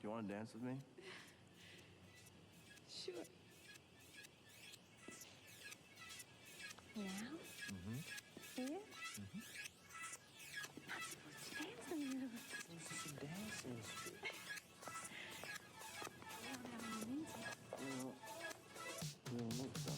you want to dance with me? Sure. Now? Mm-hmm. Here? Mm-hmm. Not supposed to dance in the middle of the This is some dancing. I don't have any music. You don't look so.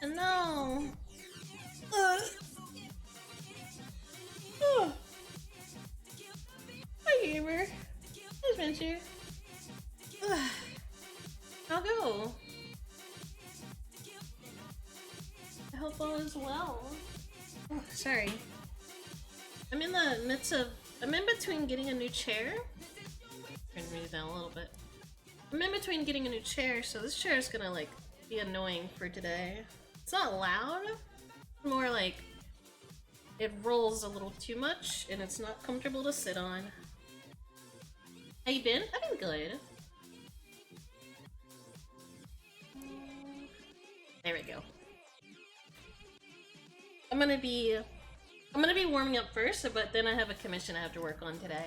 No. Oh. Hi, gamer. Hi, Spencer. I'll go. I hope all is well. Oh, sorry. I'm in the midst of. I'm in between getting a new chair. Turn the music down a little bit. I'm in between getting a new chair, so this chair is gonna like be annoying for today. It's not loud. More like it rolls a little too much, and it's not comfortable to sit on. How you been? I've been good. There we go. I'm gonna be warming up first, but then I have a commission I have to work on today.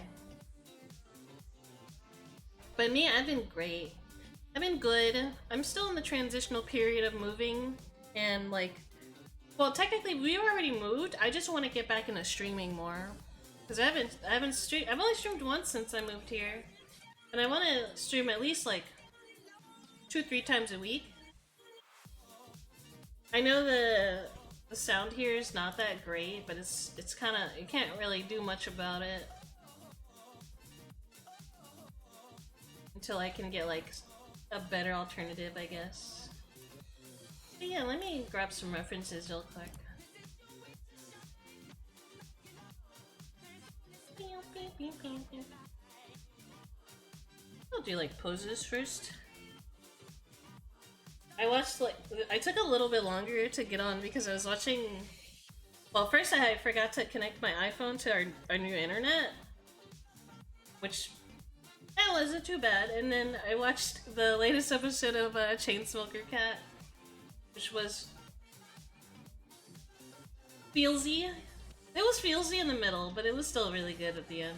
But me, I've been great. I've been good. I'm still in the transitional period of moving, and like, well, technically we already moved. I just want to get back into streaming more, because I haven't streamed. I've only streamed once since I moved here, and I want to stream at least like 2-3 times a week. I know the sound here is not that great, but it's kind of, you can't really do much about it until I can get like a better alternative, I guess. But yeah, let me grab some references real quick. I'll do like poses first. I watched like, I took a little bit longer to get on because I was watching. Well, first I forgot to connect my iPhone to our new internet, which that wasn't too bad. And then I watched the latest episode of Chainsmoker Cat, which was feelsy. It was feelsy in the middle, but it was still really good at the end.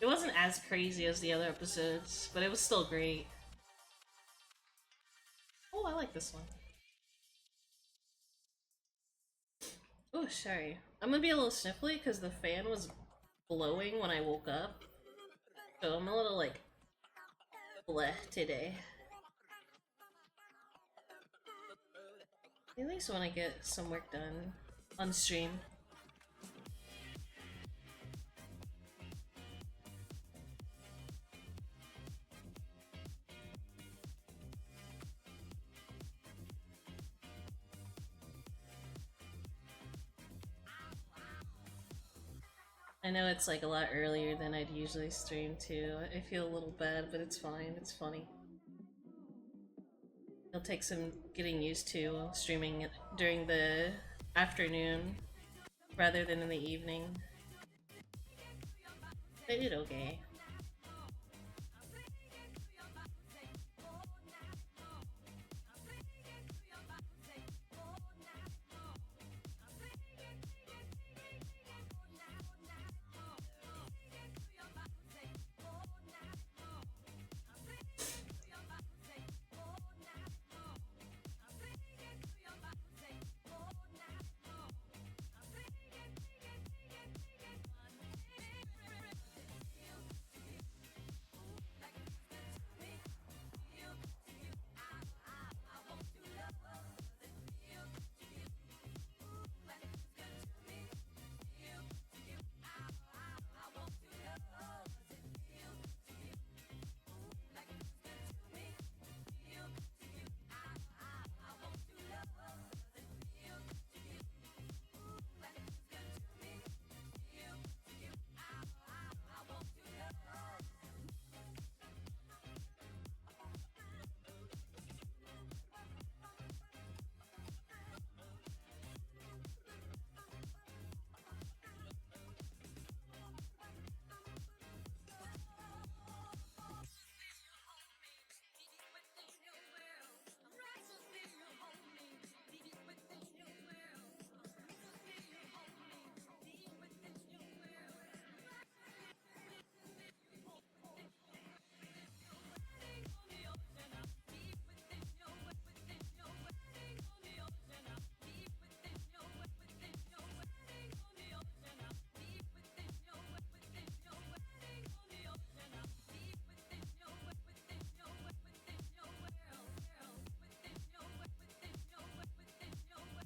It wasn't as crazy as the other episodes, but it was still great. Oh, I like this one. Oh, sorry. I'm gonna be a little sniffly because the fan was blowing when I woke up. So I'm a little like bleh today. I at least want to get some work done on stream. I know it's like a lot earlier than I'd usually stream too. I feel a little bad, but it's fine. It's funny. It'll take some getting used to streaming during the afternoon rather than in the evening. I did okay.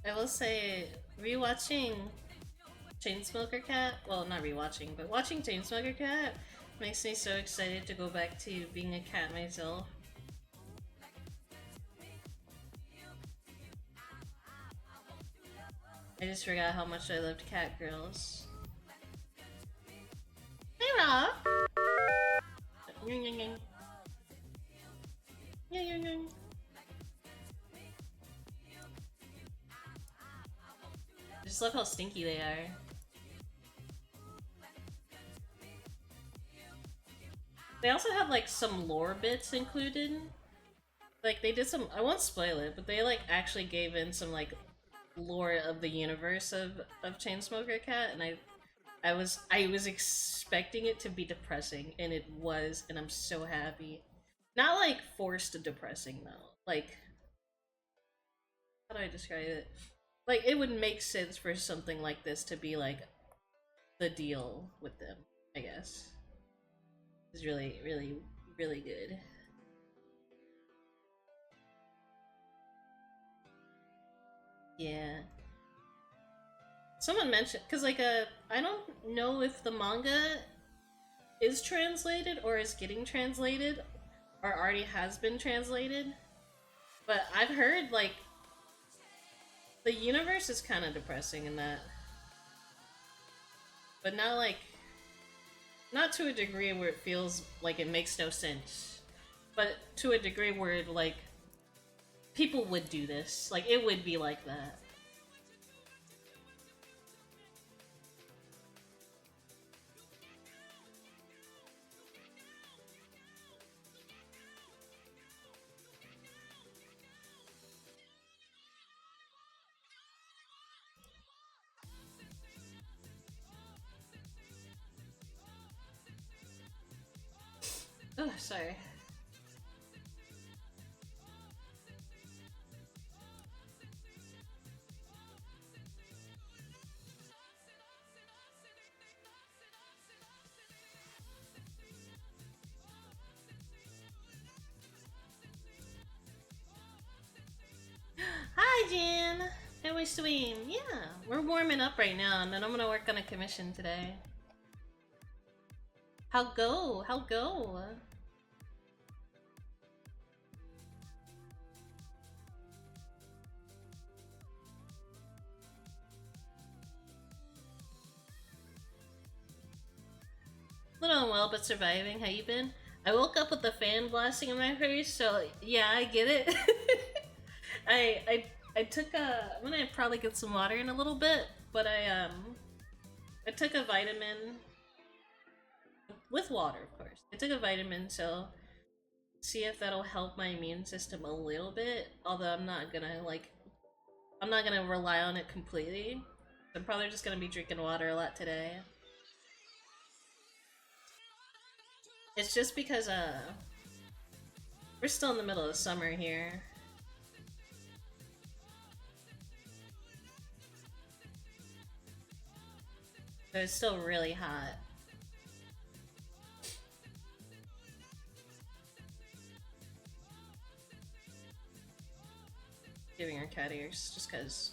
I will say, rewatching Chainsmoker Cat, well, not rewatching, but watching Chainsmoker Cat makes me so excited to go back to being a cat myself. I just forgot how much I loved cat girls. Hey Rob! Ying, ying, ying. Ying, ying, ying. I just love how stinky they are. They also have like some lore bits included. Like they did some, I won't spoil it, but they like actually gave in some like lore of the universe of Chainsmoker Cat, and I was expecting it to be depressing, and it was, and I'm so happy. Not like forced depressing though. Like, how do I describe it? Like, it would make sense for something like this to be like the deal with them, I guess. It's really, really, really good. Yeah. Someone mentioned, because like, I don't know if the manga is translated or is getting translated or already has been translated. But I've heard like the universe is kind of depressing in that, but not to a degree where it feels like it makes no sense, but to a degree where it, like, people would do this. Like, it would be like that. Oh, sorry. Hi, Jan. Hey, we stweam. Yeah, we're warming up right now, and then I'm gonna work on a commission today. How go? How go? Little unwell, but surviving. How you been? I woke up with the fan blasting in my face, so yeah, I get it. I took a. I'm gonna probably get some water in a little bit, but I took a vitamin with water, of course. I took a vitamin, so see if that'll help my immune system a little bit. Although I'm not gonna rely on it completely. I'm probably just gonna be drinking water a lot today. It's just because we're still in the middle of summer here. But it's still really hot. Giving her cat ears just because.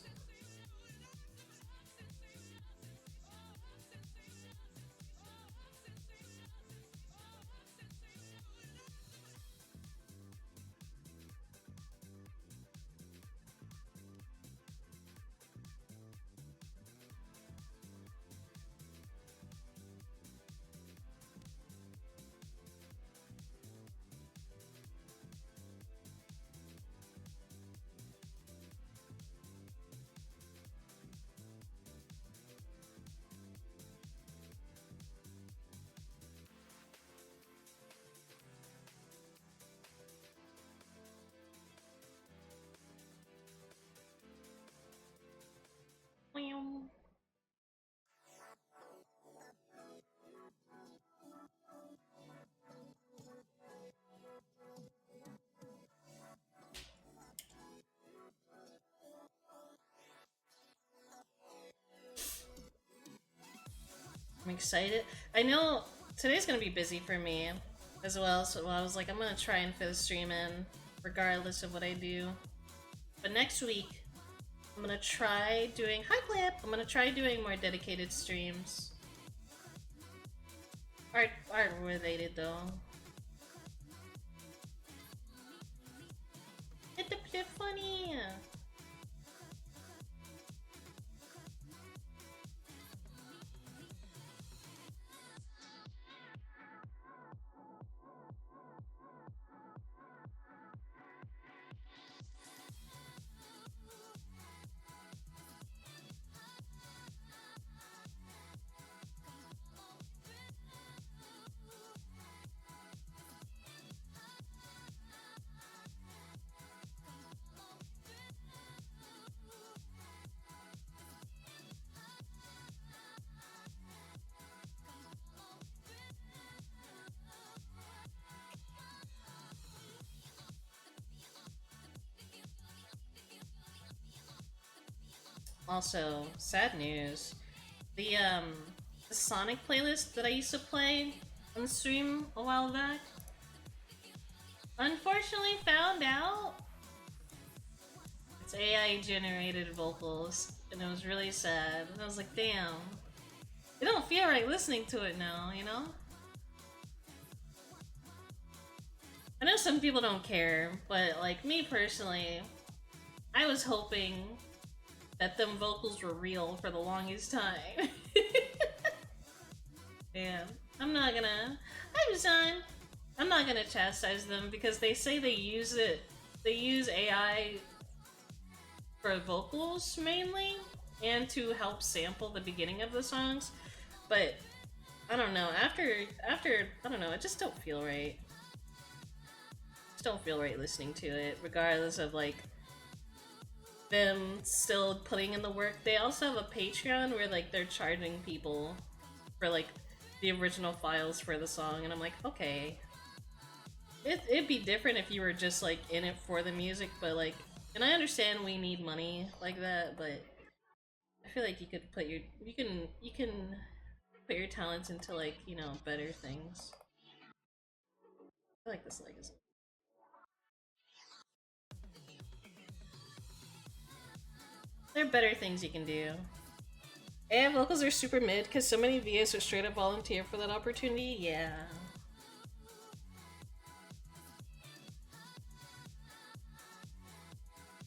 I'm excited. I know today's gonna be busy for me as well, so I was like, I'm gonna try and fit a stream in regardless of what I do. But next week, I'm gonna try doing hi Clip. I'm gonna try doing more dedicated streams. Art related though. It's a bit funny. Also, sad news. The Sonic playlist that I used to play on the stream a while back, unfortunately found out it's AI generated vocals, and it was really sad. And I was like, damn. It don't feel right listening to it now, you know? I know some people don't care, but like me personally, I was hoping that them vocals were real for the longest time. Damn. I'm not gonna. I'm not gonna chastise them because they say they use it. They use AI for vocals mainly and to help sample the beginning of the songs. But I don't know. After I don't know. It just don't feel right. Just don't feel right listening to it, regardless of like them still putting in the work. They also have a Patreon where like they're charging people for like the original files for the song, and I'm like, okay. It'd be different if you were just like in it for the music, but like, and I understand we need money like that, but I feel like you could put you can put your talents into like, you know, better things. I like this legacy. There are better things you can do. AI vocals are super mid because so many VAs are straight up volunteer for that opportunity. Yeah.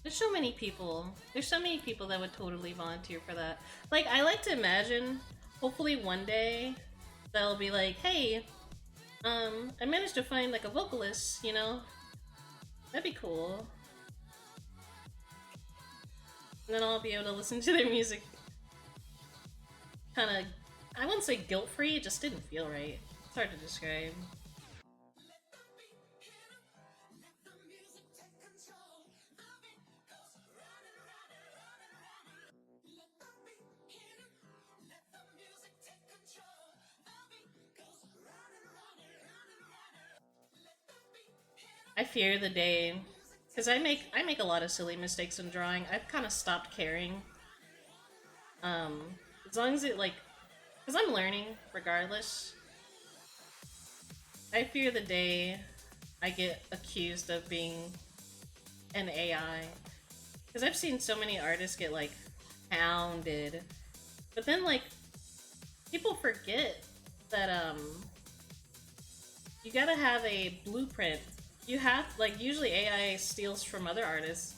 There's so many people. There's so many people that would totally volunteer for that. Like, I like to imagine, hopefully one day, they'll be like, hey, I managed to find like a vocalist, you know? That'd be cool. And then I'll be able to listen to their music. Kinda, I wouldn't say guilt-free, it just didn't feel right. It's hard to describe. I fear the day, because I make a lot of silly mistakes in drawing. I've kind of stopped caring. As long as it like, because I'm learning regardless. I fear the day I get accused of being an AI, because I've seen so many artists get like hounded, but then like people forget that you gotta have a blueprint. You have, like, usually AI steals from other artists,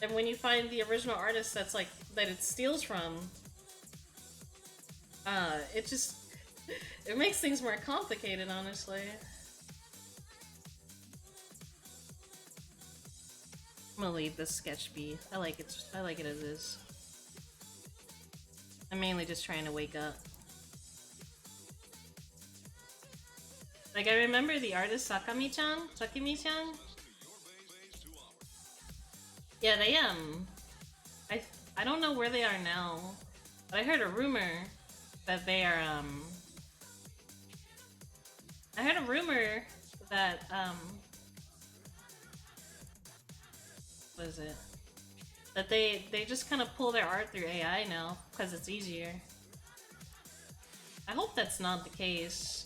and when you find the original artist that's like that it steals from, it just it makes things more complicated, honestly. I'm gonna leave this sketch be. I like it. I like it as is. I'm mainly just trying to wake up. Like, I remember the artist Sakimi-chan? Yeah, they, I don't know where they are now, but I heard a rumor that they are, I heard a rumor that, what is it? That they just kind of pull their art through AI now, because it's easier. I hope that's not the case.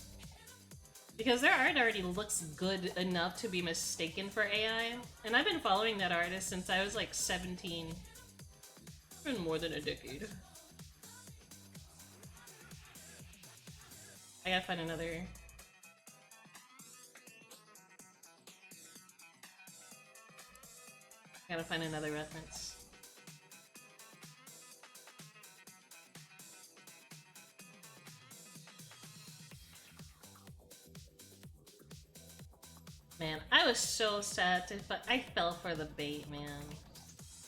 Because their art already looks good enough to be mistaken for AI. And I've been following that artist since I was like 17. It's been more than a decade. I gotta find another. Gotta find another reference. Man, I was so sad to, but I fell for the bait, man.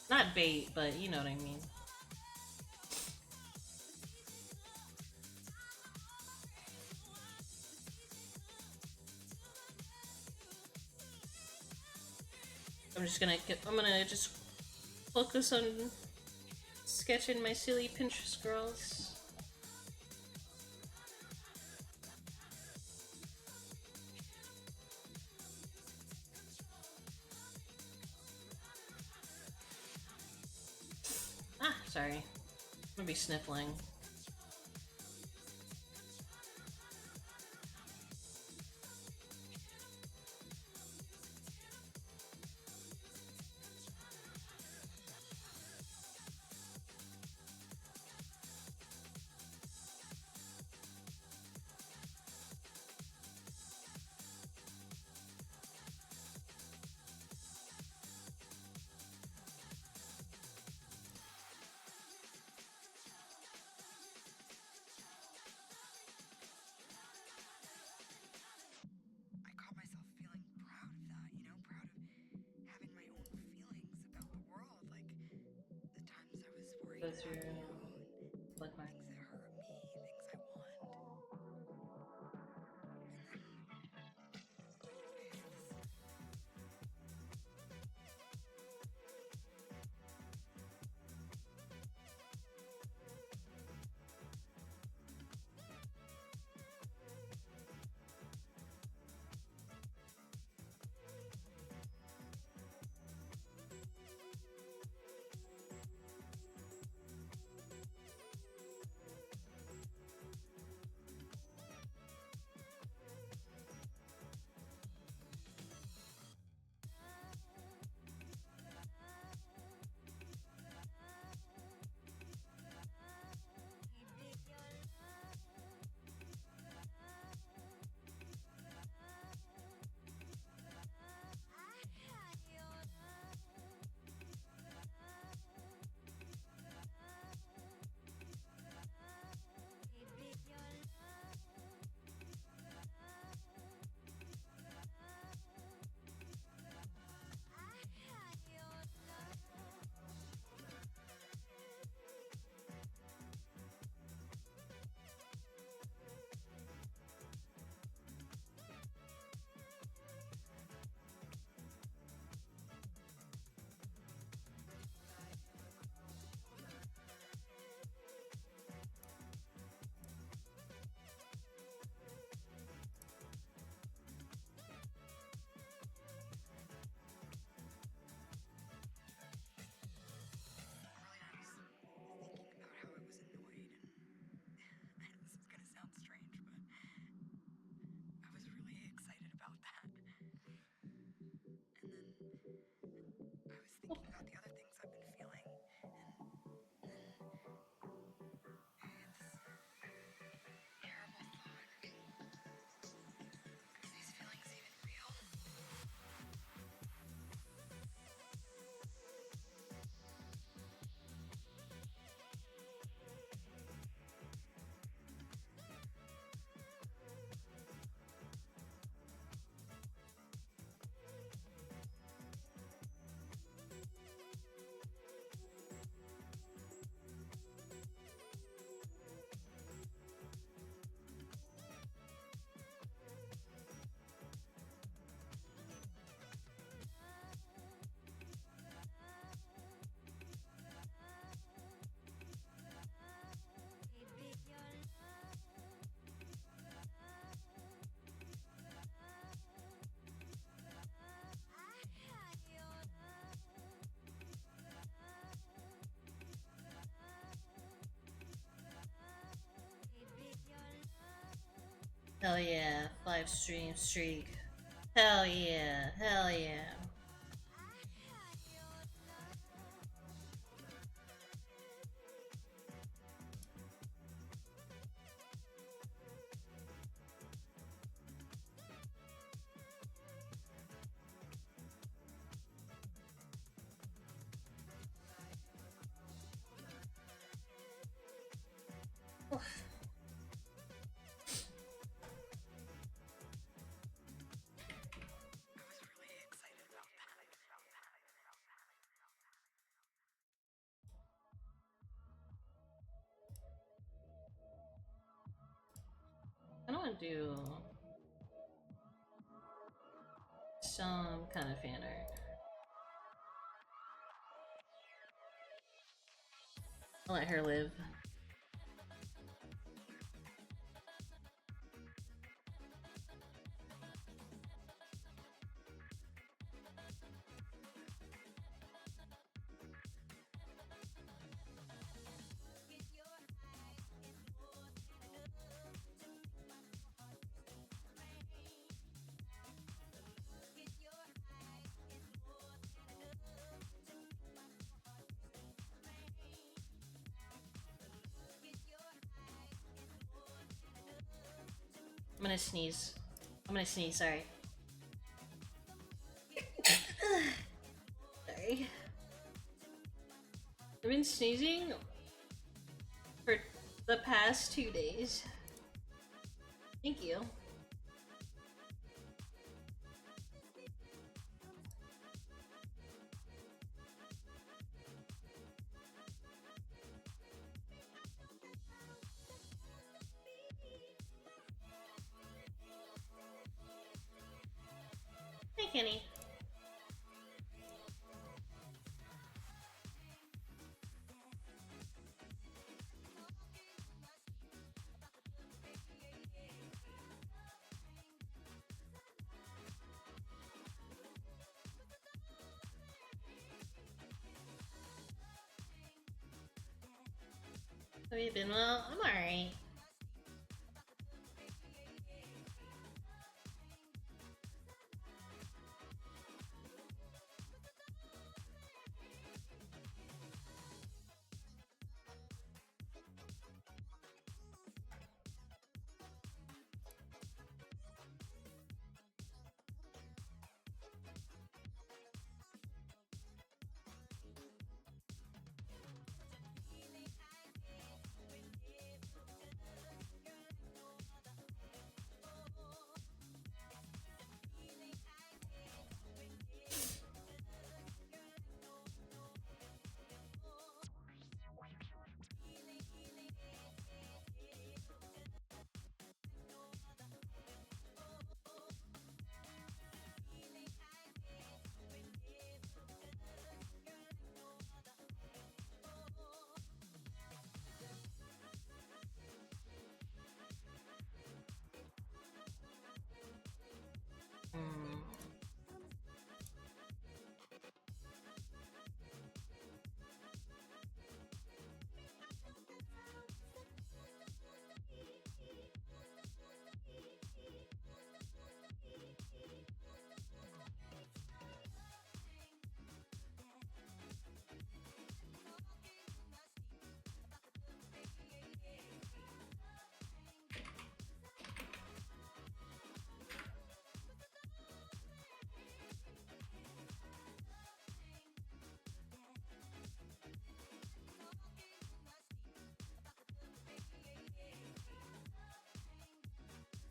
Not bait, but you know what I mean. I'm gonna just focus on sketching my silly Pinterest girls. Ah, sorry. gonna be sniffling. I caught myself feeling proud of that, you know, proud of having my own feelings about the world, like the times I was worried Go about, through you know, and bookmark. things that hurt me, things I want. This is gonna sound strange, but I was really excited about that. And then I was thinking about the other things I've been feeling, and then I had this terrible thought. Are these feelings even real? Hell yeah, 5 stream streak. Hell yeah, hell yeah. I don't want to do some kind of fan art. I'll let her live. I'm gonna sneeze. Sorry. Sorry. I've been sneezing for the past 2 days. Thank you. Hey, Kenny. Have you been well? I'm alright.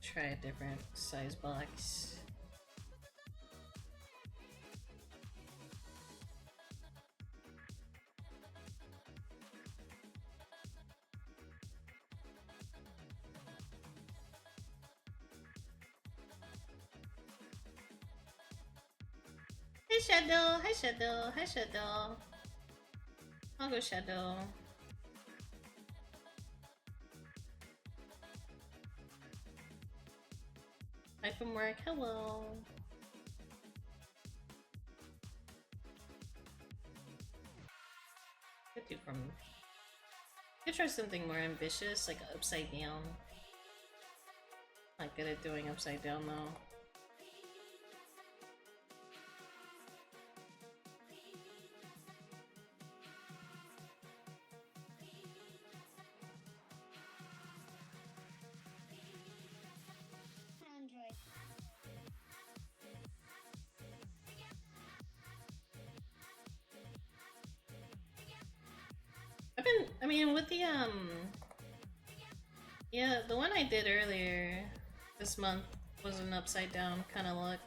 Try a different size box. Hey Shadow, hi Shadow, hi Shadow. I'll go Shadow. Hi from work, hello. Could do from. Could try something more ambitious, like upside down. Not good at doing upside down though. I mean, with the, yeah, the one I did earlier this month was an upside down kind of look.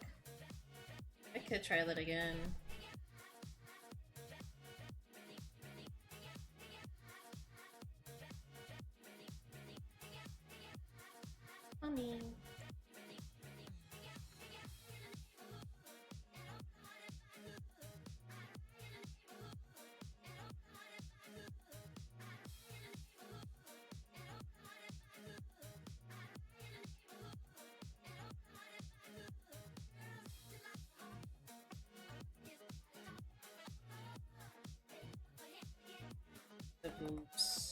I could try that again. I mean... the boobs.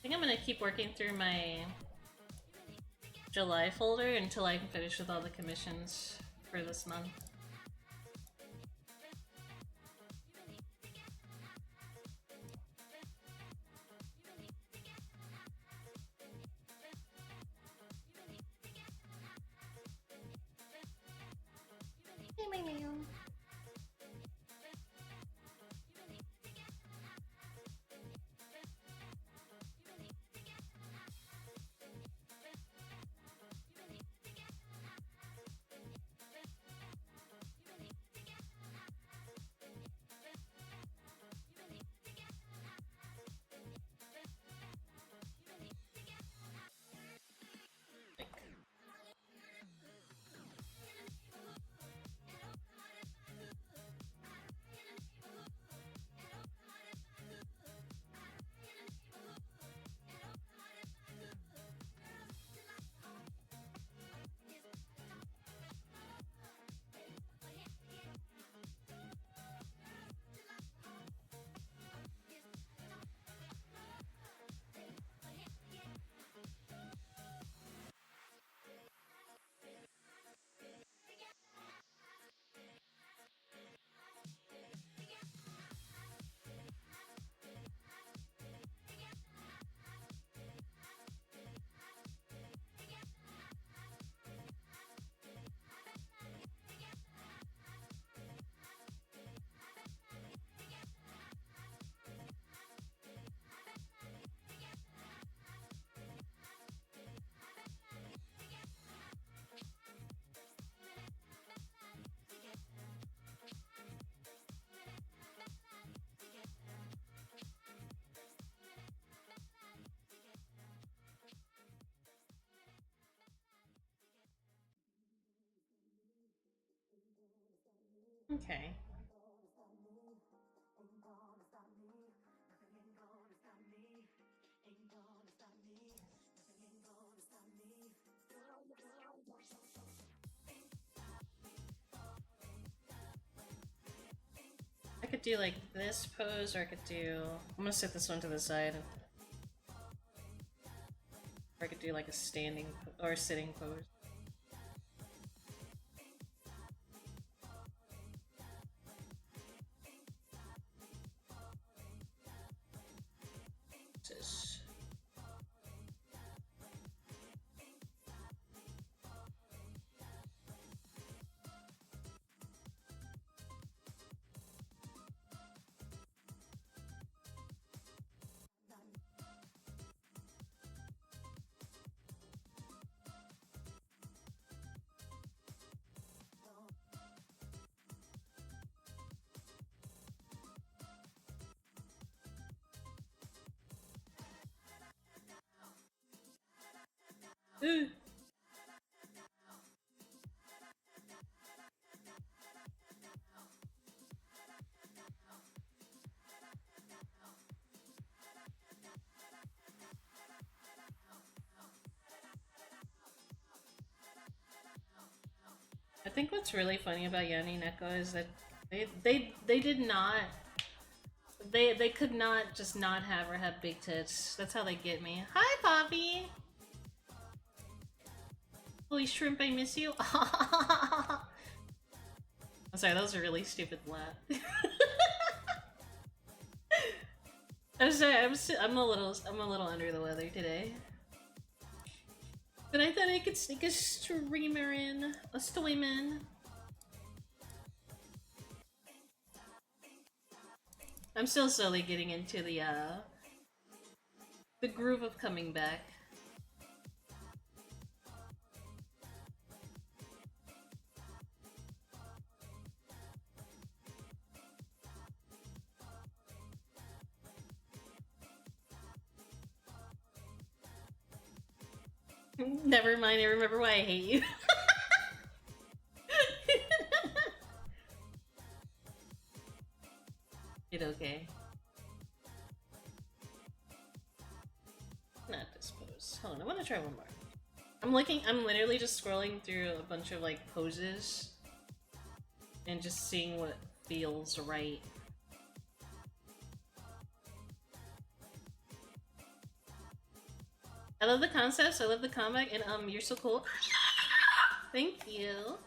think I'm gonna keep working through my July folder until I can finish with all the commissions for this month. Okay. I could do like this pose, or I could do. I'm gonna set this one to the side. Or I could do like a standing or sitting pose. Just... Ooh. I think what's really funny about Yanni Neko is that they did not they could not just not have her have big tits. That's how they get me. Hi Poppy! Holy shrimp, I miss you. I'm sorry, that was a really stupid laugh. I'm sorry, I'm a little under the weather today. But I thought I could sneak a streamer in, a stweam in. I'm still slowly getting into the groove of coming back. Never mind, I remember why I hate you. It's okay. Not this pose. Hold on, I want to try one more. I'm literally just scrolling through a bunch of like poses and just seeing what feels right. I love the concepts, I love the comic, and you're so cool. Thank you.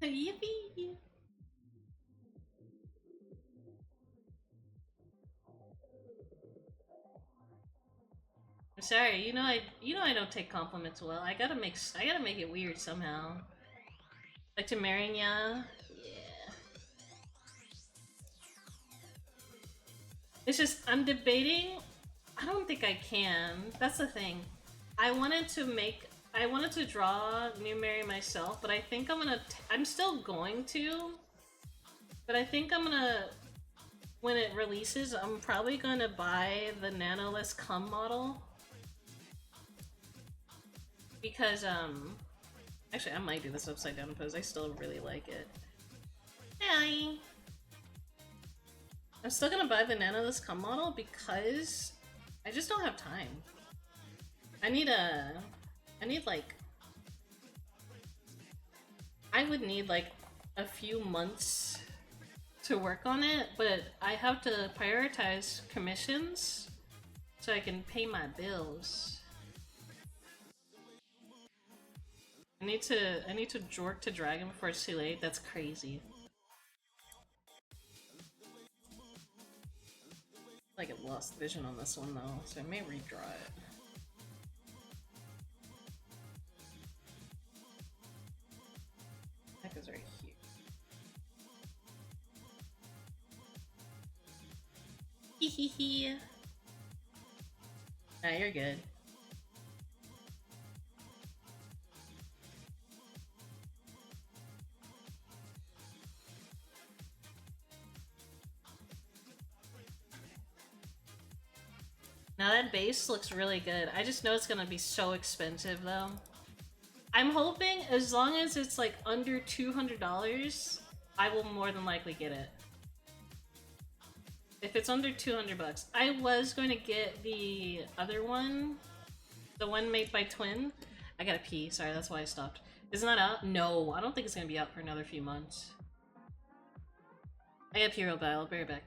Yippee! I'm sorry, you know I don't take compliments well. I gotta make it weird somehow. Like to marrying ya. Yeah. It's just I'm debating. I don't think I can. That's the thing. I wanted to draw New Mary myself, but I think I'm still going to. But I think I'm gonna, when it releases, I'm probably gonna buy the Nanoless Cum model. Because, actually I might do this upside down pose, I still really like it. Hi! I'm still gonna buy the Nanoless Cum model because I just don't have time. I need like, I would need like a few months to work on it, but I have to prioritize commissions so I can pay my bills. I need to jork to Dragon before it's too late. That's crazy. Like it lost vision on this one though, so I may redraw it. That goes right here. Hee hee hee. Nah, you're good. Now that base looks really good. I just know it's gonna be so expensive though. I'm hoping as long as it's like under $200, I will more than likely get it. If it's under 200 bucks. I was going to get the other one, the one made by Twin. I gotta pee, sorry, that's why I stopped. Isn't that out? No, I don't think it's gonna be out for another few months. I gotta pee real bad, I'll be right back.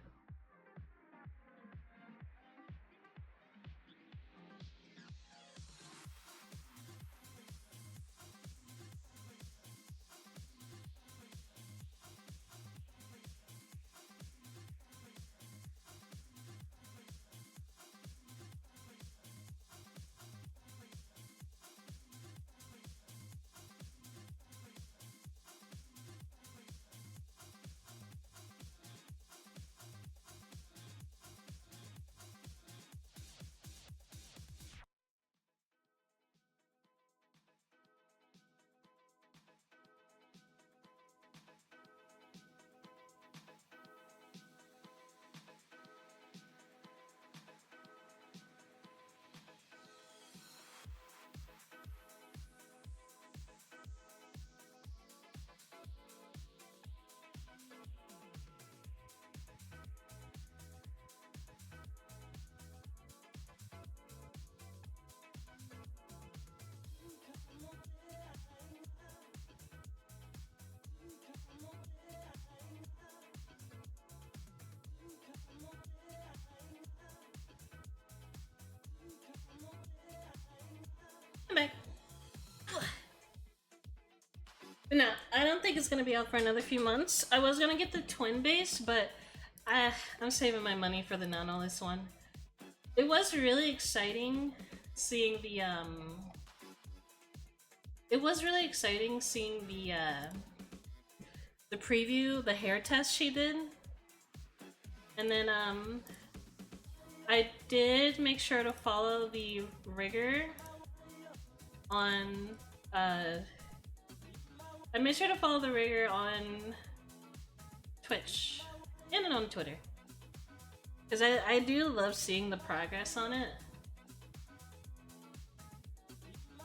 I'm back. No, I don't think it's gonna be out for another few months. I was gonna get the twin base, but I'm saving my money for the Nanoless one. It was really exciting seeing the It was really exciting seeing the preview, the hair test she did. And then I did make sure to follow the rigger on I made sure to follow the rigger on Twitch and on Twitter. Because I do love seeing the progress on it.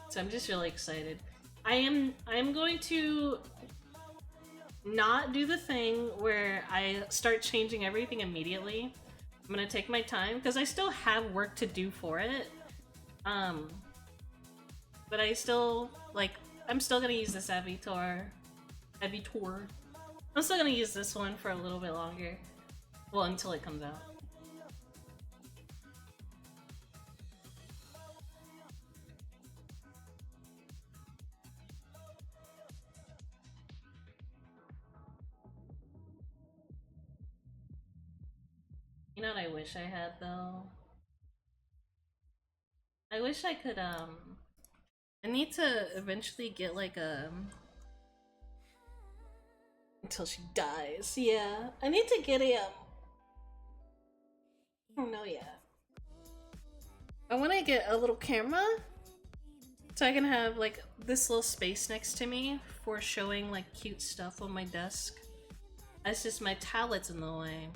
So I'm just really excited. I am going to not do the thing where I start changing everything immediately. I'm gonna take my time because I still have work to do for it. But I still, like, I'm still gonna use this Avitor. I'm still gonna use this one for a little bit longer. Well, until it comes out. You know what I wish I had though? I wish I could I need to eventually get like a until she dies. Yeah. I need to get a I don't know yet. I wanna get a little camera so I can have like this little space next to me for showing like cute stuff on my desk. It's just my tablet's in the way.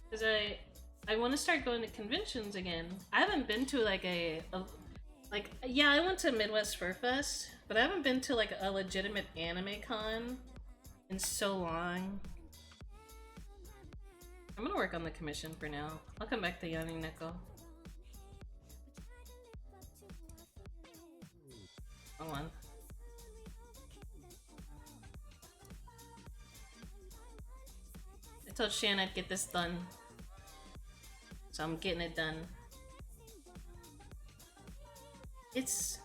Cause I want to start going to conventions again. I haven't been to like like yeah, I went to Midwest Fur Fest, but I haven't been to like a legitimate anime con in so long. I'm gonna work on the commission for now. I'll come back to Yanni Neko. Hold on. I told Shan I'd get this done. So I'm getting it done. It's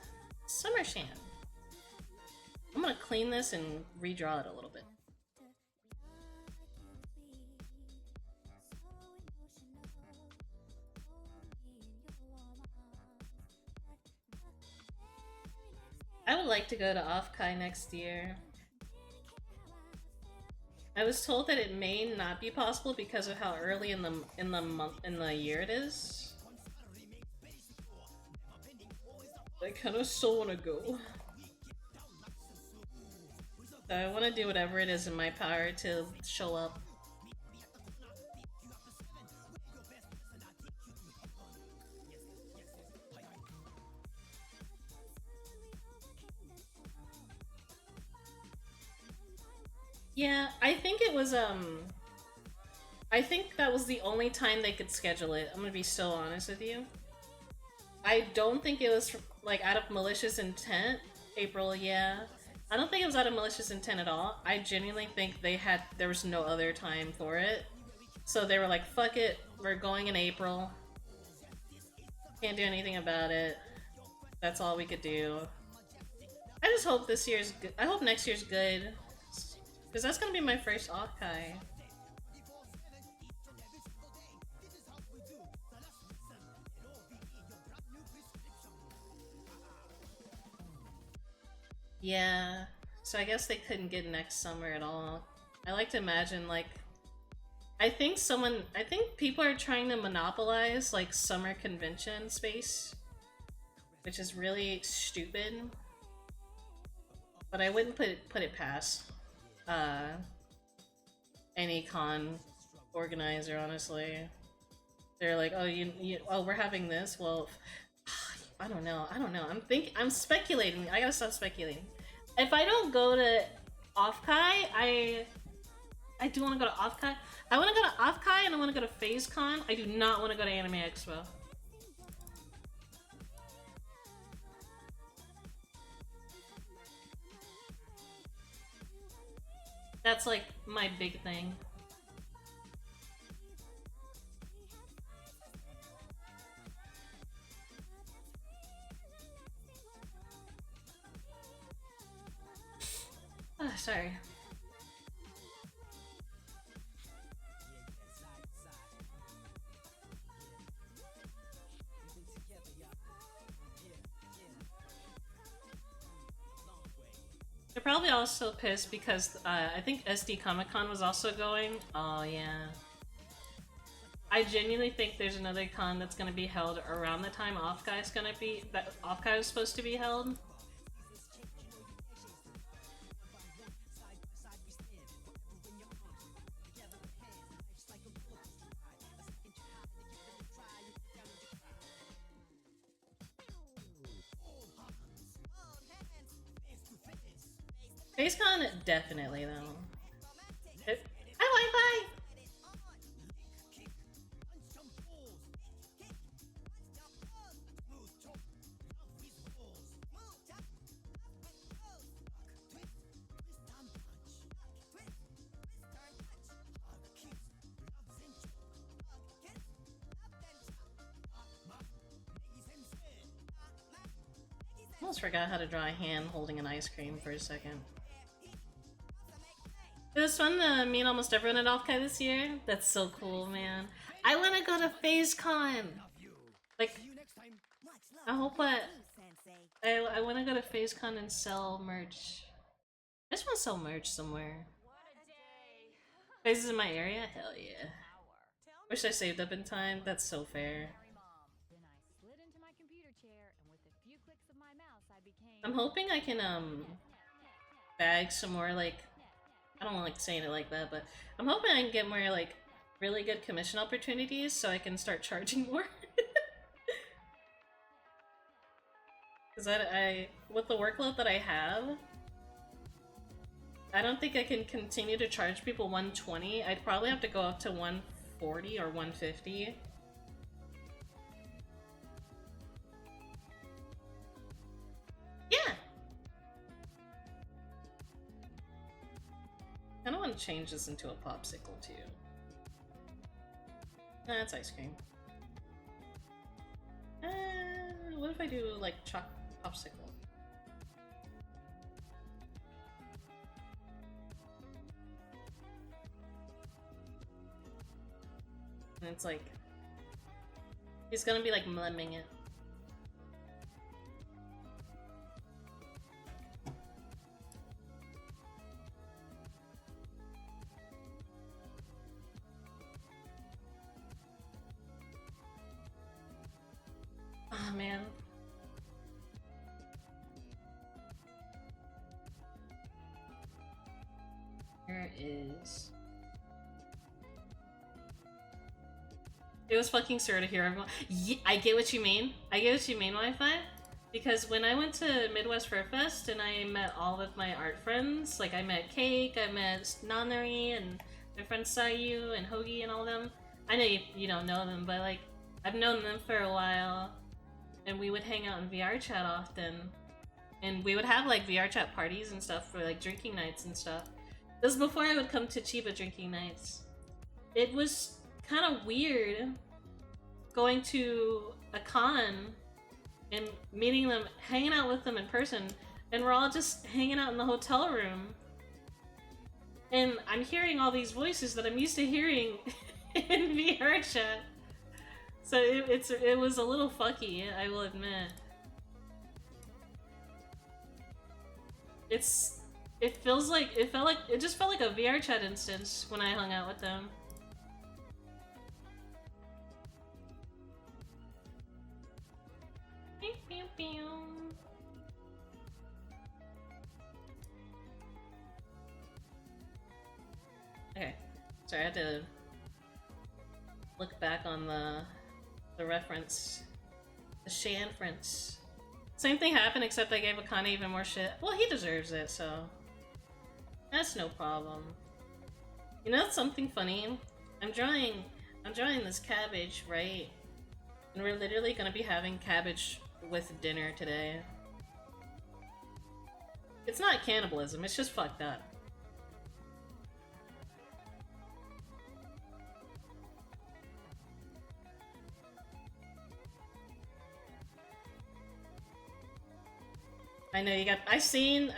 Summer Shan. I'm gonna clean this and redraw it a little bit. I would like to go to Offkai next year. I was told that it may not be possible because of how early in the year it is. I kind of still want to go. So I want to do whatever it is in my power to show up. Yeah, I think it was I think that was the only time they could schedule it. I'm gonna be so honest with you. I don't think it was like out of malicious intent. April, yeah. I don't think it was out of malicious intent at all. I genuinely think there was no other time for it. So they were like, fuck it, we're going in April. Can't do anything about it. That's all we could do. I just hope this year's good. I hope next year's good. Because that's gonna be my first Offkai. Yeah, so I guess they couldn't get next summer at all. I like to imagine, like, I think people are trying to monopolize, like, summer convention space, which is really stupid. But I wouldn't put it past any con organizer, honestly. They're like, oh, oh, we're having this. Well, I don't know. I'm speculating. I gotta stop speculating. If I don't go to Offkai, I do want to go to Offkai. I want to go to Offkai and I want to go to FazeCon. I do not want to go to Anime Expo. That's like my big thing. Oh, sorry. They're probably also pissed because I think SD Comic Con was also going. Oh yeah. I genuinely think there's another con that's gonna be held around the time Offkai is supposed to be held. FaceCon, definitely though. Hi, Wi-Fi! almost forgot how to draw a hand holding an ice cream for a second. It was fun to meet almost everyone at Offkai this year. That's so cool, man. I want to go to FazeCon! Like, I hope I want to go to FazeCon and sell merch. I just want to sell merch somewhere. Phase is in my area? Hell yeah. Wish I saved up in time. That's so fair. I'm hoping I can, bag some more, like, I don't like saying it like that, but I'm hoping I can get more, like, really good commission opportunities so I can start charging more. Because with the workload that I have, I don't think I can continue to charge people $120. I'd probably have to go up to $140 or $150. Yeah! I kind of want to change this into a popsicle too. Nah, it's ice cream. What if I do like popsicle? And it's like he's gonna be like mlemming it. Oh man. Here is. It was fucking sure to hear everyone. Yeah, I get what you mean. I get what you mean, Wi-Fi. Because when I went to Midwest Fur Fest and I met all of my art friends, like I met Cake, I met Nanari, and my friend Sayu and Hoagie and all of them. I know you don't know them, but like I've known them for a while. And we would hang out in VR chat often. And we would have like VR chat parties and stuff for like drinking nights and stuff. This was before I would come to Chiba drinking nights. It was kind of weird going to a con and meeting them, hanging out with them in person, and we're all just hanging out in the hotel room. And I'm hearing all these voices that I'm used to hearing in VR chat. So it was a little fucky, I will admit. It just felt like a VR chat instance when I hung out with them. Okay, sorry, I had to look back on the reference. The Shanference. Same thing happened, except I gave Akane even more shit. Well, he deserves it, so that's no problem. You know something funny? I'm drawing this cabbage, right? And we're literally gonna be having cabbage with dinner today. It's not cannibalism, it's just fucked up. I know you got. I've seen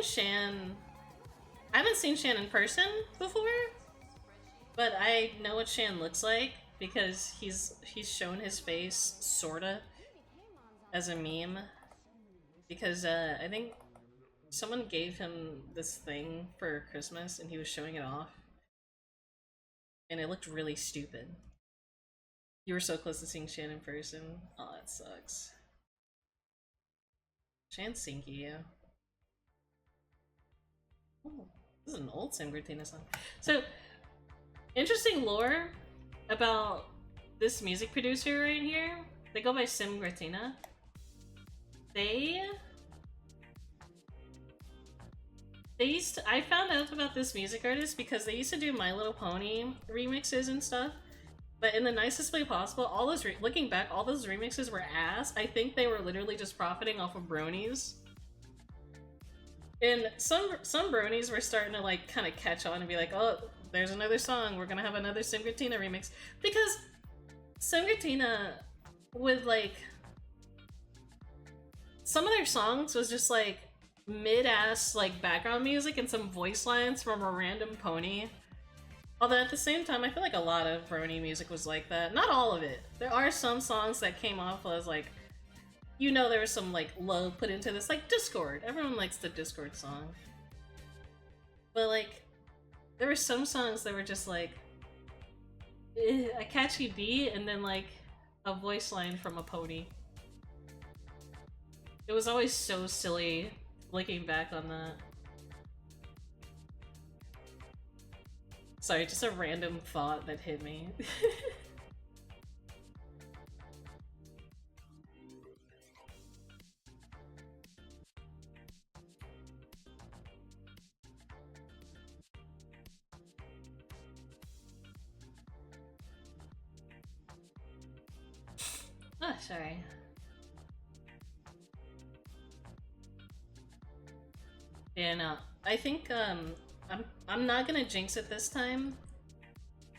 Shan. I haven't seen Shan in person before, but I know what Shan looks like because he's shown his face sorta as a meme. Because I think someone gave him this thing for Christmas and he was showing it off, and it looked really stupid. You were so close to seeing Shan in person. Oh, that sucks. Shan's sinky, yeah. Oh, this is an old San Gratina song. So, interesting lore about this music producer right here. They go by Sim Gratina. I found out about this music artist because they used to do My Little Pony remixes and stuff. But in the nicest way possible, all those looking back, all those remixes were ass. I think they were literally just profiting off of bronies. And some bronies were starting to like kind of catch on and be like, oh, there's another song, we're gonna have another Sim Gratina remix. Because Sim Gratina would like some of their songs was just like mid-ass like background music and some voice lines from a random pony. Although at the same time, I feel like a lot of brony music was like that. Not all of it. There are some songs that came off as like, you know, there was some like love put into this, like Discord. Everyone likes the Discord song. But like, there were some songs that were just like a catchy beat and then like a voice line from a pony. It was always so silly looking back on that. Sorry, just a random thought that hit me. Oh, sorry. Yeah, no. I think I'm not gonna jinx it this time.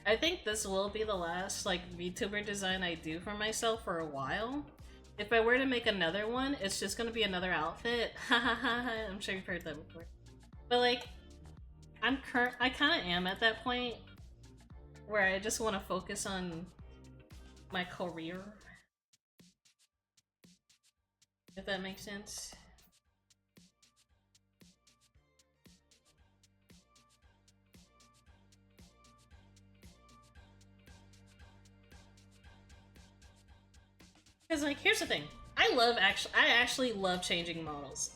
I think this will be the last like VTuber design I do for myself for a while. If I were to make another one, it's just gonna be another outfit. I'm sure you've heard that before. But like, I kind of am at that point where I just want to focus on my career. If that makes sense. Because like, here's the thing. I actually love changing models.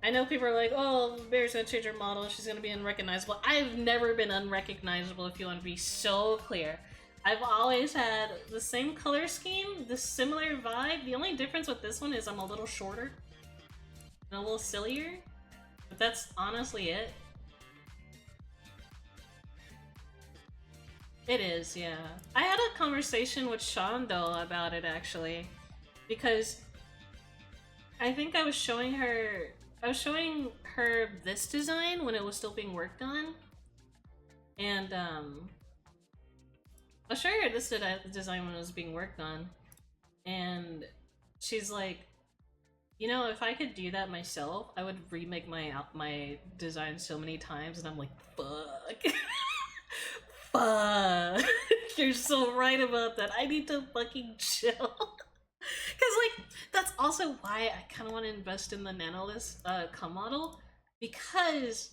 I know people are like, oh, Bear's gonna change her model, she's gonna be unrecognizable. I've never been unrecognizable, if you want to be so clear. I've always had the same color scheme, the similar vibe. The only difference with this one is I'm a little shorter and a little sillier, but that's honestly it. It is, yeah. I had a conversation with Sean though about it actually, because I think I was showing her this design when it was still being worked on, and I'll show her this design when it was being worked on, and she's like, you know, if I could do that myself, I would remake my design so many times, and I'm like, fuck. Fuck. You're so right about that. I need to fucking chill. Cause like, that's also why I kinda wanna invest in the Nanolith cum model, because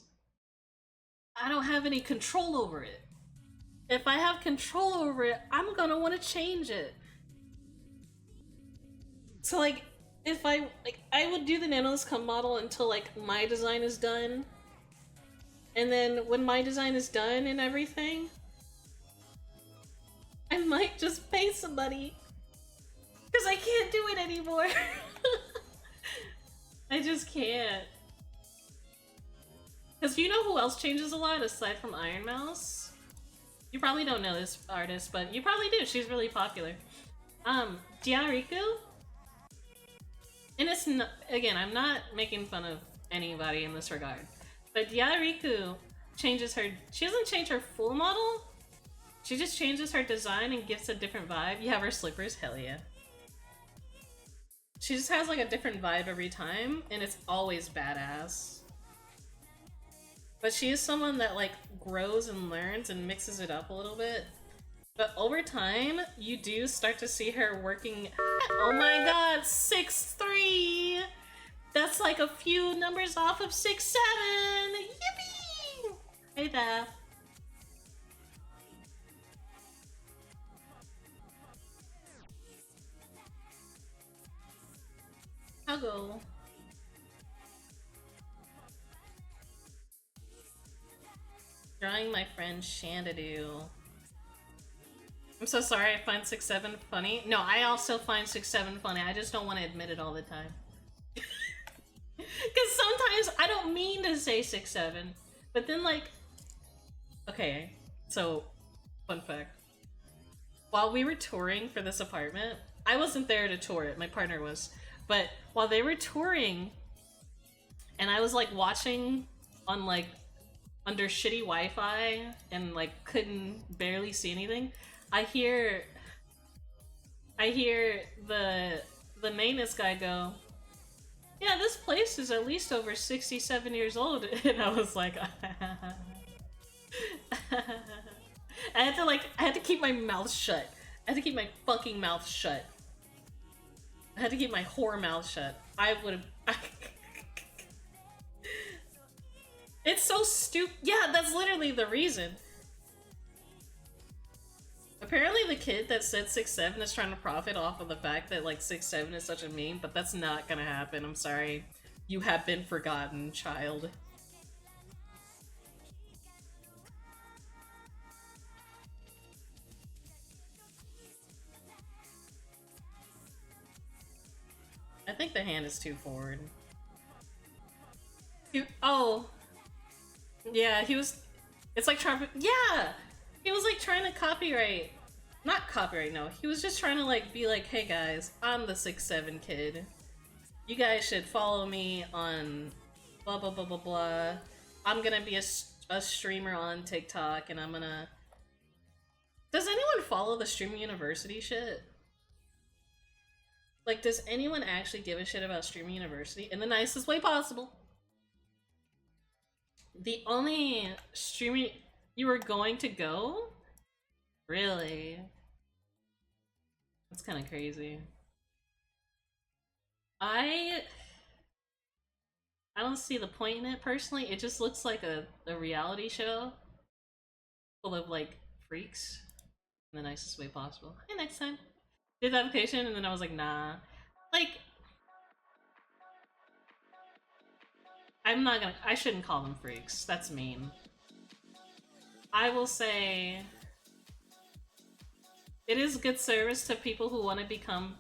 I don't have any control over it. If I have control over it, I'm gonna want to change it. So like, if I would do the Nanolith cum model until like my design is done, and then when my design is done and everything, I might just pay somebody, because I can't do it anymore. I just can't. Because you know who else changes a lot aside from Iron Mouse? You probably don't know this artist, but you probably do. She's really popular. Diariku? And it's not, again, I'm not making fun of anybody in this regard, but Diariku changes her, she doesn't change her full model, she just changes her design and gives a different vibe. You have her slippers, hell yeah. She just has like a different vibe every time, and it's always badass. But she is someone that like grows and learns and mixes it up a little bit. But over time, you do start to see her working. Oh my god, 6'3". That's like a few numbers off of 6'7". Yippee! Hey there. I'll go. Drawing my friend Shandadu. I'm so sorry I find 6'7" funny. No, I also find 6'7" funny. I just don't want to admit it all the time. Because sometimes I don't mean to say 6'7", but then like... Okay, so, fun fact. While we were touring for this apartment, I wasn't there to tour it, my partner was. But while they were touring, and I was like watching on like under shitty Wi-Fi and like couldn't barely see anything, I hear the maintenance guy go, yeah, this place is at least over 67 years old. And I was like, I had to keep my mouth shut. I had to keep my fucking mouth shut. I had to keep my whore mouth shut. I would have. It's so stupid. Yeah, that's literally the reason. Apparently the kid that said 6'7" is trying to profit off of the fact that like 6'7" is such a meme, but that's not gonna happen. I'm sorry. You have been forgotten, child. I think the hand is too forward. Oh. Yeah, he was... It's like trying... Yeah! He was like trying to copyright... Not copyright, no. He was just trying to like be like, hey guys, I'm the 6'7" kid. You guys should follow me on blah blah blah blah blah. I'm gonna be a streamer on TikTok and I'm gonna... Does anyone follow the Stream University shit? Like, does anyone actually give a shit about Stream University in the nicest way possible? The only streaming you were going to go? Really? That's kind of crazy. I don't see the point in it personally. It just looks like a reality show full of like freaks in the nicest way possible. Hey, next time. Did the application and then I was like, nah. Like, I shouldn't call them freaks. That's mean. I will say it is good service to people who want to become,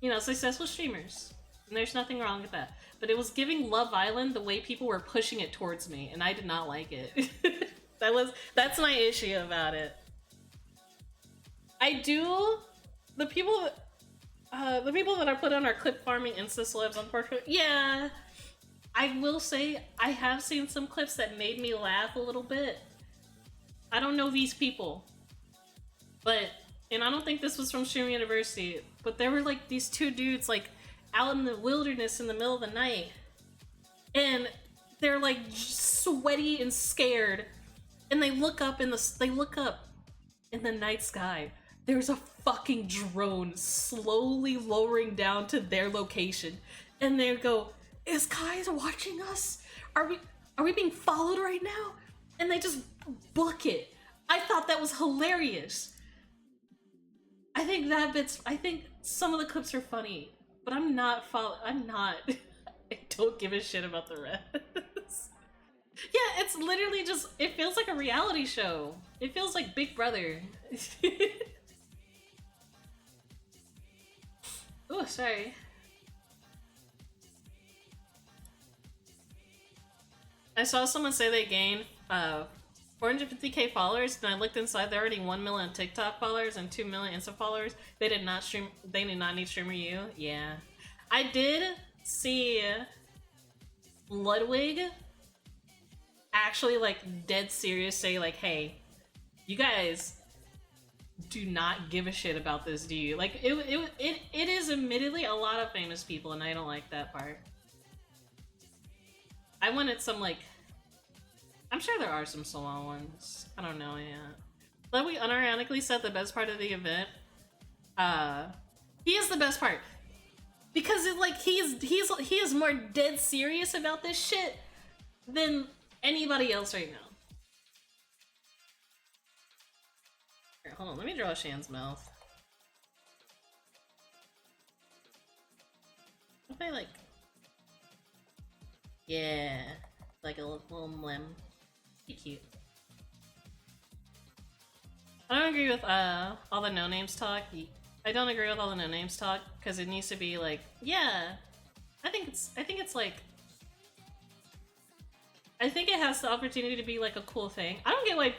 you know, successful streamers. And there's nothing wrong with that. But it was giving Love Island the way people were pushing it towards me, and I did not like it. That's my issue about it. The people that are put on our clip farming Insta celebs on Portrait, yeah. I will say, I have seen some clips that made me laugh a little bit. I don't know these people. And I don't think this was from Stream University, but there were like these two dudes like out in the wilderness in the middle of the night. And they're like sweaty and scared. And they look up in the night sky. There's a fucking drone slowly lowering down to their location. And they go, is Kai's watching us? Are we being followed right now? And they just book it. I thought that was hilarious. I think some of the clips are funny, but I'm not. I don't give a shit about the rest. Yeah, it's literally just, it feels like a reality show. It feels like Big Brother. Oh, sorry. I saw someone say they gained 450k followers, and I looked inside. They're already 1 million TikTok followers and 2 million Insta followers. They did not need Streamer U. Yeah, I did see Ludwig actually like dead serious say like, hey, you guys do not give a shit about this, do you? Like it is admittedly a lot of famous people, and I don't like that part. I wanted some like, I'm sure there are some small ones. I don't know yet. But we unironically said the best part of the event. He is the best part because it like he is more dead serious about this shit than anybody else right now. Here, hold on. Let me draw Shan's mouth. If I like, yeah, like a little limb. Be cute. I don't agree with all the no names talk. I don't agree with all the no names talk because it needs to be like, yeah. I think it's like, I think it has the opportunity to be like a cool thing. I don't get why.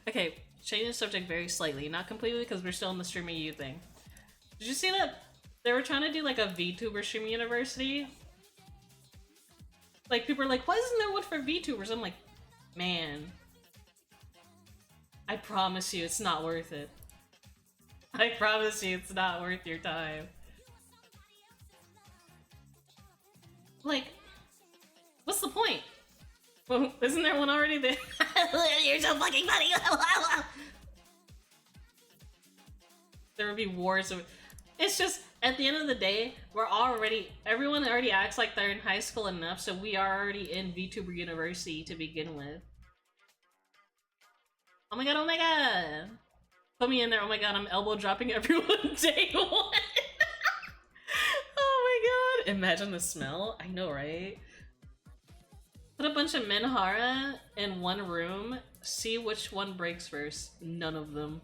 Okay, changing the subject very slightly, not completely because we're still in the Streamer U thing. Did you see that they were trying to do like a VTuber Stream University? Like people are like, why isn't there one for VTubers? I'm like, man, I promise you it's not worth it. I promise you it's not worth your time. Like, what's the point? Well, isn't there one already there? You're so fucking funny. There would be wars of. It's just at the end of the day, everyone already acts like they're in high school enough, so we are already in VTuber University to begin with. Oh my god! Oh my god! Put me in there. Oh my god! I'm elbow dropping everyone day one. Oh my god! Imagine the smell. I know, right? Put a bunch of Minhara in one room. See which one breaks first. None of them.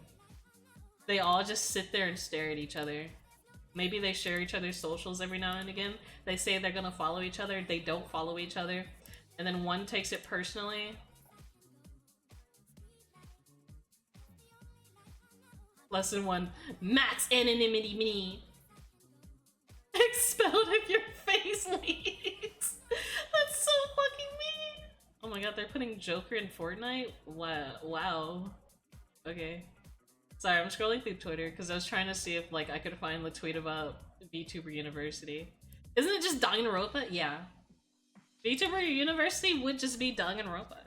They all just sit there and stare at each other. Maybe they share each other's socials every now and again. They say they're gonna follow each other. They don't follow each other. And then one takes it personally. Lesson 1. Max anonymity me. Expelled if your face leaks. That's so fucking mean. Oh my god, they're putting Joker in Fortnite? Wow. Okay. Sorry, I'm scrolling through Twitter because I was trying to see if like I could find the tweet about VTuber University. Isn't it just Danganronpa? Yeah. VTuber University would just be Danganronpa.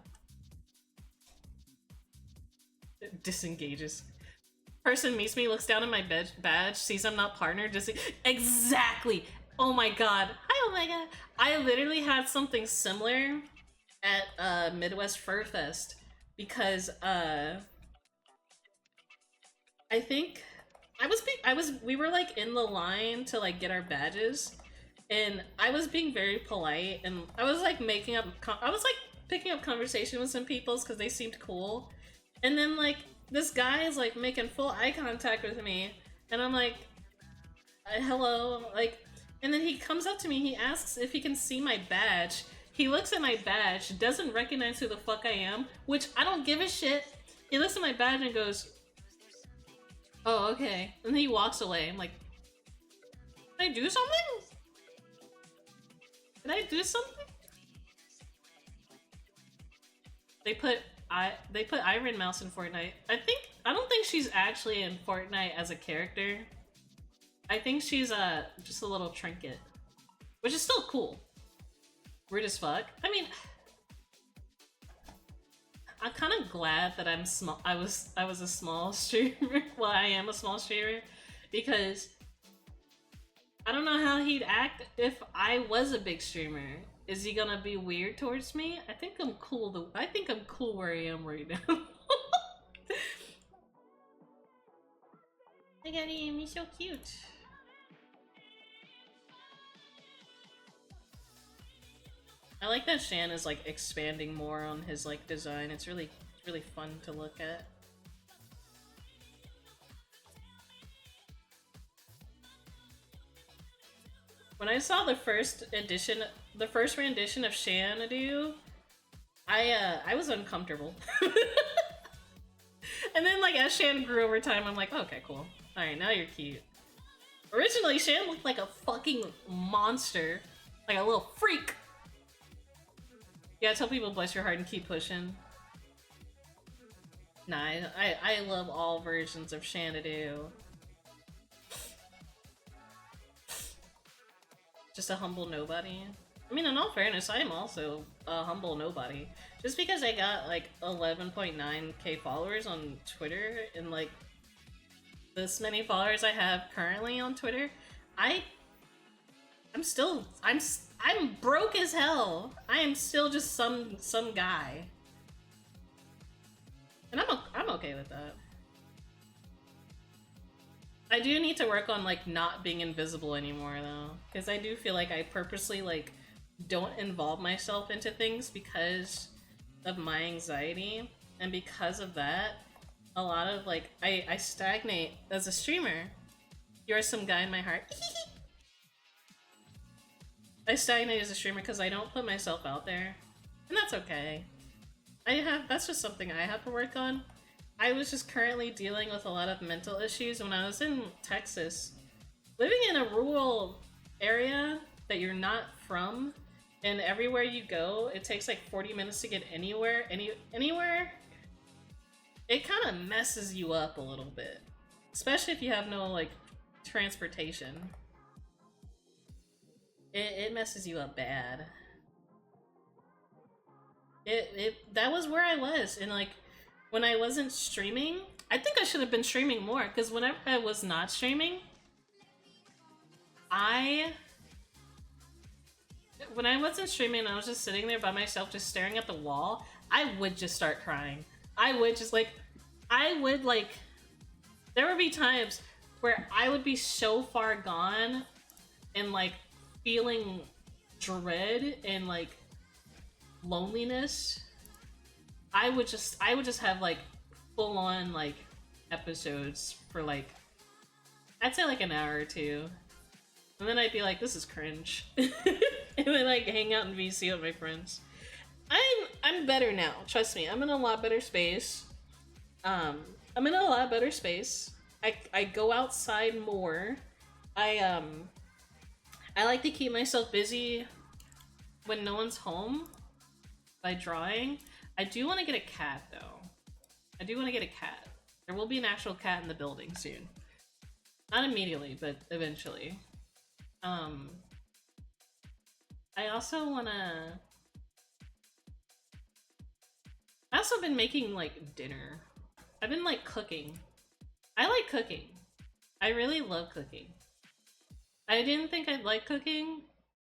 It disengages. Person meets me, looks down at my badge, sees I'm not partnered, just exactly. Oh my god. Hi, oh my god. I literally had something similar at Midwest Fur Fest because I think we were like in the line to like get our badges, and I was being very polite, and I was like picking up conversation with some people because they seemed cool, and then like this guy is like making full eye contact with me, and I'm like, hello, like, and then he comes up to me, he asks if he can see my badge. He looks at my badge, doesn't recognize who the fuck I am, which I don't give a shit. He looks at my badge and goes, oh, okay. And then he walks away. I'm like, did I do something? Did I do something? They put Iron Mouse in Fortnite. I don't think she's actually in Fortnite as a character. I think she's just a little trinket. Which is still cool. Weird as fuck. I mean, I'm kind of glad that I'm small. I was a small streamer. Well, I am a small streamer because I don't know how he'd act if I was a big streamer. Is he gonna be weird towards me? I think I'm cool. I think I'm cool where I am right now. I got him. He's so cute. I like that Shan is like expanding more on his like design. It's really fun to look at. When I saw the first rendition of Xanadu, I was uncomfortable. And then like as Shan grew over time, I'm like, okay, cool. Alright, now you're cute. Originally, Shan looked like a fucking monster. Like a little freak. Yeah, tell people bless your heart and keep pushing. Nah, I love all versions of Xanadu. Just a humble nobody. I mean, in all fairness, I am also a humble nobody. Just because I got like 11.9k followers on Twitter and like this many followers I have currently on Twitter, I'm broke as hell. I am still just some guy. And I'm okay with that. I do need to work on like not being invisible anymore though, because I do feel like I purposely like don't involve myself into things because of my anxiety, and because of that, a lot of like I stagnate as a streamer. You're some guy in my heart. I stagnate as a streamer because I don't put myself out there, and that's okay. That's just something I have to work on. I was just currently dealing with a lot of mental issues when I was in Texas. Living in a rural area that you're not from, and everywhere you go, it takes like 40 minutes to get anywhere. It kind of messes you up a little bit, especially if you have no like transportation. It messes you up bad. That was where I was, and like when I wasn't streaming, I think I should have been streaming more because whenever I was not streaming, I when I wasn't streaming, I was just sitting there by myself, just staring at the wall. I would just start crying. I would just like, I would like. There would be times where I would be so far gone and like feeling dread and like loneliness. I would just have like full on like episodes for like I'd say like an hour or two. And then I'd be like, this is cringe. And then like hang out in VC with my friends. I'm better now, trust me. I'm in a lot better space. I'm in a lot better space. I go outside more. I like to keep myself busy when no one's home by drawing. I do want to get a cat though. I do want to get a cat. There will be an actual cat in the building soon. Not immediately, but eventually. I also wanna... I also been making like dinner. I've been like cooking. I like cooking. I really love cooking. I didn't think I'd like cooking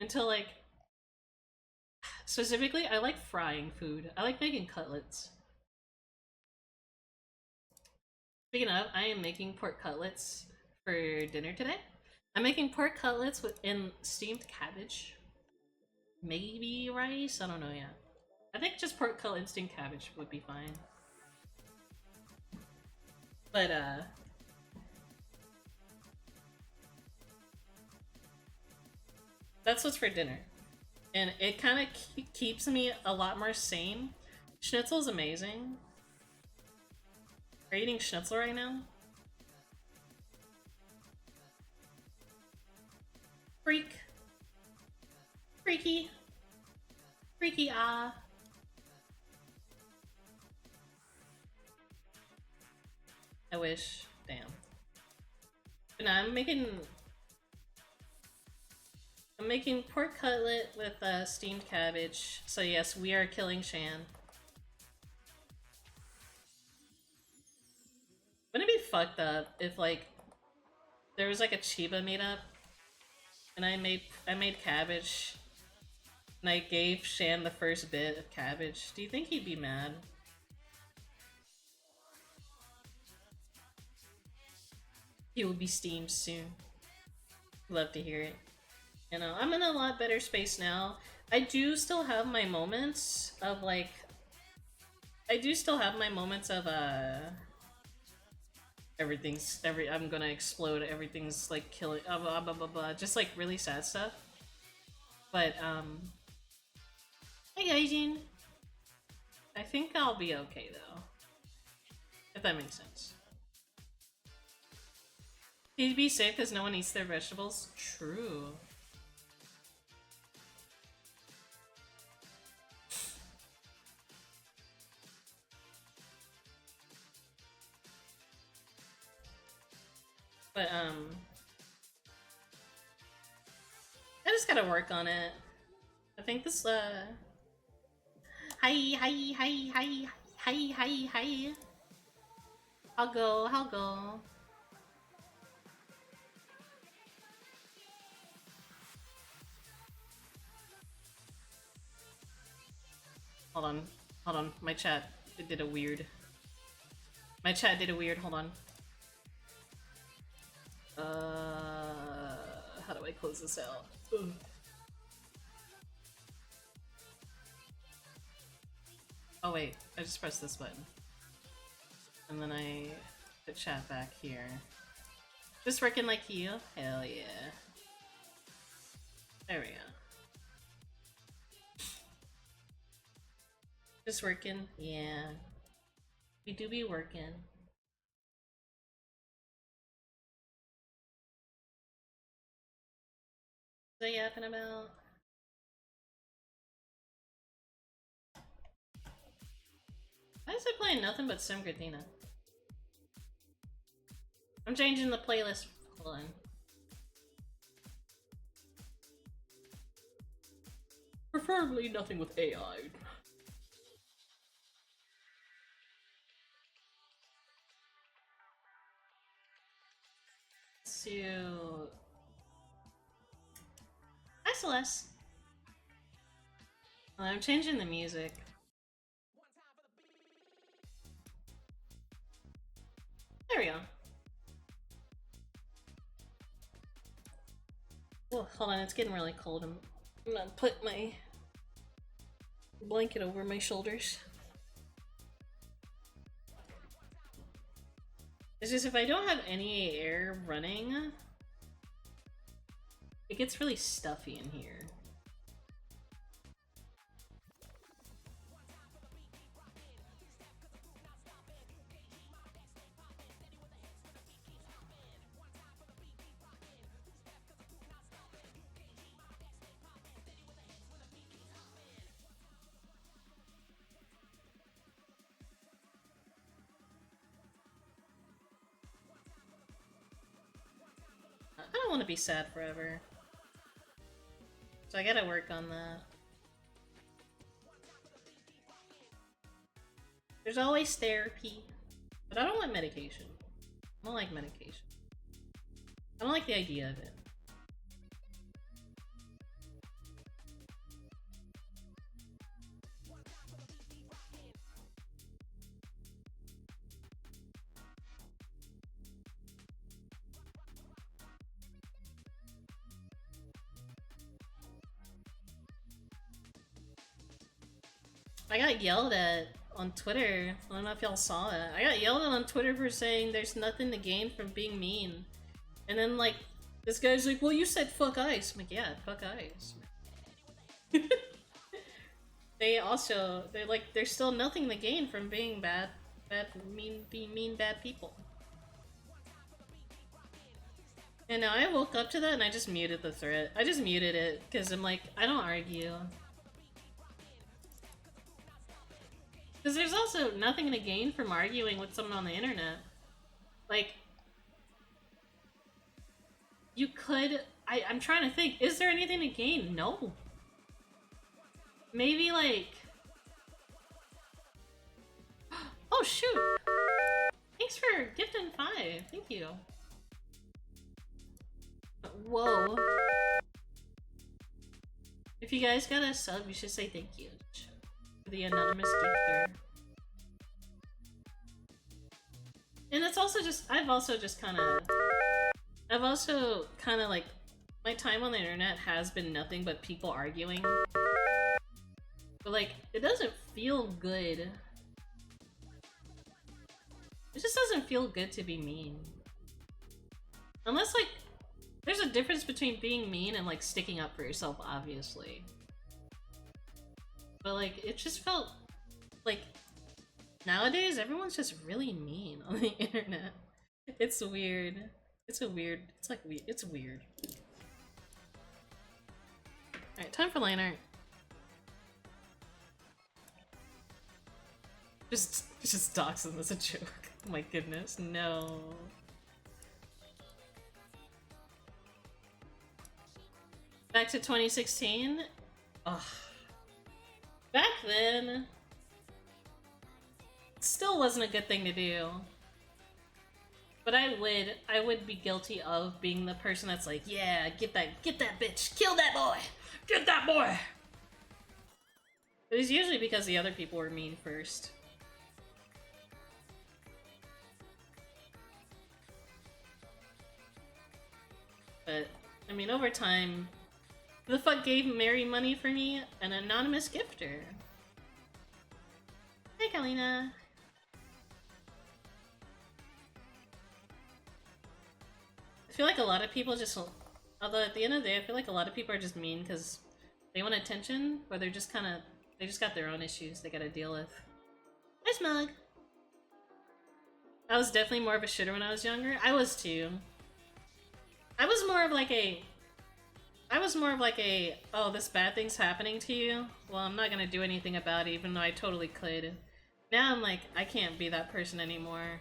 until like... Specifically, I like frying food. I like making cutlets. Speaking of, I am making pork cutlets for dinner today. I'm making pork cutlets in steamed cabbage. Maybe rice? I don't know yet. I think just pork cutlet and steamed cabbage would be fine. But, that's what's for dinner. And it kind of keeps me a lot more sane. Schnitzel's amazing. Are you eating schnitzel right now? Freak. Freaky. Freaky ah. I wish. Damn. But now I'm making pork cutlet with steamed cabbage. So yes, we are killing Shan. Wouldn't it be fucked up if like there was like a Chiba meetup and I made cabbage and I gave Shan the first bit of cabbage? Do you think he'd be mad? He will be steamed soon. Love to hear it. You know, I'm in a lot better space now. I do still have my moments of like... I do still have my moments of I'm gonna explode, everything's like killing, blah blah blah blah, just like really sad stuff. But hey Gaijin, I think I'll be okay though, if that makes sense. He'd be safe because no one eats their vegetables. True. But I just gotta work on it. I think this hi. I'll go. Hold on, my chat did a weird. My chat did a weird, hold on. How do I close this out? Ugh. Oh wait, I just pressed this button. And then I put chat back here. Just working like you? Hell yeah. There we go. Just working? Yeah. We do be working. What are you yapping about? Why is it playing nothing but Sim Gardena? I'm changing the playlist. Hold on. Preferably nothing with AI. So... Hi, Celeste. Well, I'm changing the music. There we go. Oh, hold on, it's getting really cold. I'm gonna put my blanket over my shoulders. It's just if I don't have any air running, it gets really stuffy in here. I don't want to be sad forever. So I gotta work on that. There's always therapy. But I don't want medication. I don't like medication. I don't like the idea of it. I got yelled at on Twitter. I don't know if y'all saw it. I got yelled at on Twitter for saying there's nothing to gain from being mean. And then, like, this guy's like, well, you said fuck ice. I'm like, yeah, fuck ice. They're like, there's still nothing to gain from being being mean, bad people. And now I woke up to that and I just muted the thread. I just muted it because I'm like, I don't argue. Because there's also nothing to gain from arguing with someone on the internet. Like, you could... I'm trying to think, is there anything to gain? No. Maybe, like... Oh, shoot! Thanks for gifting 5. Thank you. Whoa. If you guys got a sub, you should say thank you. For the anonymous gifter. And it's also just... I've also kind of like... My time on the internet has been nothing but people arguing. But like, it doesn't feel good. It just doesn't feel good to be mean. Unless like, there's a difference between being mean and like sticking up for yourself, obviously. But like, it just felt like nowadays everyone's just really mean on the internet. It's weird. It's weird. Alright, time for line art. Just dox them as a joke. Oh my goodness, no. Back to 2016? Ugh. Back then, it still wasn't a good thing to do. But I would be guilty of being the person that's like, yeah, get that bitch, kill that boy, get that boy. But it's usually because the other people were mean first. But, I mean, over time, who the fuck gave Mary money for me? An anonymous gifter. Hey, Kalina. I feel like a lot of people just... Although at the end of the day, I feel like a lot of people are just mean because they want attention, or they're just kind of... They just got their own issues they gotta deal with. Hi, Smug! I was definitely more of a shitter when I was younger. I was too. I was more of like a, oh, this bad thing's happening to you? Well, I'm not gonna do anything about it, even though I totally could. Now I'm like, I can't be that person anymore.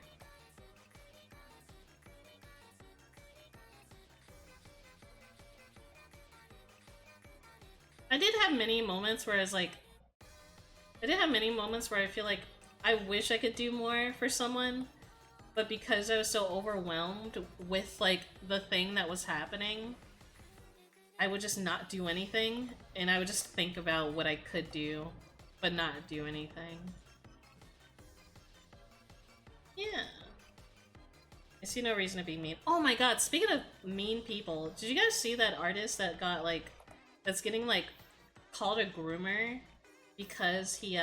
I did have many moments where I was like, I did have many moments where I feel like I wish I could do more for someone, but because I was so overwhelmed with like the thing that was happening, I would just not do anything, and I would just think about what I could do, but not do anything. Yeah. I see no reason to be mean. Oh my god, speaking of mean people, did you guys see that artist that got like, that's getting like called a groomer because he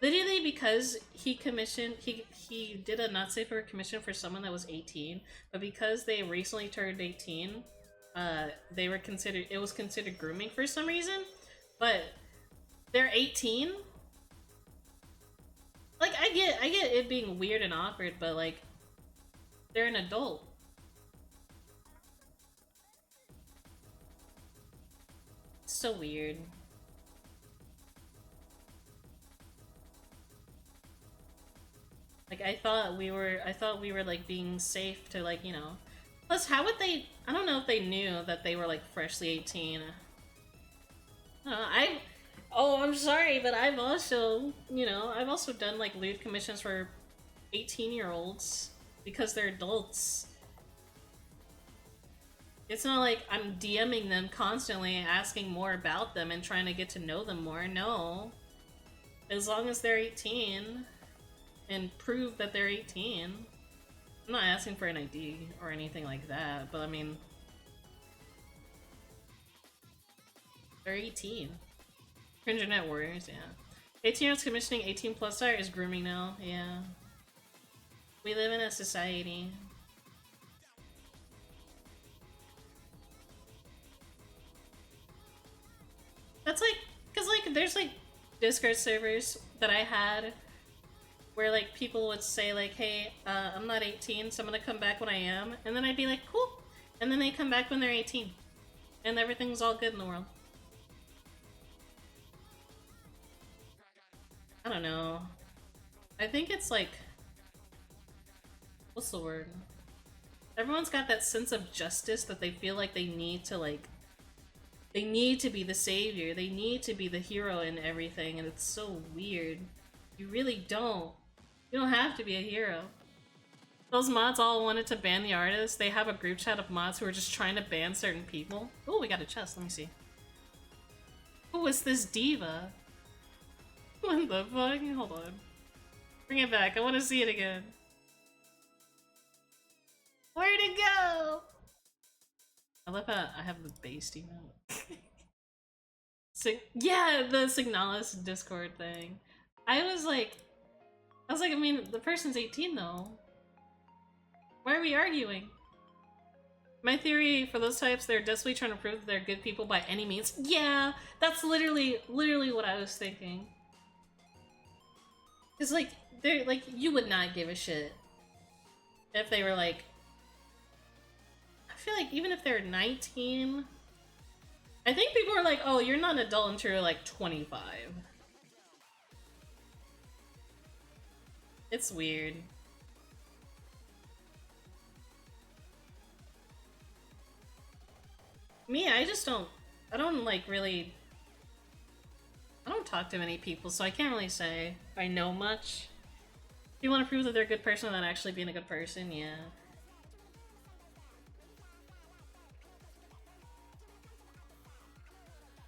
literally because he commissioned he did a not safe for commission for someone that was 18, but because they recently turned 18, they were considered, it was considered grooming for some reason, but they're 18. Like I get it being weird and awkward, but like they're an adult. It's so weird. Like I thought we were like being safe to like, you know. Plus how would they, I don't know if they knew that they were like freshly 18. Oh, I'm sorry, but I've also, you know, I've also done like lewd commissions for 18-year-olds because they're adults. It's not like I'm DMing them constantly, asking more about them and trying to get to know them more. No. As long as they're 18 and prove that they're 18. I'm not asking for an ID or anything like that, but I mean, they're 18. Internet warriors, yeah. 18-year-olds commissioning 18 plus star is grooming now, yeah. We live in a society. That's like, cause like there's like Discord servers that I had where like people would say like, hey, I'm not 18, so I'm gonna come back when I am, and then I'd be like, cool, and then they come back when they're 18, and everything's all good in the world. I don't know. I think it's like, what's the word? Everyone's got that sense of justice that they feel like they need to like, they need to be the savior, they need to be the hero in everything, and it's so weird. You really don't. You don't have to be a hero. Those mods all wanted to ban the artist. They have a group chat of mods who are just trying to ban certain people. Oh, we got a chest. Let me see. Who is this diva? What the fuck? Hold on. Bring it back. I want to see it again. Where'd it go? I love how I have the base emote. Yeah, the Signalis Discord thing. I was like, I mean, the person's 18 though. Why are we arguing? My theory for those types, they're desperately trying to prove that they're good people by any means. Yeah, that's literally what I was thinking. Cause like, they're like, you would not give a shit if they were like, I feel like even if they're 19, I think people are like, oh, you're not an adult until you're like 25. It's weird. Me, I don't like really, I don't talk to many people, so I can't really say I know much. If you want to prove that they're a good person without actually being a good person, yeah.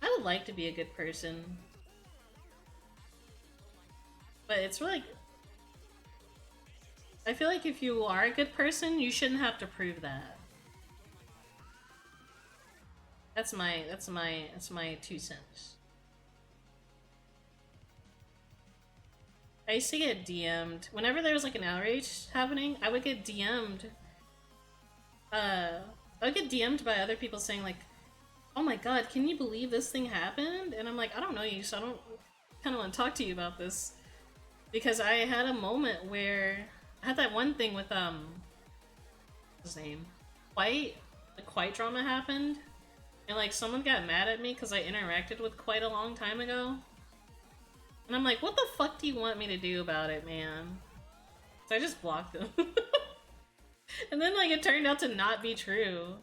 I would like to be a good person. But it's really, I feel like if you are a good person, you shouldn't have to prove that. That's my 2 cents. I used to get DM'd. Whenever there was like an outrage happening, I would get DM'd. I would get DM'd by other people saying like, oh my god, can you believe this thing happened? And I'm like, I don't know you, so I don't kind of want to talk to you about this. Because I had a moment where, I had that one thing with, what's his name? Quite, the Quite drama happened. And like someone got mad at me because I interacted with Quite a long time ago. And I'm like, what the fuck do you want me to do about it, man? So I just blocked them. And then like it turned out to not be true.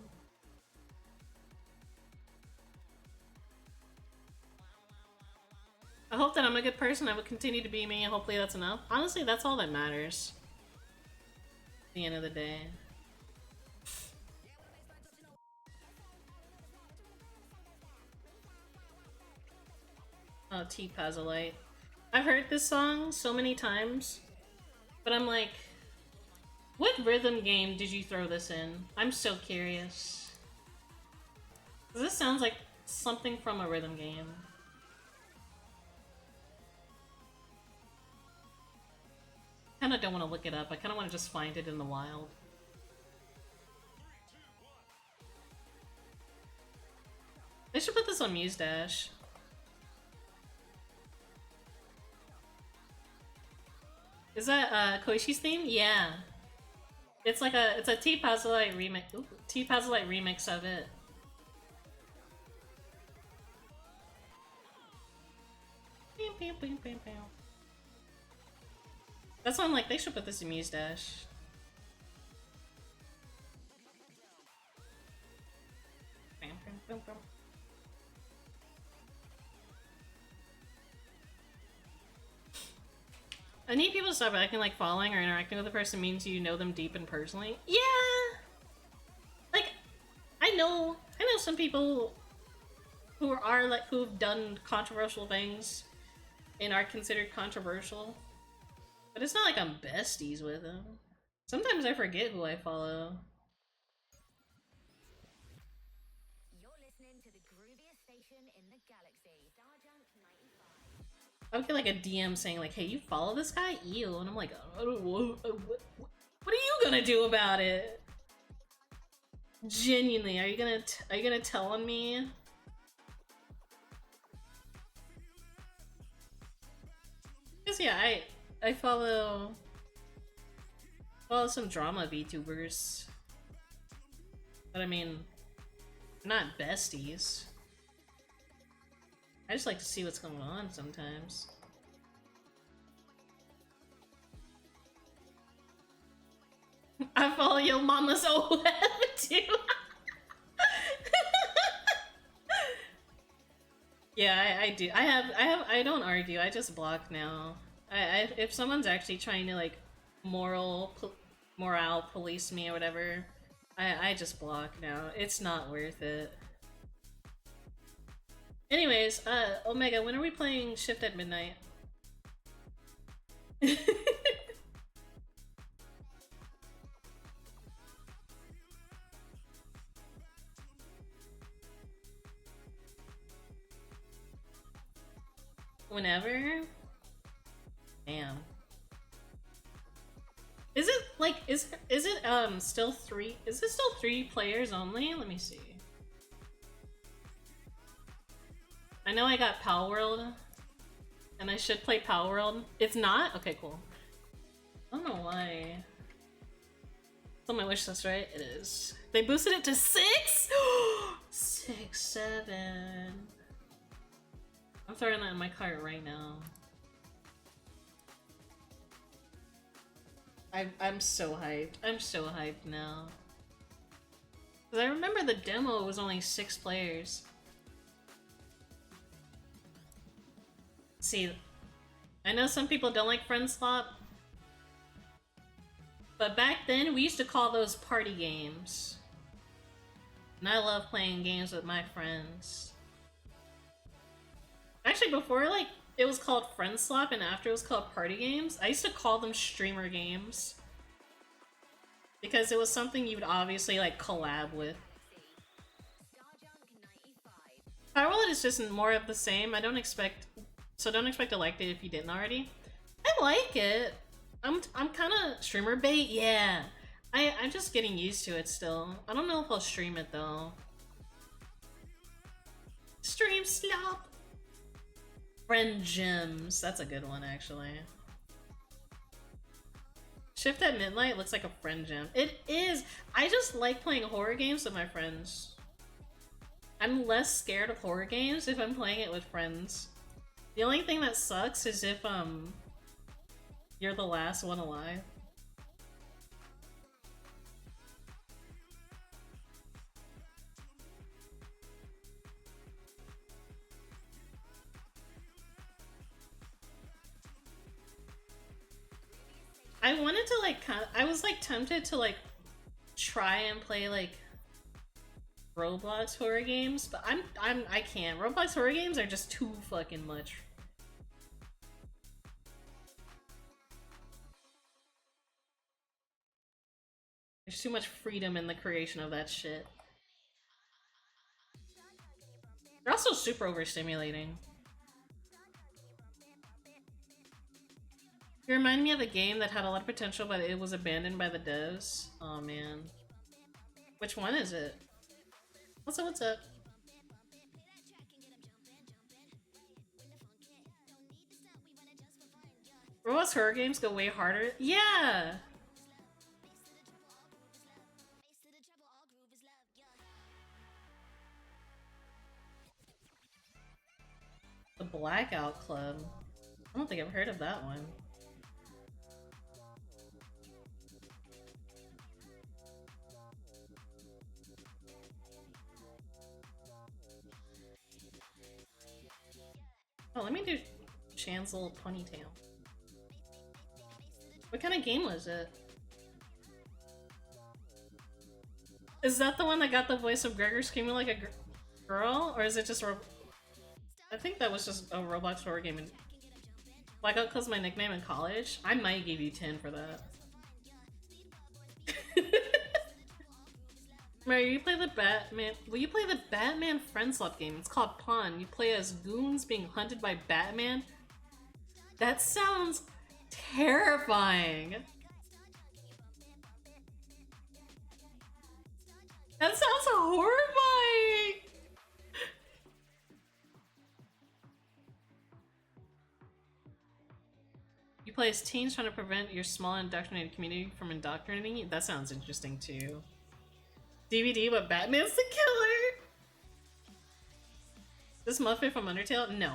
I hope that I'm a good person. I would continue to be me, and hopefully that's enough. Honestly, that's all that matters. At the end of the day. Oh, T-Pazolite. I've heard this song so many times, but I'm like, what rhythm game did you throw this in? I'm so curious. This sounds like something from a rhythm game. I kinda don't want to look it up. I kinda want to just find it in the wild. They should put this on Muse Dash. Is that Koishi's theme? Yeah. It's like it's a T-Pazolite remix. T-Pazolite remix of it. That's why I'm like, they should put this in Muse Dash. I need people to stop acting like following or interacting with a person means you know them deep and personally. Yeah! Like, I know some people who are like, who've done controversial things and are considered controversial. But it's not like I'm besties with them. Sometimes I forget who I follow. You're listening to the grooviest station in the galaxy. Starjunk 95. I would get like a DM saying like, "Hey, you follow this guy? Ew," and I'm like, what are you gonna do about it? Genuinely, are you gonna tell on me? Cause yeah, I follow some drama VTubers, but I mean, not besties. I just like to see what's going on sometimes. I follow your mama's old web too. Yeah, I do. I don't argue. I just block now. If someone's actually trying to like morale police me or whatever, I just block now. It's not worth it. Anyways, Omega, when are we playing Shift at Midnight? Whenever? Damn. Is it like is it still three? Is it still 3 players only? Let me see. I know I got Power World, and I should play Power World. It's not? Okay, cool. I don't know why. It's on my wish list, right? It is. They boosted it to 6? 6, 7. I'm throwing that in my cart right now. I'm so hyped. I'm so hyped now. Cause I remember the demo was only 6 players. See, I know some people don't like friend swap, but back then we used to call those party games. And I love playing games with my friends. Actually, before like it was called friend swap and after it was called party games, I used to call them streamer games. Because it was something you would obviously like collab with. Power World is just more of the same. Don't expect to like it if you didn't already. I like it. I'm kind of streamer bait. Yeah, I'm just getting used to it still. I don't know if I'll stream it though. Stream slop. Friend gems. That's a good one actually. Shift at Midnight looks like a friend gem. It is. I just like playing horror games with my friends. I'm less scared of horror games if I'm playing it with friends. The only thing that sucks is if you're the last one alive. I wanted to like I was like tempted to like try and play like Roblox horror games, but I can't. Roblox horror games are just too fucking much. There's too much freedom in the creation of that shit. They're also super overstimulating. You remind me of a game that had a lot of potential, but it was abandoned by the devs. Oh man. Which one is it? What's up, what's up? Roblox horror games go way harder? Yeah! The Blackout Club. I don't think I've heard of that one. Oh, let me do Chan's little ponytail. What kind of game was it? Is that the one that got the voice of Gregor screaming like a girl? Or is it just I think that was just a Roblox horror game. Blackout Club's my nickname in college. I might give you 10 for that. Mary, you play the Batman. Will you play the Batman friend swap game? It's called Pawn. You play as goons being hunted by Batman. That sounds terrifying. That sounds horrifying. You play as teens trying to prevent your small indoctrinated community from indoctrinating you? That sounds interesting too. DVD, but Batman's the killer! This Muffet from Undertale? No.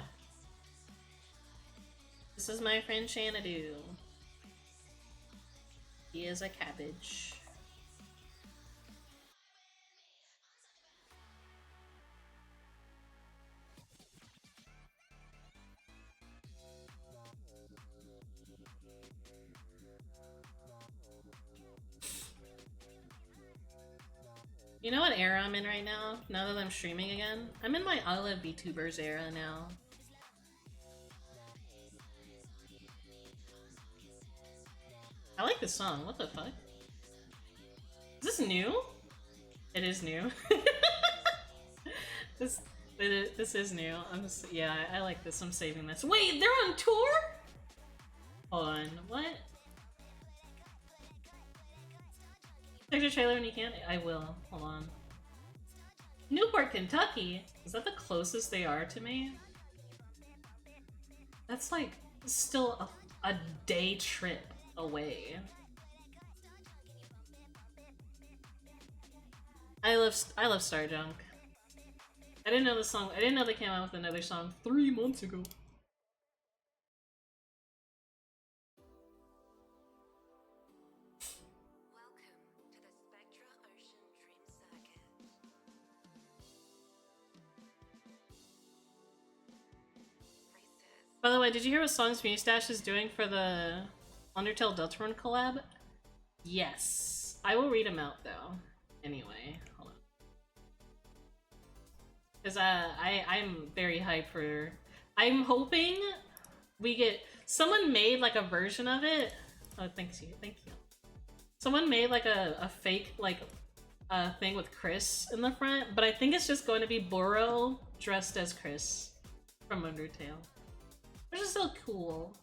This is my friend Xanadu. He is a cabbage. You know what era I'm in right now? Now that I'm streaming again? I'm in my I Love VTubers era now. I like this song. What the fuck? Is this new? It is new. this is new. I'm just, yeah, I like this. I'm saving this. Wait, they're on tour? Hold on. What? Take the trailer when you can? I will. Hold on. Newport, Kentucky? Is that the closest they are to me? That's like still a day trip away. I love Starjunk. I didn't know the song. I didn't know they came out with another song 3 months ago. By the way, did you hear what Songs Mustache is doing for the Undertale Deltarune collab? Yes. I will read them out though. Anyway, hold on. Because I'm very hyped for... I'm hoping we get... Someone made like a version of it. Oh, thank you. Someone made like a fake like thing with Chris in the front, but I think it's just going to be Boro dressed as Chris from Undertale. Which is still cool.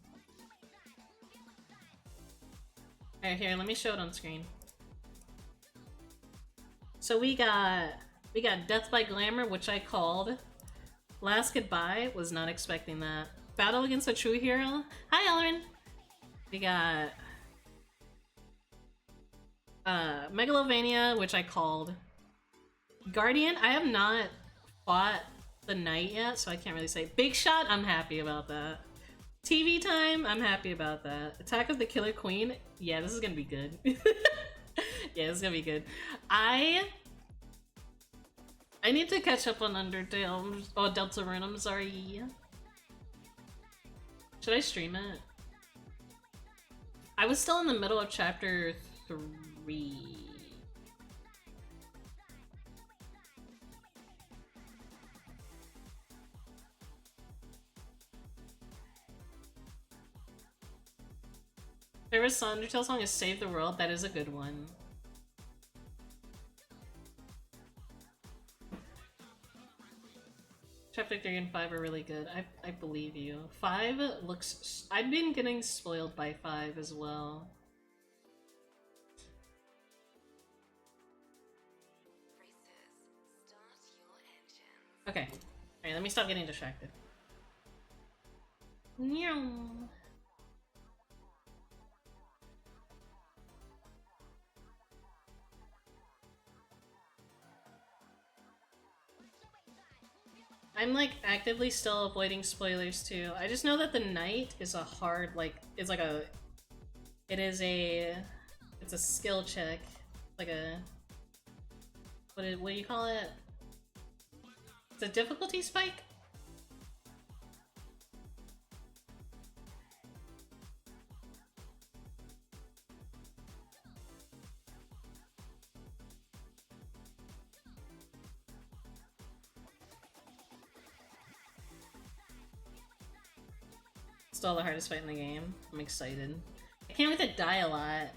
Alright, here, let me show it on screen. So we got Death by Glamour, which I called. Last Goodbye, was not expecting that. Battle Against a True Hero. Hi, Ellerin! We got Megalovania, which I called. Guardian, I have not fought the knight yet, so I can't really say. Big Shot, I'm happy about that. TV Time, I'm happy about that. Attack of the Killer Queen, yeah, this is gonna be good. Yeah, this is gonna be good. I need to catch up on Undertale. Oh, Deltarune, I'm sorry. Should I stream it? I was still in the middle of chapter 3. Favorite Undertale song is Save the World. That is a good one. Chapter 3 and 5 are really good. I believe you. 5 looks... I've been getting spoiled by 5 as well. Okay. Alright, let me stop getting distracted. Meow. I'm like actively still avoiding spoilers too. I just know that the night is a hard it's like a it's a skill check. Like a what do you call it? It's a difficulty spike? Still the hardest fight in the game. I'm excited. I can't wait to die a lot.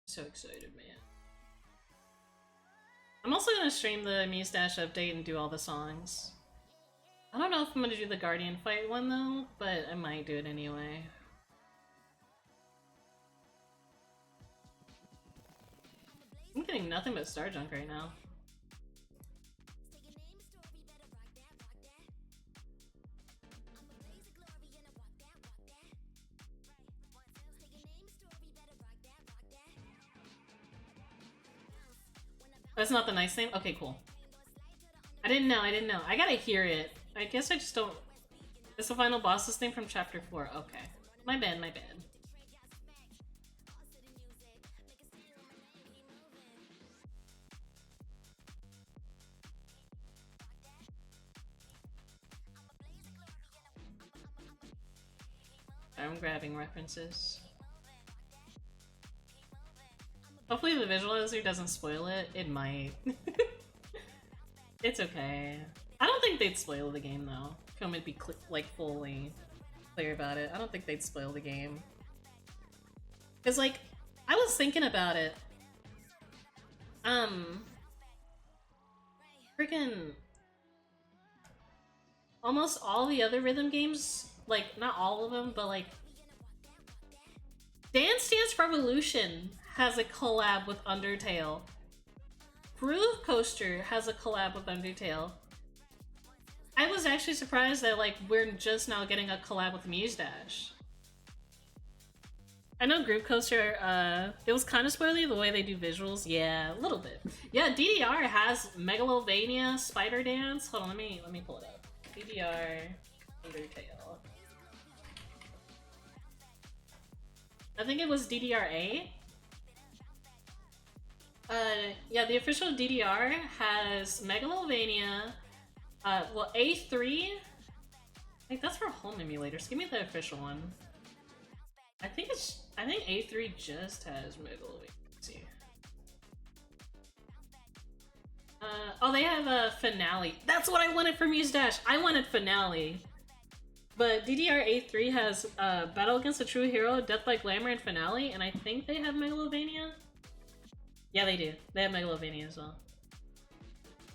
So excited, man. I'm also gonna stream the Muse Dash update and do all the songs. I don't know if I'm gonna do the Guardian fight one though, but I might do it anyway. I'm getting nothing but star junk right now. That's not the nice thing? Okay, cool. I didn't know. I gotta hear it. I guess I just don't... It's the final boss's thing from chapter 4. Okay. My bad. I'm grabbing references. Hopefully the visualizer doesn't spoil it. It might. It's okay. I don't think they'd spoil the game though. Come and be fully clear about it. I don't think they'd spoil the game. Cause like, I was thinking about it. Freaking almost all the other rhythm games, like not all of them, but like Dance Dance Revolution has a collab with Undertale. Groove Coaster has a collab with Undertale. I was actually surprised that like we're just now getting a collab with Muse Dash. I know Groove Coaster, it was kind of spoily the way they do visuals. Yeah, a little bit. Yeah, DDR has Megalovania, Spider Dance. Hold on, let me pull it up. DDR, Undertale. I think it was DDR-A. Yeah, the official DDR has Megalovania. Well, A3. I think that's for home emulators. Give me the official one. I think A3 just has Megalovania. Let's see. Oh, they have a Finale. That's what I wanted from Muse Dash. I wanted Finale. But DDR A3 has Battle Against a True Hero, Death by Glamour, and Finale, and I think they have Megalovania. Yeah, they do. They have Megalovania as well.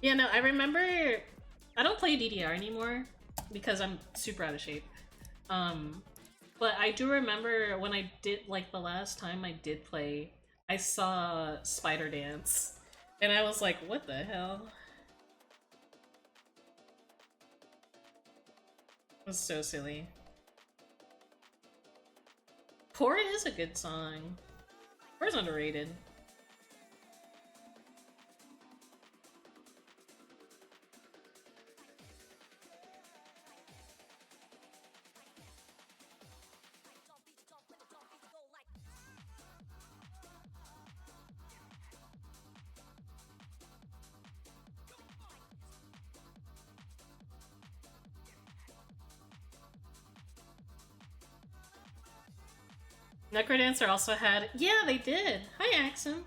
Yeah, no, I remember... I don't play DDR anymore because I'm super out of shape. But I do remember when I did, like, the last time I did play, I saw Spider Dance. And I was like, what the hell? It was so silly. Core is a good song. Core's underrated. Necrodancer also had... Yeah, they did! Hi, Axum!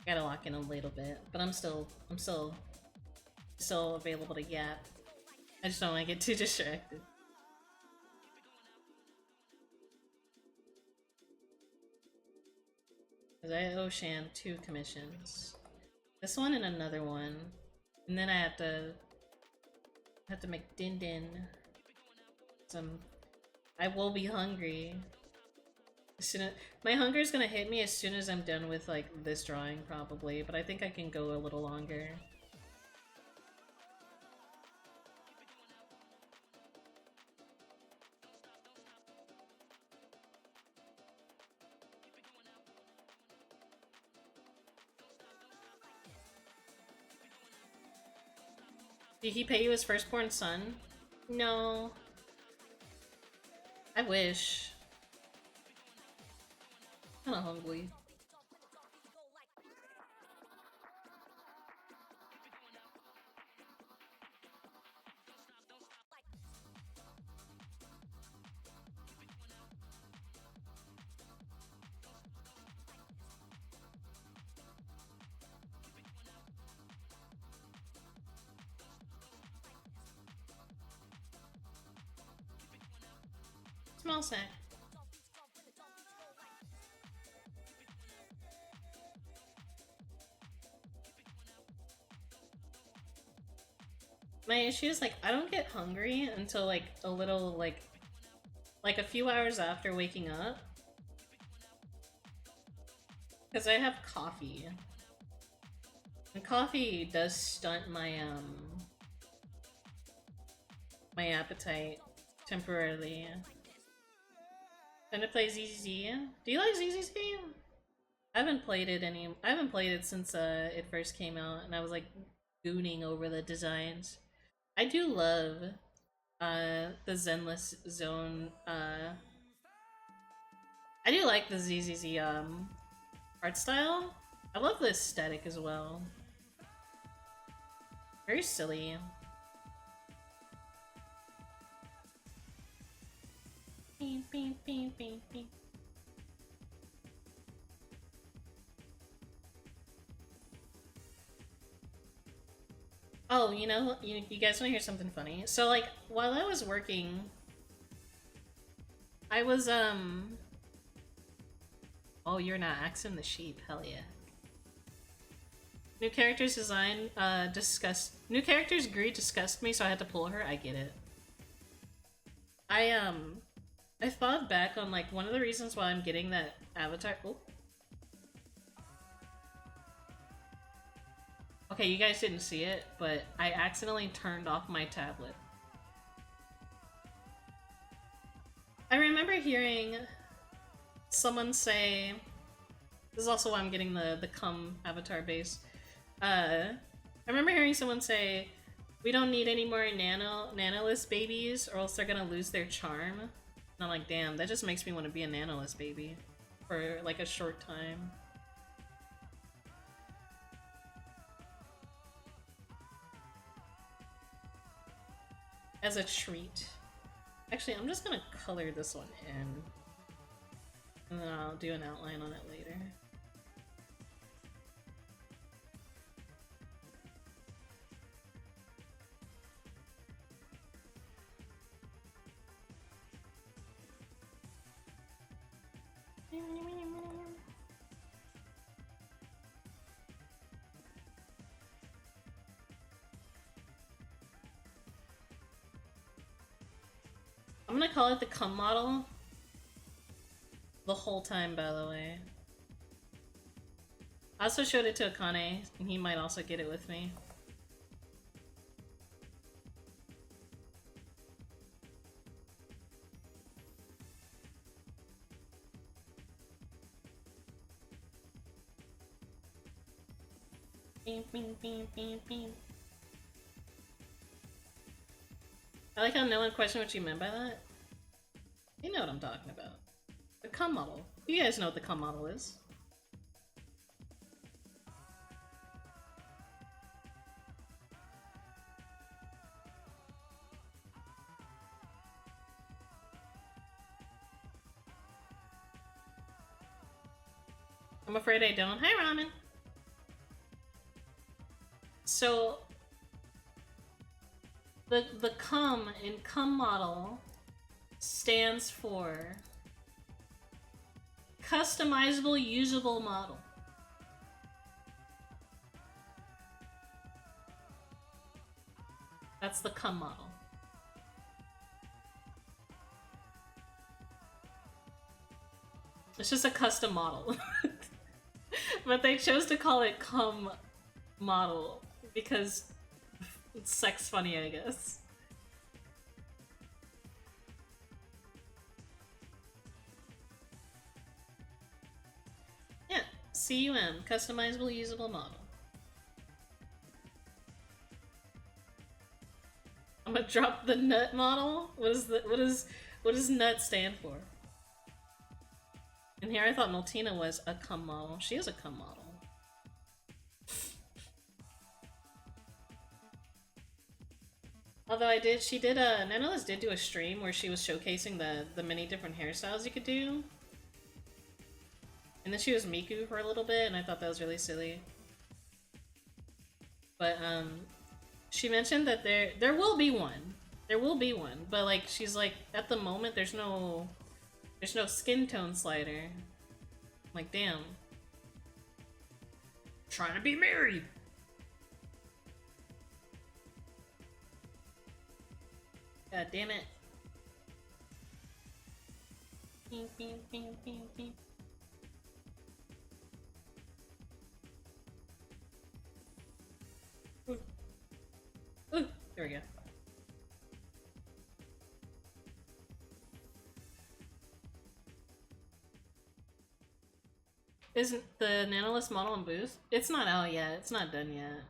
Gotta lock in a little bit, but I'm still available to yap. I just don't want to get too distracted. Cause I owe Shan 2 commissions. This one and another one. And then I have to make din din. I will be hungry. My hunger is gonna hit me as soon as I'm done with like this drawing probably, but I think I can go a little longer. Did he pay you his firstborn son? No. I wish. Kinda hungry. Small sack. My issue is like I don't get hungry until like a little like a few hours after waking up. Because I have coffee. And coffee does stunt my my appetite temporarily. Time to play ZZZ. Do you like ZZZ? I haven't played it since it first came out, and I was like gooning over the designs. I do love the Zenless Zone. I do like the ZZZ art style. I love the aesthetic as well. Very silly. Beep, beep, beep, beep, beep. Oh, you know, you guys want to hear something funny? So, like, while I was working, I was, Oh, you're not axing the sheep. Hell yeah. New characters design, New characters greed disgust me, so I had to pull her. I get it. I thought back on, like, one of the reasons why I'm getting that avatar- Oh. Okay, you guys didn't see it, but I accidentally turned off my tablet. I remember hearing someone say... This is also why I'm getting the cum avatar base. I remember hearing someone say, we don't need any more nanoless babies or else they're gonna lose their charm. And I'm like, damn, that just makes me want to be a nanoless baby. For like a short time. As a treat. Actually, I'm just gonna color this one in. And then I'll do an outline on it later. I'm gonna call it the cum model. The whole time, by the way. I also showed it to Akane, and he might also get it with me. Bing, bing, bing, bing, bing. I like how no one questioned what you meant by that. You know what I'm talking about. The cum model. You guys know what the cum model is. I'm afraid I don't. Hi, Ramen. So, the cum in cum model stands for customizable usable model. That's the cum model. It's just a custom model. But they chose to call it cum model because it's sex funny, I guess. Yeah, CUM, customizable usable model. I'm gonna drop the nut model. What does nut stand for? And here I thought Maltina was a cum model. She is a cum model. Although Nanolis did do a stream where she was showcasing the many different hairstyles you could do. And then she was Miku for a little bit, and I thought that was really silly. But, she mentioned that there will be one. There will be one, but like, she's like, at the moment there's no skin tone slider. I'm like, damn. Trying to be married! God damn it. Bing, bing, bing, bing, bing. Ooh. Ooh, there we go. Isn't the Nanolis model in booth? It's not out yet. It's not done yet.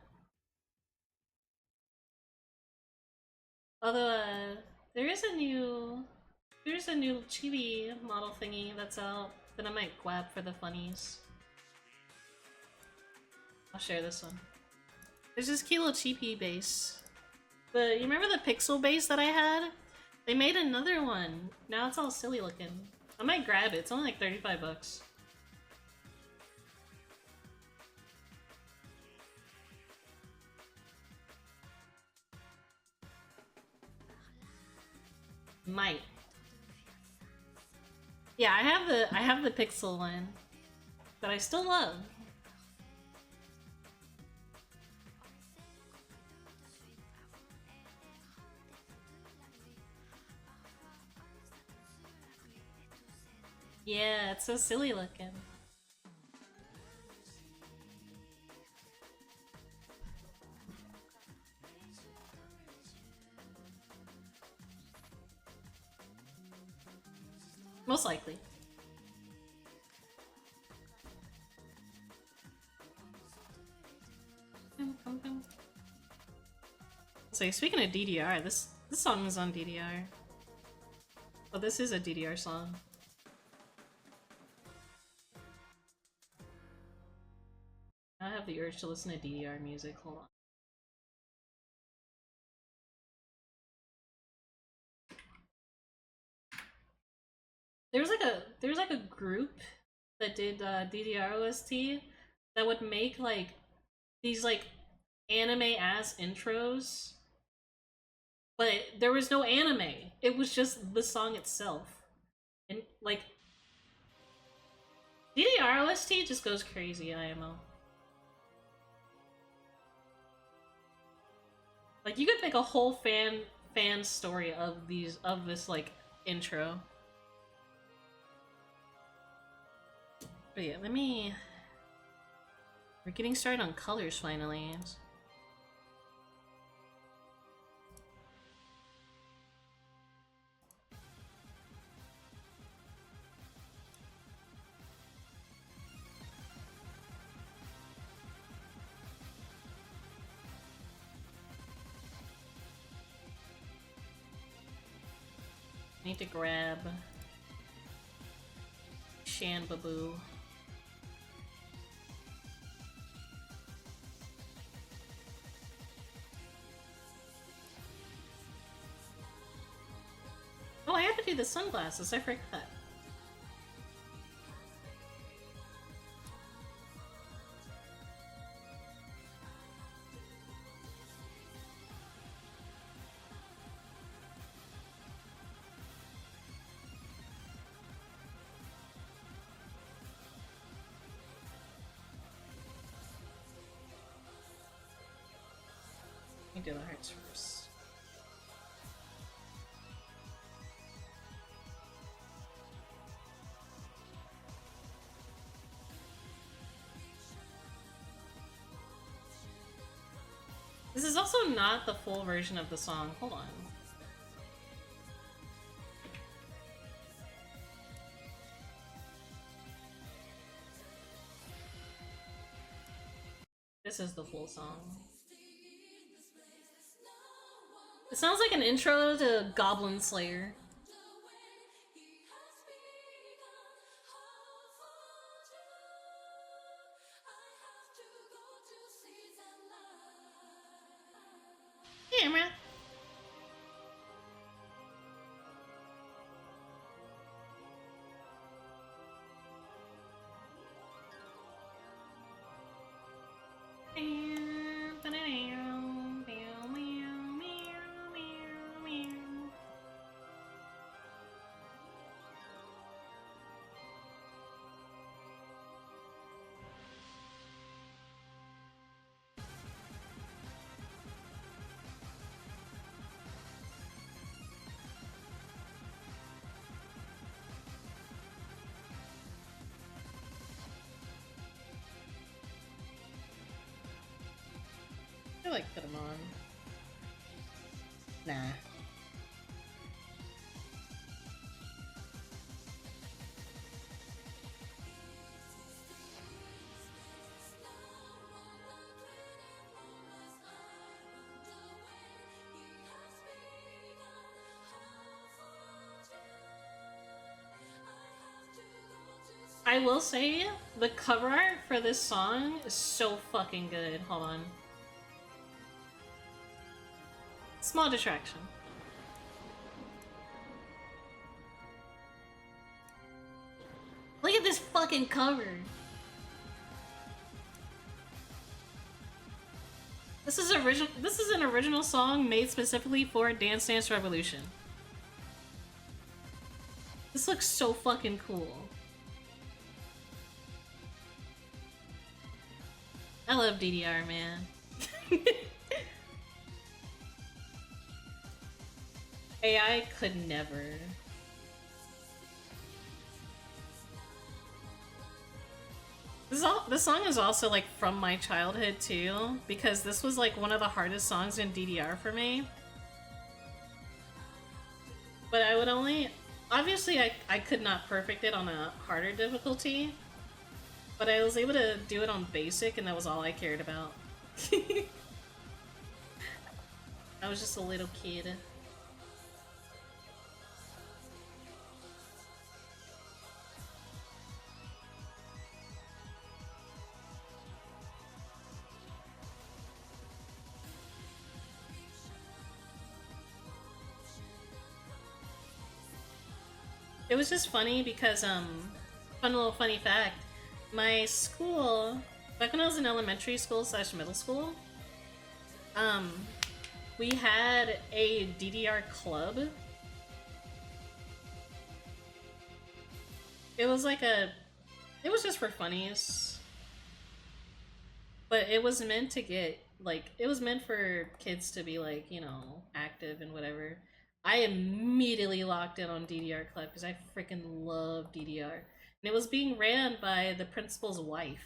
Although, there's a new chibi model thingy that's out that I might grab for the funnies. I'll share this one. There's this cute little chibi base. You remember the pixel base that I had? They made another one. Now it's all silly looking. I might grab it. It's only like 35 bucks. Might. Yeah, I have the pixel one that I still love. Yeah, it's so silly looking. Most likely. So speaking of DDR, this song is on DDR. Oh, this is a DDR song. I have the urge to listen to DDR music. Hold on. There was like a group that did DDR OST that would make like these like anime ass intros, but there was no anime. It was just the song itself, and like DDR OST just goes crazy. IMO. Like you could make a whole fan story of this like intro. But yeah, we're getting started on colors finally. Need to grab Shan Baboo. Oh, I have to do the sunglasses. I forgot. Let me do the hearts first. This is also not the full version of the song. Hold on. This is the full song. It sounds like an intro to Goblin Slayer. Hey, Amra. I feel like put them on. Nah. I will say, the cover art for this song is so fucking good. Hold on. Small distraction. Look at this fucking cover. This is an original song made specifically for Dance Dance Revolution. This looks so fucking cool. I love DDR, man. AI could never. This song is also like from my childhood too, because this was like one of the hardest songs in DDR for me. But I would only, obviously I could not perfect it on a harder difficulty, but I was able to do it on basic and that was all I cared about. I was just a little kid. It was just funny because, fun little funny fact, my school, back when I was in elementary school / middle school, we had a DDR club. It was like it was just for funnies. But it was meant to get, like, it was meant for kids to be, like, you know, active and whatever. I immediately locked in on DDR Club because I freaking love DDR. And it was being ran by the principal's wife.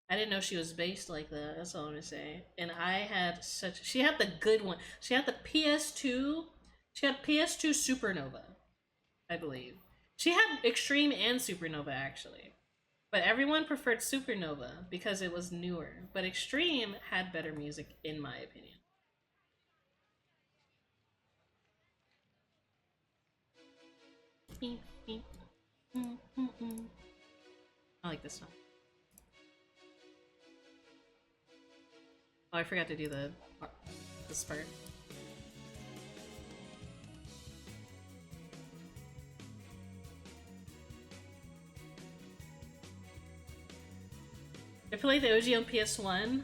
I didn't know she was based like that, that's all I'm gonna say. And I had she had the good one. She had the PS2, she had PS2 Supernova, I believe. She had Extreme and Supernova, actually. But everyone preferred Supernova because it was newer. But Extreme had better music, in my opinion. Beep, beep. Mm, mm, mm. I like this song. Oh, I forgot to do this part. I played the OG on PS1.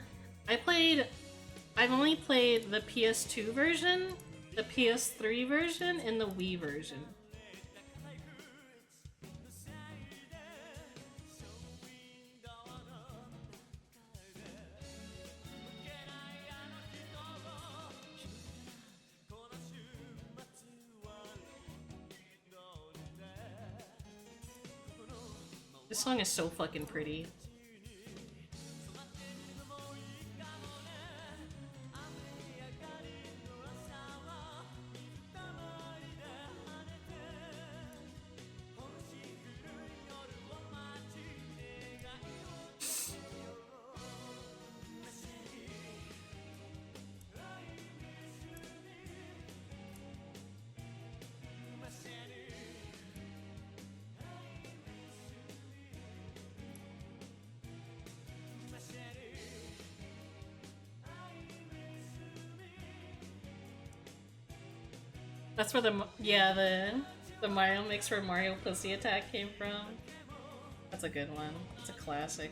I've only played the PS2 version, the PS3 version, and the Wii version. This song is so fucking pretty. That's where the Mario mix for Mario Pussy Attack came from. That's a good one. It's a classic.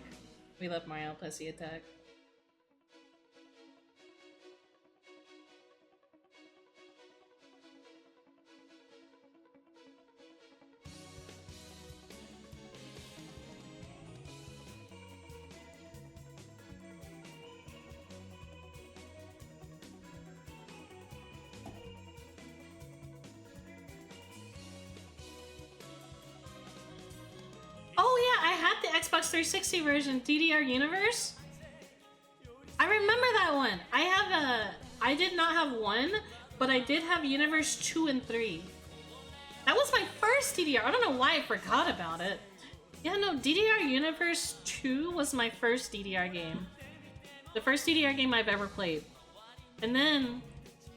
We love Mario Pussy Attack. Oh yeah, I had the Xbox 360 version, DDR Universe. I remember that one. I did not have 1, but I did have Universe 2 and 3. That was my first DDR. I don't know why I forgot about it. Yeah, no, DDR Universe 2 was my first DDR game. The first DDR game I've ever played. And then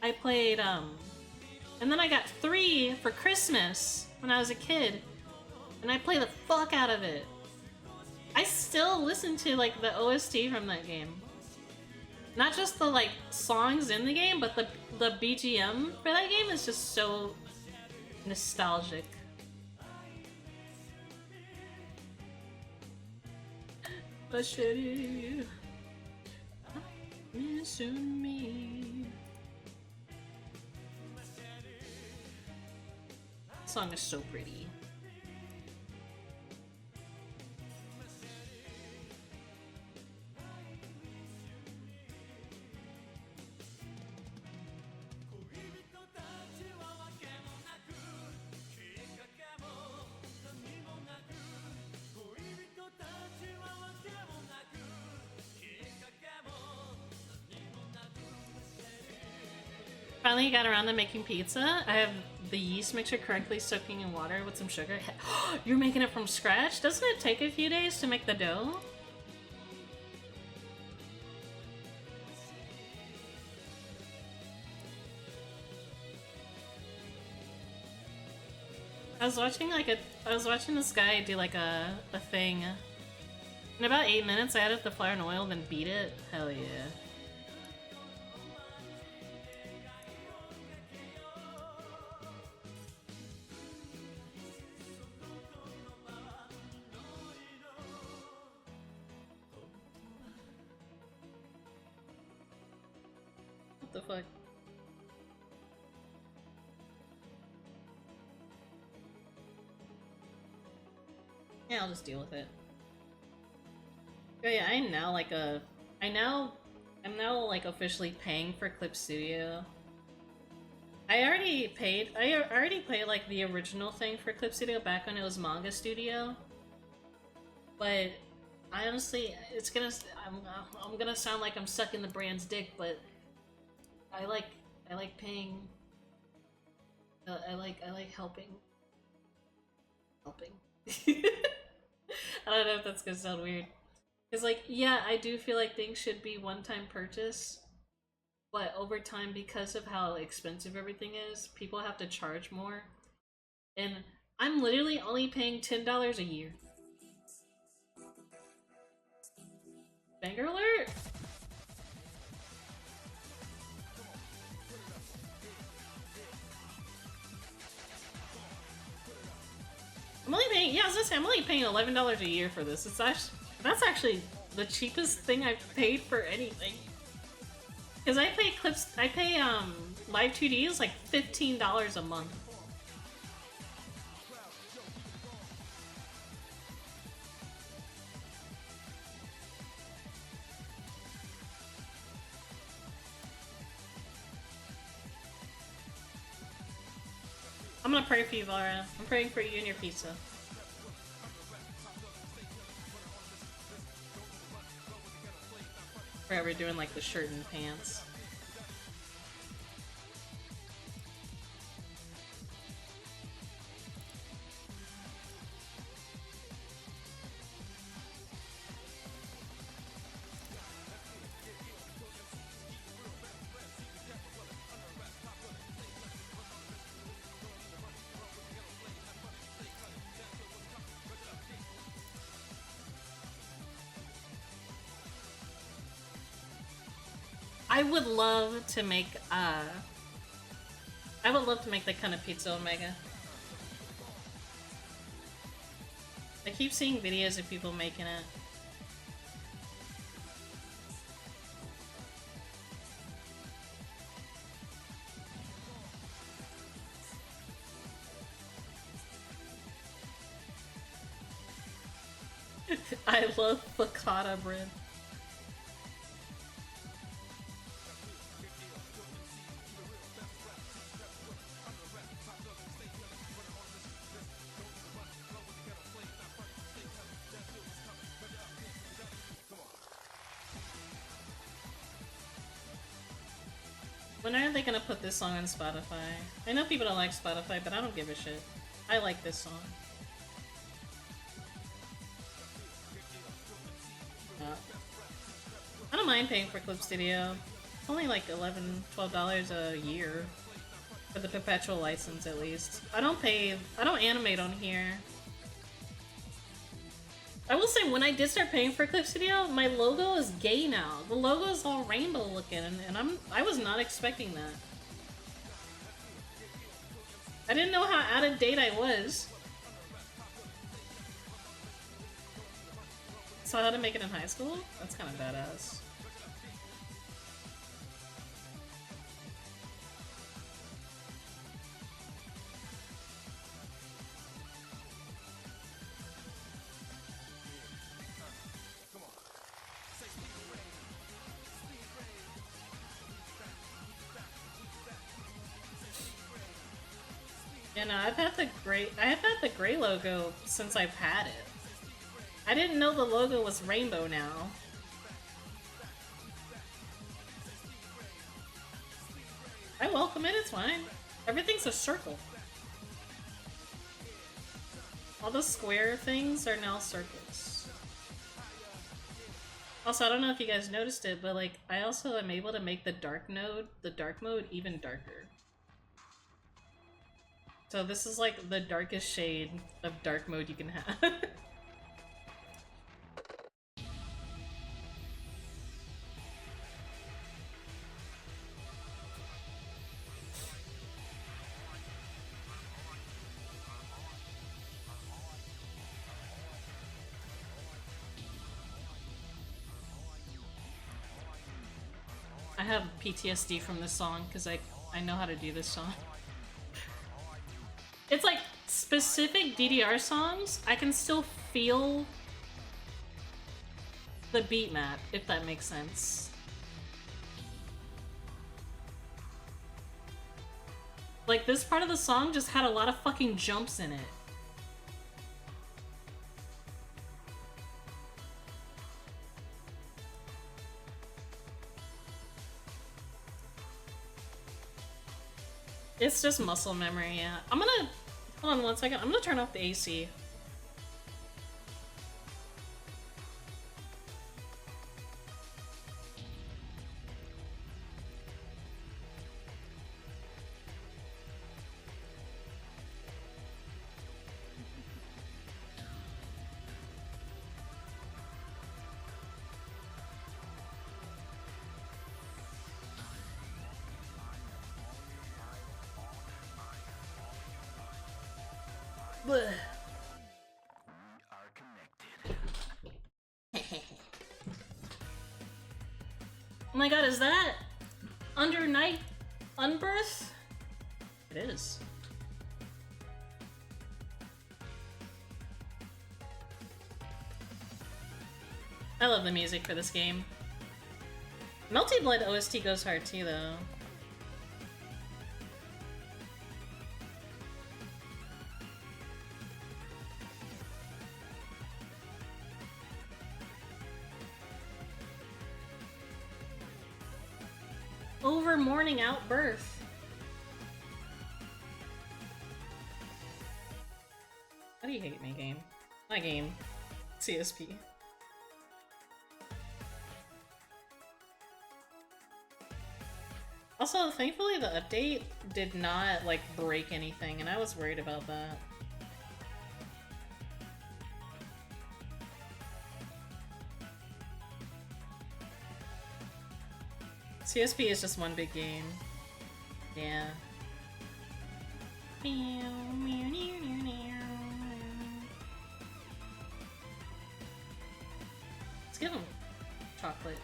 I played, and then I got 3 for Christmas when I was a kid. And I play the fuck out of it. I still listen to like the OST from that game. Not just the like songs in the game, but the BGM for that game is just so nostalgic. Machete, missing me. The song is so pretty. Finally got around to making pizza. I have the yeast mixture correctly soaking in water with some sugar. You're making it from scratch? Doesn't it take a few days to make the dough? I was watching this guy do like a thing. In about 8 minutes I added the flour and oil, then beat it. Hell yeah. What the fuck? Yeah, I'll just deal with it. Oh yeah, I'm now like officially paying for Clip Studio. I already paid like the original thing for Clip Studio back when it was Manga Studio. But I honestly, I'm gonna sound like I'm sucking the brand's dick, but I like paying. I like helping. I don't know if that's gonna sound weird. Cause like, yeah, I do feel like things should be one-time purchase, but over time, because of how expensive everything is, people have to charge more. And I'm literally only paying $10 a year. Banger alert! I'm only paying, yeah, I was gonna say, I'm only paying $11 a year for this. That's actually the cheapest thing I've paid for anything. Cause I pay Live 2D is like $15 a month. I'm gonna pray for you, Vara. I'm praying for you and your pizza. Forever doing like the shirt and pants. I would love to make that kind of pizza, Omega. I keep seeing videos of people making it. I love focaccia bread. When are they gonna put this song on Spotify? I know people don't like Spotify, but I don't give a shit. I like this song. I don't mind paying for Clip Studio. It's only like $11–12 a year for the perpetual license, at least. I don't animate on here. I will say, when I did start paying for Clip Studio, my logo is gay now. The logo is all rainbow looking, and I was not expecting that. I didn't know how out of date I was. So how to make it in high school? That's kind of badass. You know, I have had the gray logo since I've had it. I didn't know the logo was rainbow now. I welcome it, it's fine. Everything's a circle. All the square things are now circles. Also, I don't know if you guys noticed it, but like, I also am able to make the dark mode even darker. So this is like the darkest shade of dark mode you can have. I have PTSD from this song because I know how to do this song. It's like specific DDR songs, I can still feel the beat map, if that makes sense. Like, this part of the song just had a lot of fucking jumps in it. It's just muscle memory, yeah. I'm gonna... Hold on 1 second. I'm gonna turn off the AC. Blech. Are connected. Oh my god, is that under night unbirth? It is. I love the music for this game. Melty Blood OST goes hard too, though. Over morning outbirth. How do you hate me, game? My game. CSP. Also, thankfully the update did not, like, break anything, and I was worried about that. CSP is just one big game. Yeah. Let's give him chocolate.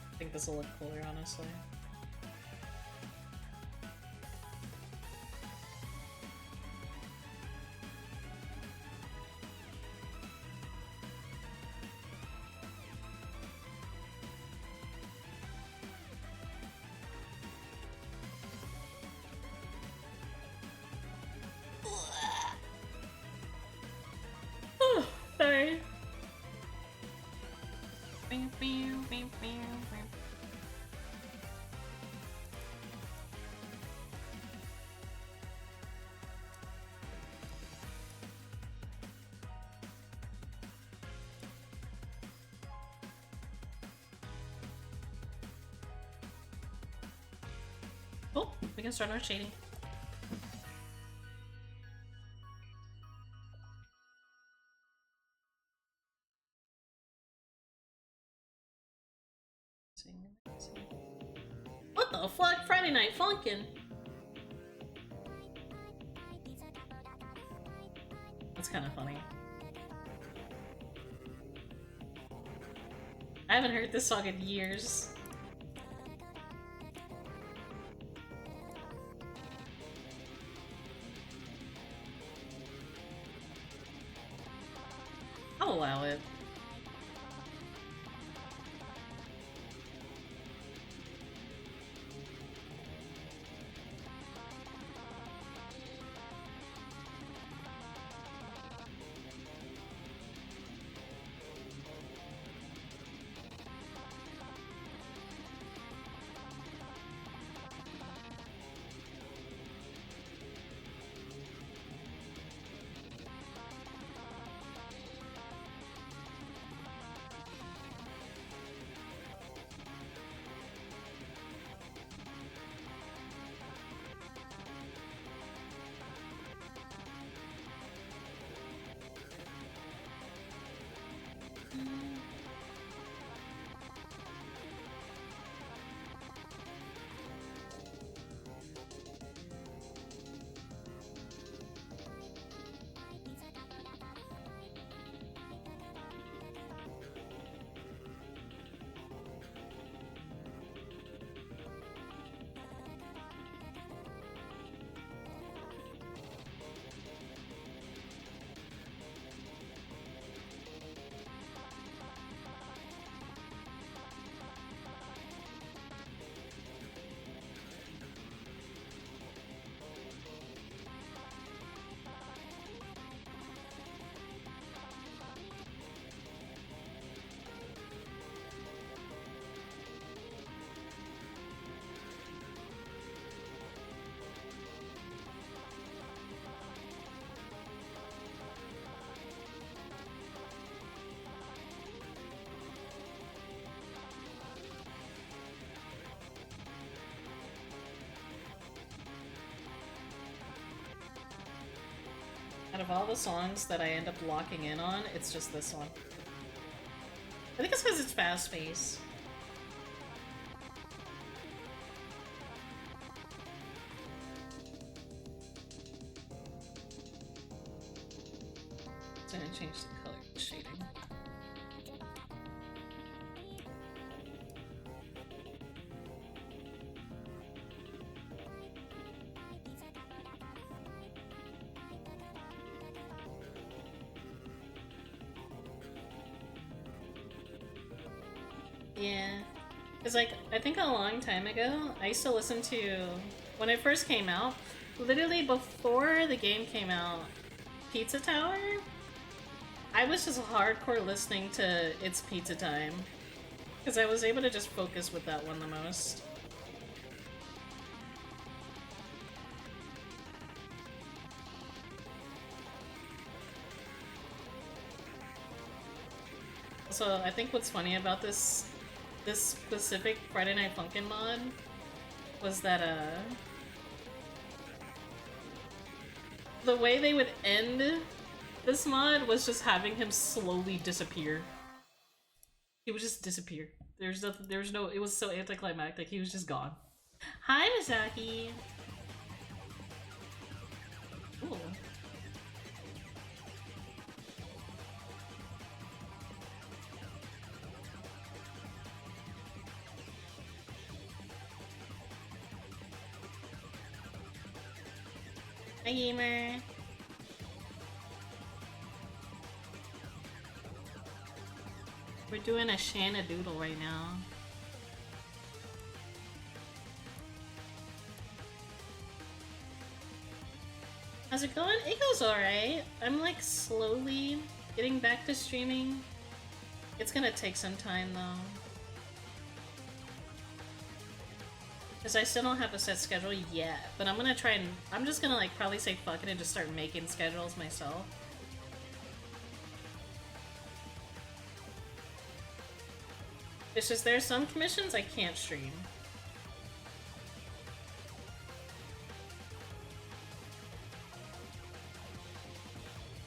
I think this will look cooler, honestly. Sorry. Oh, we can start our shading. What the fuck? Friday Night Funkin'? That's kind of funny. I haven't heard this song in years. I'll allow it. Out of all the songs that I end up locking in on, it's just this one. I think it's because it's fast-paced. So I'm gonna change the color shading. Yeah. Because, like, I think a long time ago, I used to listen to, when it first came out, literally before the game came out, Pizza Tower, I was just hardcore listening to It's Pizza Time. Because I was able to just focus with that one the most. So I think what's funny about this specific Friday Night Funkin' mod was that the way they would end this mod was just having him slowly disappear. He would just disappear. There's no it was so anticlimactic, he was just gone. Hi Misaki! Ooh. Hi, gamer. We're doing a Shanna Doodle right now. How's it going? It goes alright. I'm like slowly getting back to streaming. It's gonna take some time though. Because I still don't have a set schedule yet, but I'm gonna try and I'm just gonna like probably say fuck it and just start making schedules myself. It's just there's some commissions I can't stream.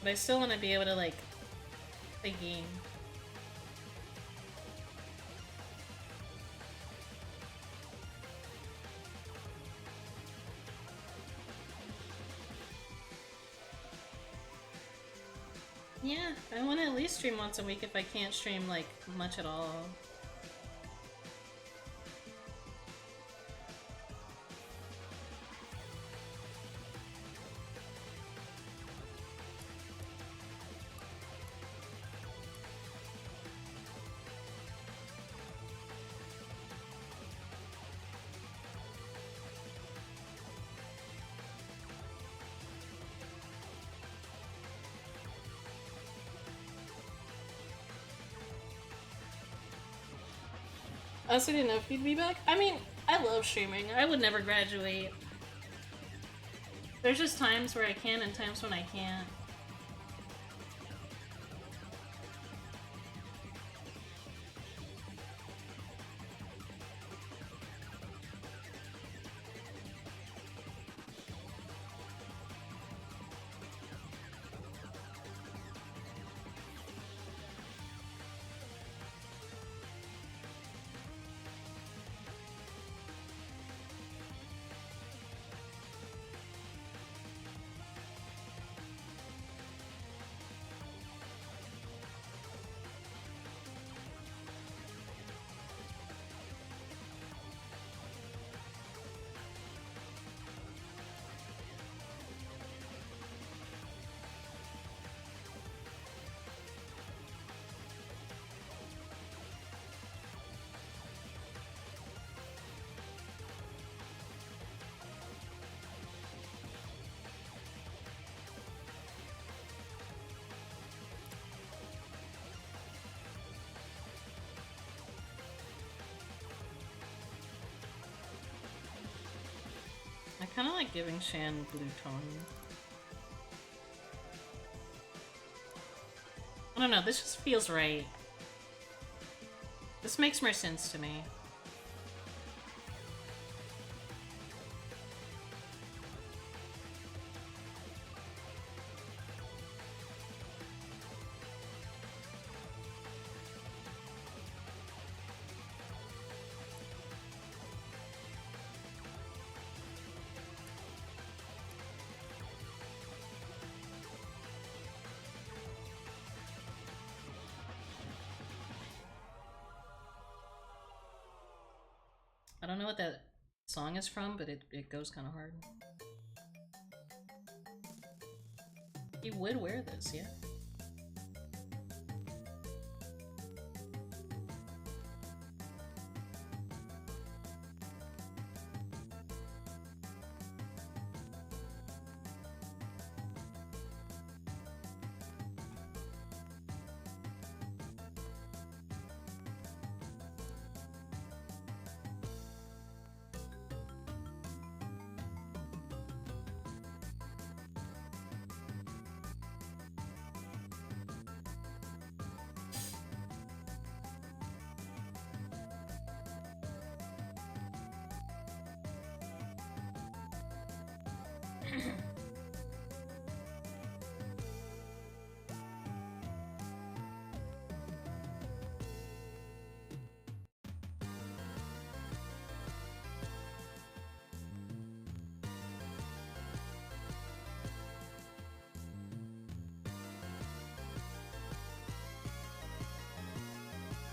But I still want to be able to like play game. Yeah, I want to at least stream once a week if I can't stream, like, much at all. I also didn't know if you'd be back. I mean, I love streaming. I would never graduate. There's just times where I can and times when I can't. I kind of like giving Shan blue tone. I don't know, this just feels right. This makes more sense to me. I don't know what that song is from, but it goes kind of hard. You would wear this, yeah.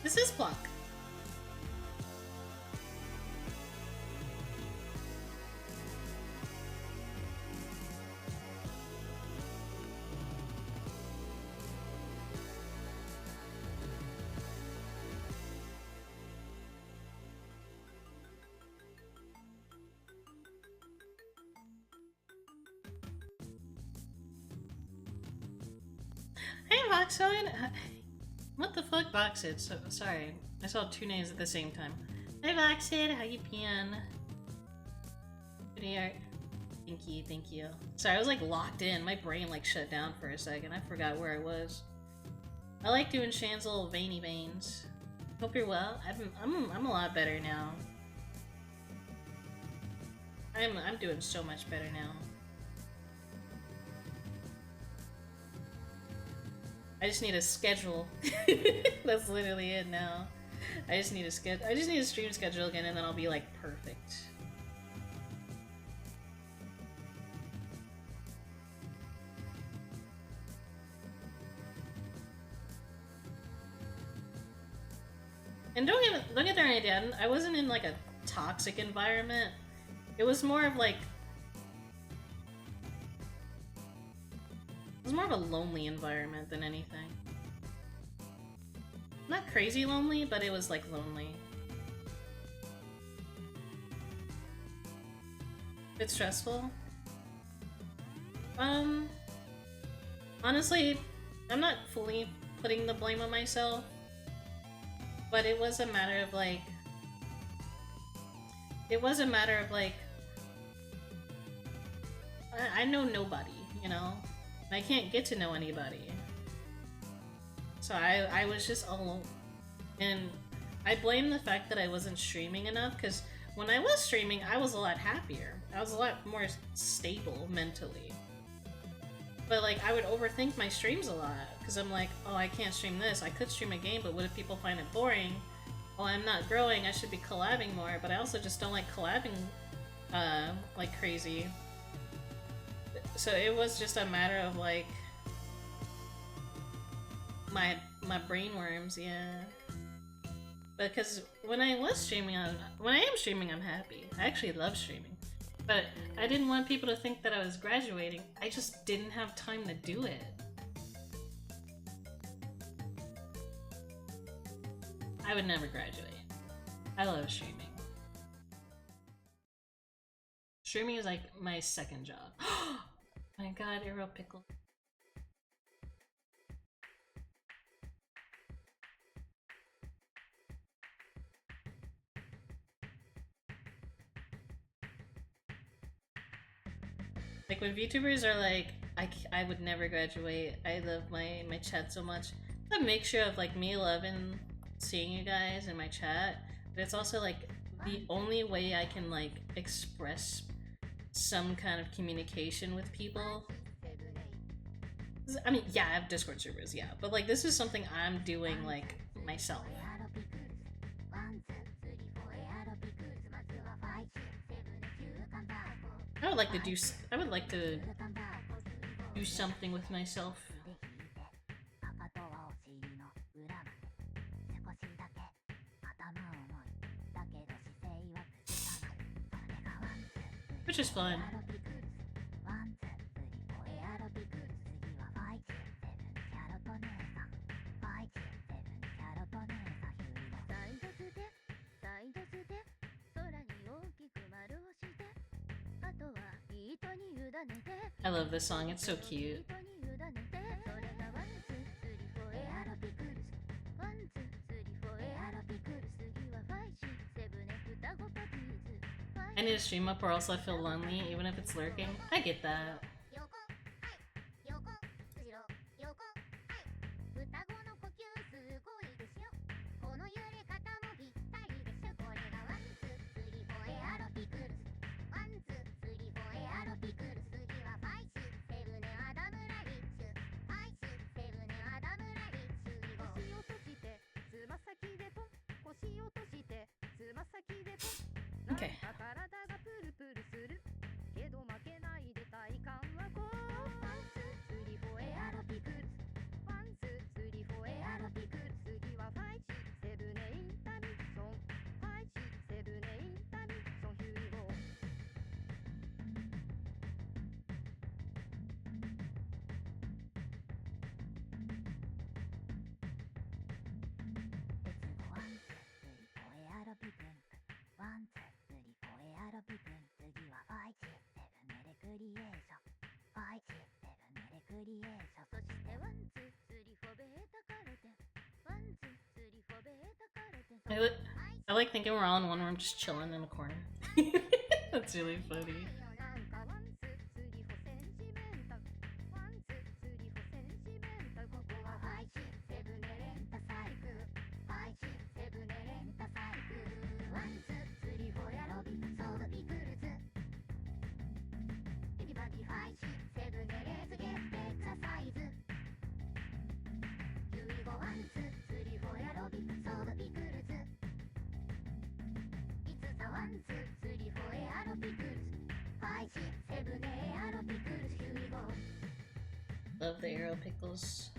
This is Pluck. Hey, Voxoid! What the fuck, Voxid? So sorry, I saw two names at the same time. Hey, Voxid, how you been? Pretty art. Thank you, thank you. Sorry, I was like locked in. My brain like shut down for a second. I forgot where I was. I like doing Shan's little veiny veins. Hope you're well. I'm a lot better now. I'm doing so much better now. I just need a schedule. That's literally it now. I just need a stream schedule again, and then I'll be like perfect. And don't get the wrong idea. I wasn't in like a toxic environment. It was more of like it was more of a lonely environment than anything. Not crazy lonely, but it was like lonely. Bit stressful. Honestly, I'm not fully putting the blame on myself, but it was a matter of like I know nobody, you know? I can't get to know anybody. So I was just alone. And I blame the fact that I wasn't streaming enough, because when I was streaming, I was a lot happier. I was a lot more stable mentally. But like, I would overthink my streams a lot, because I'm like, oh, I can't stream this. I could stream a game, but what if people find it boring? Oh, I'm not growing, I should be collabing more, but I also just don't like collabing like crazy. So it was just a matter of like my brain worms, yeah. Because when I am streaming, I'm happy. I actually love streaming. But I didn't want people to think that I was graduating. I just didn't have time to do it. I would never graduate. I love streaming. Streaming is like my second job. My god, Arrow Pickle. Like when VTubers are like, I would never graduate. I love my chat so much. It's a mixture of like me loving seeing you guys in my chat, but it's also like the only way I can like express some kind of communication with people. I mean, yeah, I have Discord servers, yeah, but like this is something I'm doing like myself. I would like to do something with myself. which is fun. I love this song, it's so cute. I need to stream up or else I feel lonely, even if it's lurking. I get that. Okay. I like thinking we're all in one room just chilling in a corner. That's really funny. Love the arrow pickles.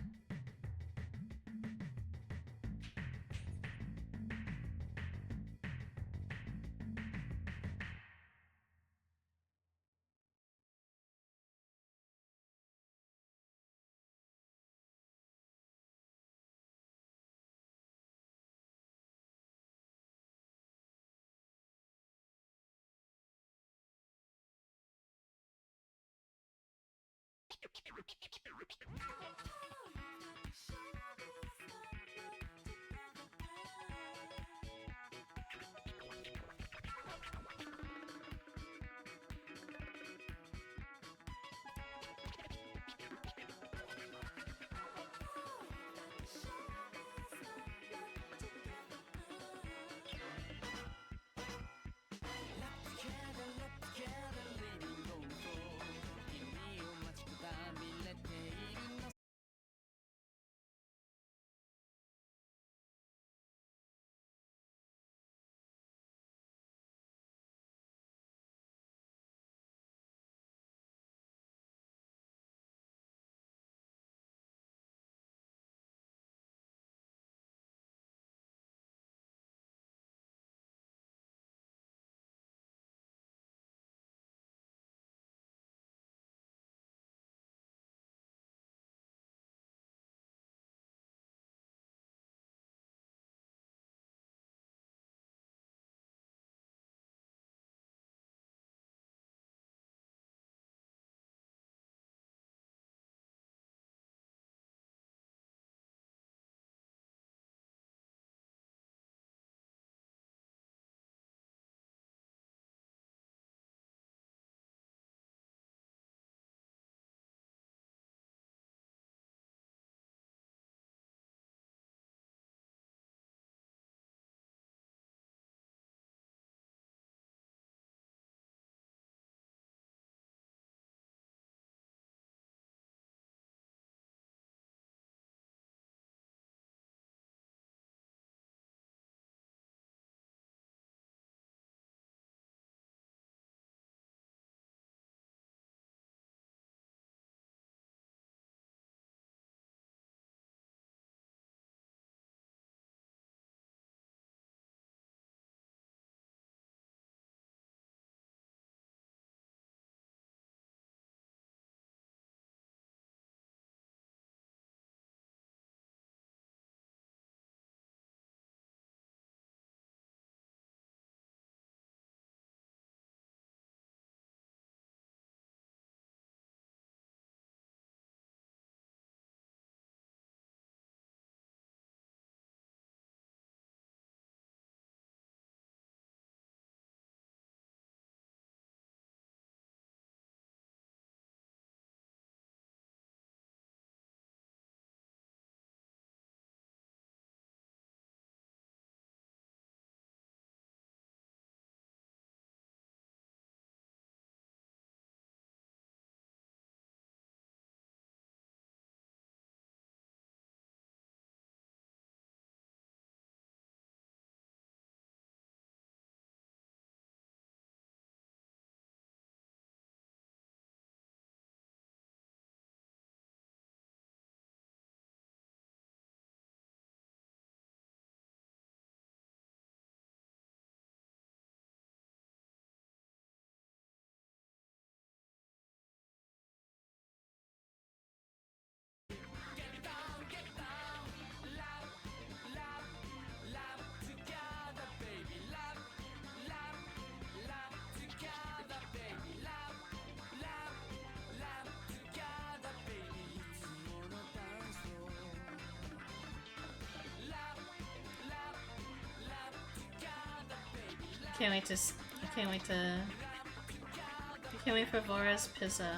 can't wait to. I can't wait to. I can't wait for Vora's pizza.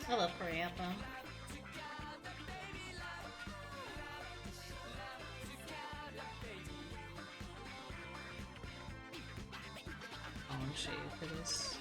I love Parappa. I'm shade for this.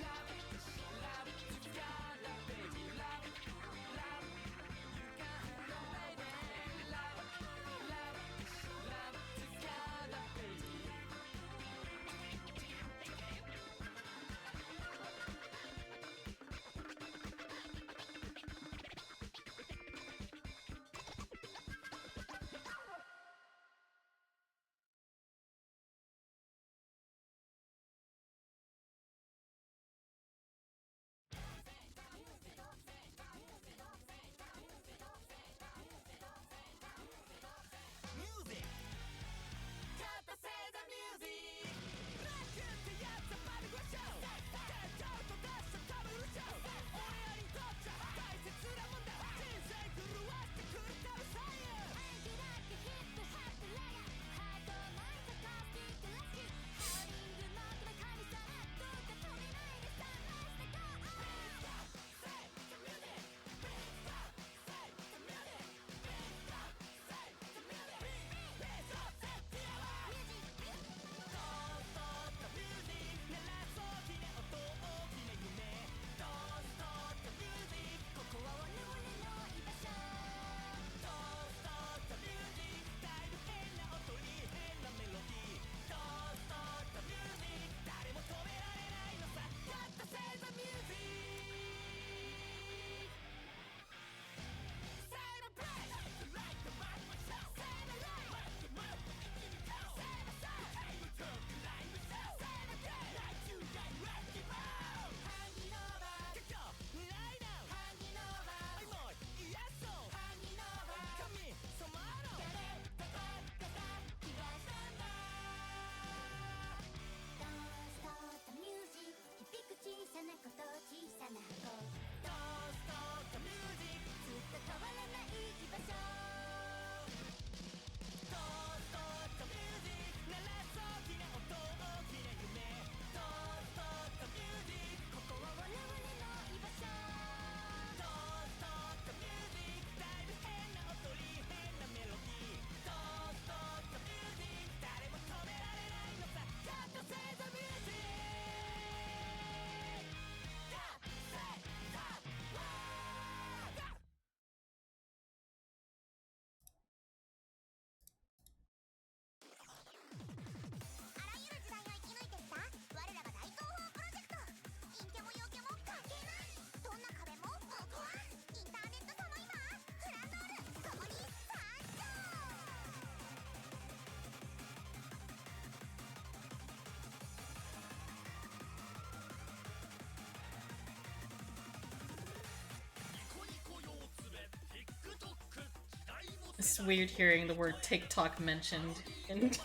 It's weird hearing the word TikTok mentioned, and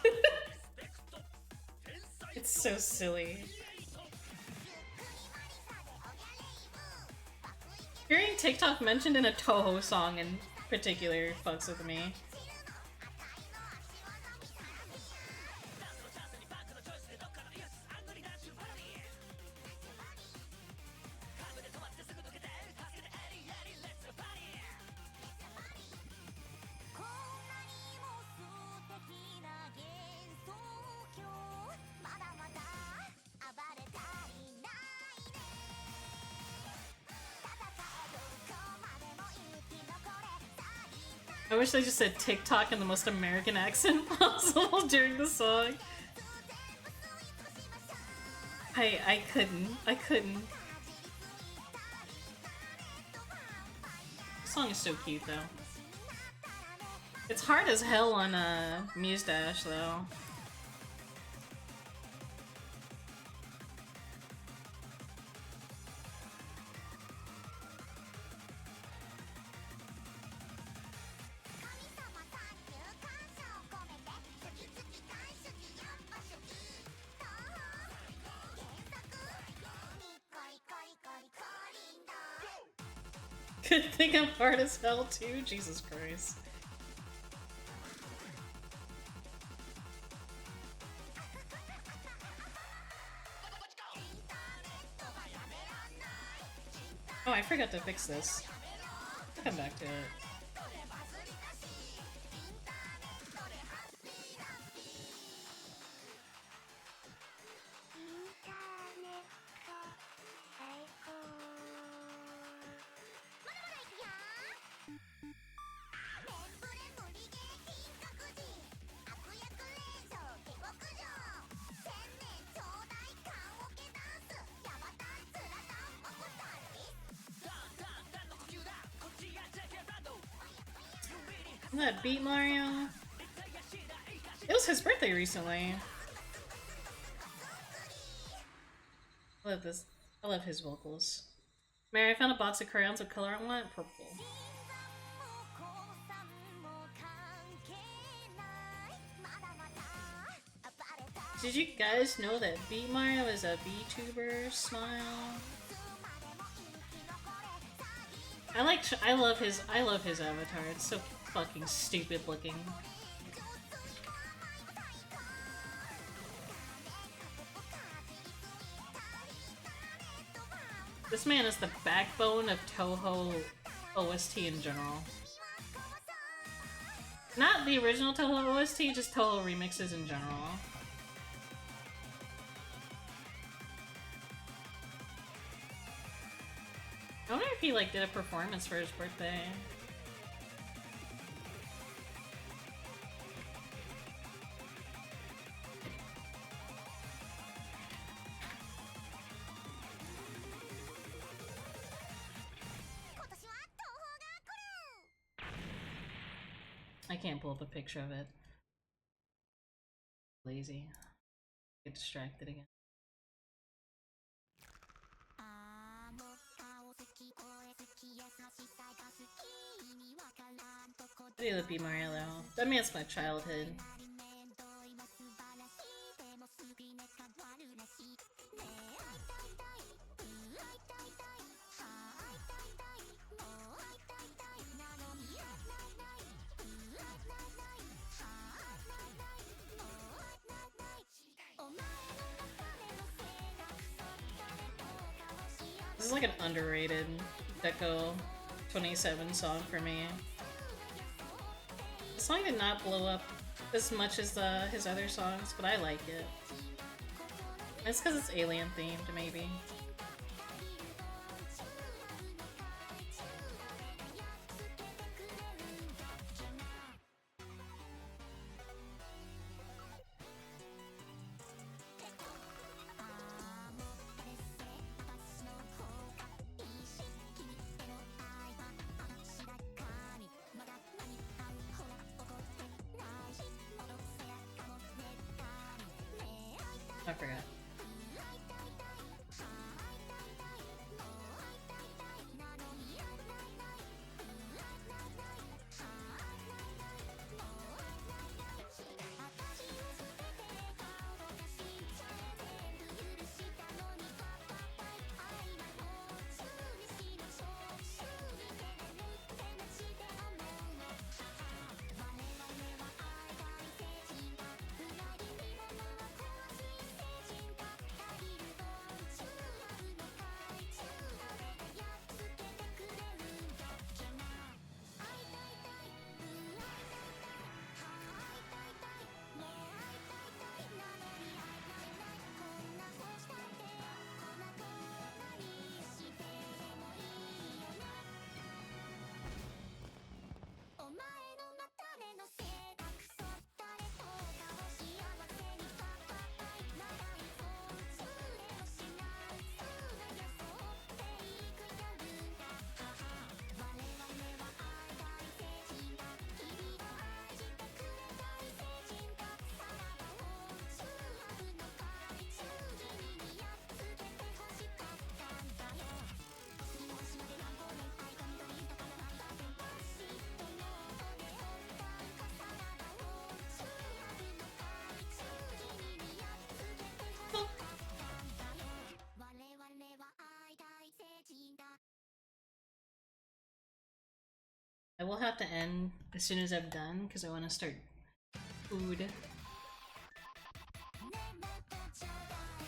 it's so silly. Hearing TikTok mentioned in a Toho song in particular fucks with me. I wish they just said TikTok in the most American accent possible during the song. I couldn't. The song is so cute though. It's hard as hell on Muse Dash though. Good thing I'm hard as hell too. Jesus Christ. Oh, I forgot to fix this. I'll come back to it. Isn't that Beat Mario? It was his birthday recently. I love this. I love his vocals. Mary, I found a box of crayons. What color I want? Purple. Did you guys know that Beat Mario is a VTuber? Smile. I love his avatar. It's so fucking stupid looking. This man is the backbone of Toho OST in general. Not the original Toho OST, just Toho remixes in general. I wonder if he like did a performance for his birthday. I can't pull up a picture of it. Lazy. Get distracted again. I do love Beat Mario though. That man's my childhood. This is like an underrated Deco 27 song for me. The song did not blow up as much as his other songs, but I like it. It's because it's alien themed, maybe. I forgot. will have to end as soon as I'm done because I want to start food.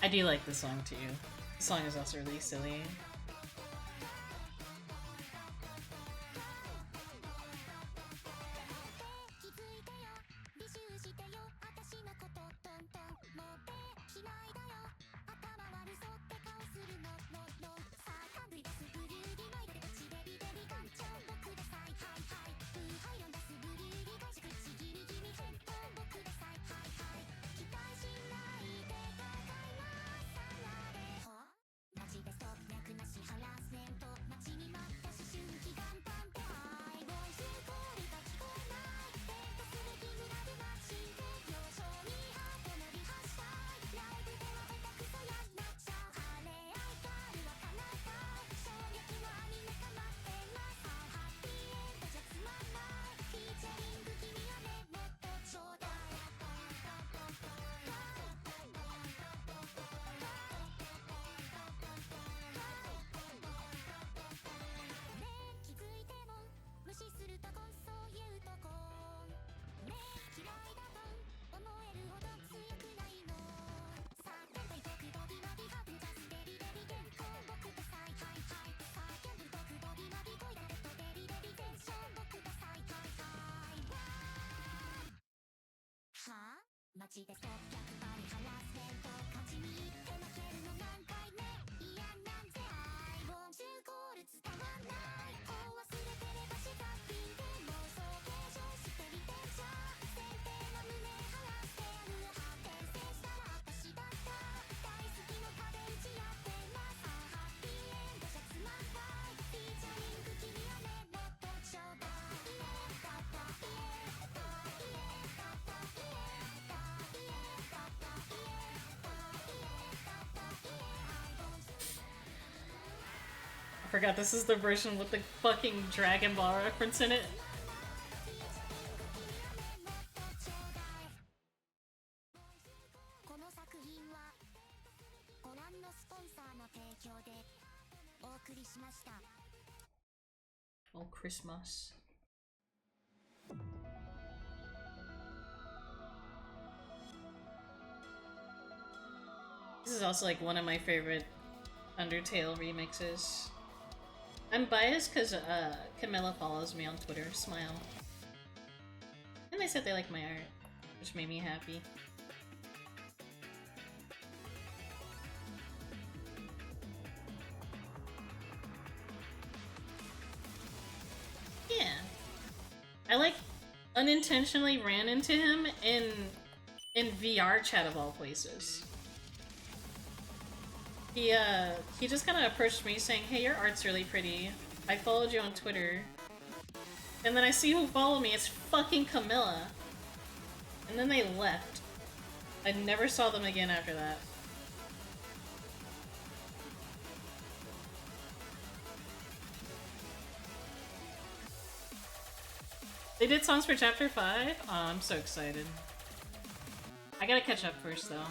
I do like this song too. The song is also really silly. I forgot this is the version with the fucking Dragon Ball reference in it. Oh, Christmas. This is also like one of my favorite Undertale remixes. I'm biased because Camilla follows me on Twitter. Smile. And they said they like my art, which made me happy. Yeah. I like unintentionally ran into him in VR chat of all places. He just kind of approached me saying, "Hey, your art's really pretty. I followed you on Twitter." And then I see who followed me. It's fucking Camilla. And then they left. I never saw them again after that. They did songs for Chapter 5? Oh, I'm so excited. I gotta catch up first, though.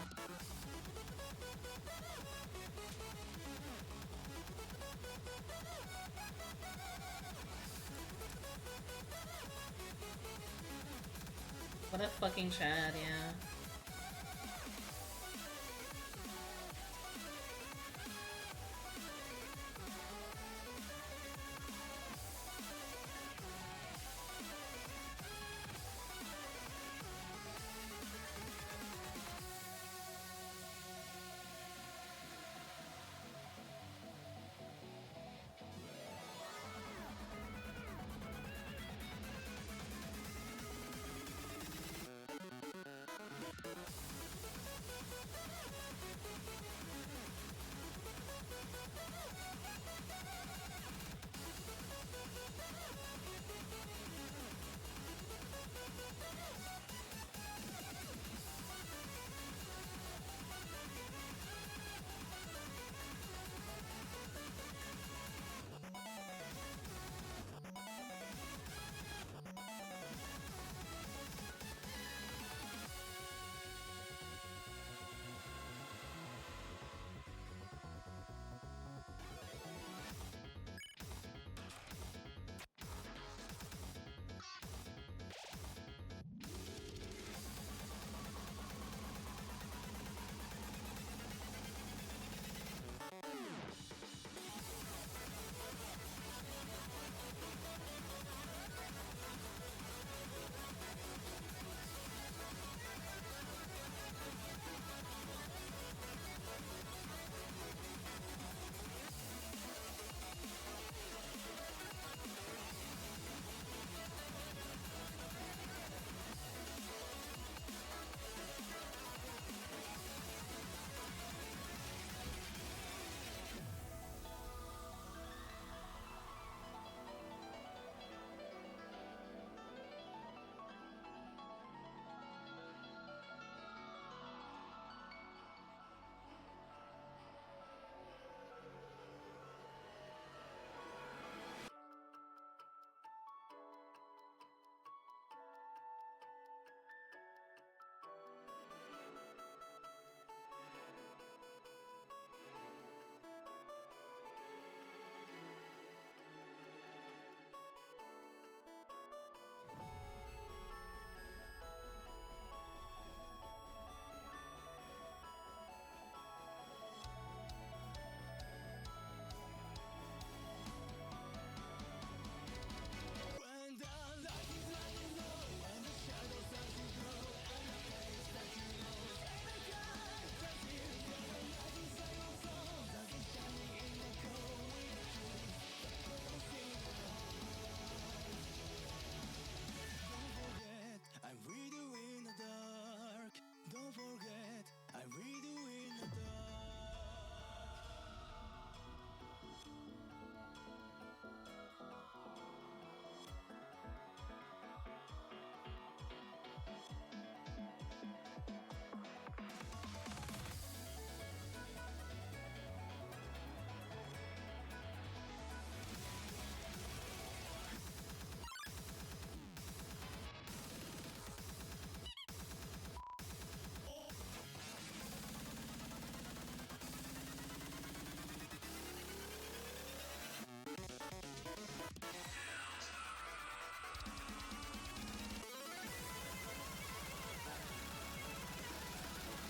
What a fucking Chad, yeah.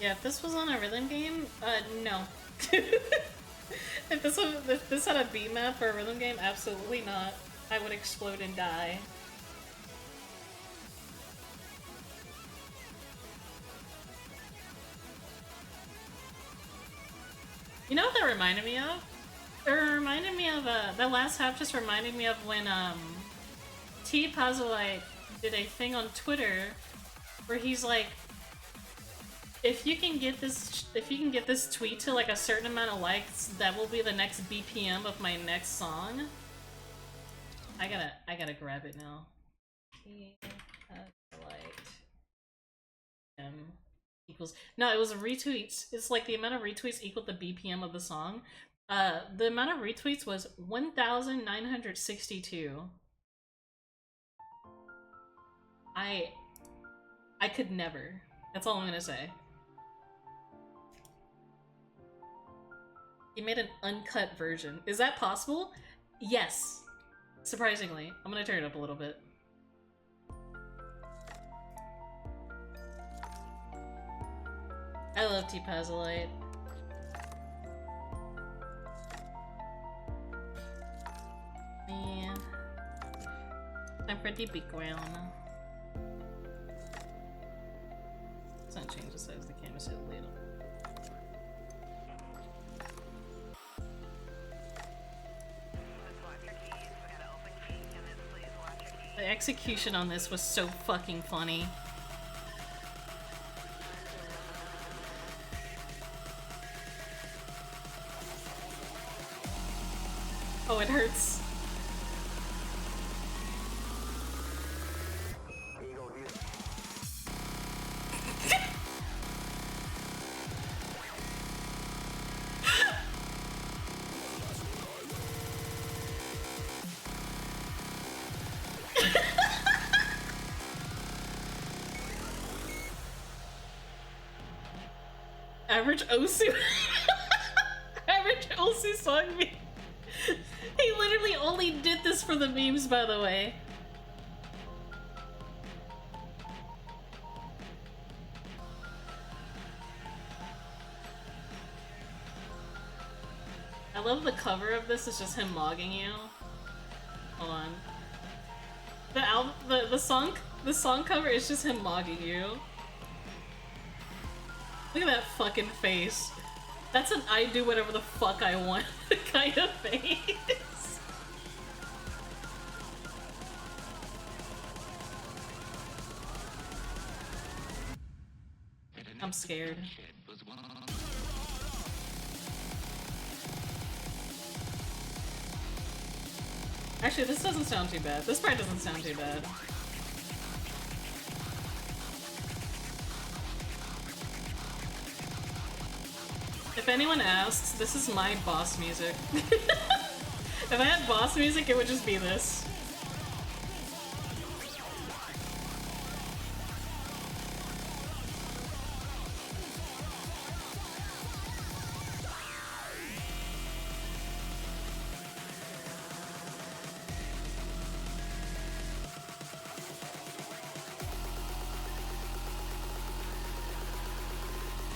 Yeah, if this was on a rhythm game, no. If this had a beat map for a rhythm game, absolutely not. I would explode and die. You know what that reminded me of? It reminded me of, that last half just reminded me of when, T Puzzleite did a thing on Twitter where he's like, if you can get this tweet to like a certain amount of likes, that will be the next BPM of my next song. I gotta grab it now. Equals no, it was retweets. It's like the amount of retweets equaled the BPM of the song. The amount of retweets was 1,962. I could never. That's all I'm gonna say. He made an uncut version. Is that possible? Yes. Surprisingly. I'm gonna turn it up a little bit. I love T-Puzzleite. Yeah. I'm pretty big round. Let's not change the size of the canvas a little. The execution on this was so fucking funny. Oh, it hurts. Average Osu. Average Osu song me. He literally only did this for the memes, by the way. I love the cover of this. It's just him mogging you. Hold on. The song cover is just him mogging you. Look at that fucking face. That's an I do whatever the fuck I want kind of face. I'm scared. Actually, this doesn't sound too bad. This part doesn't sound too bad. If anyone asks, this is my boss music. If I had boss music, it would just be this.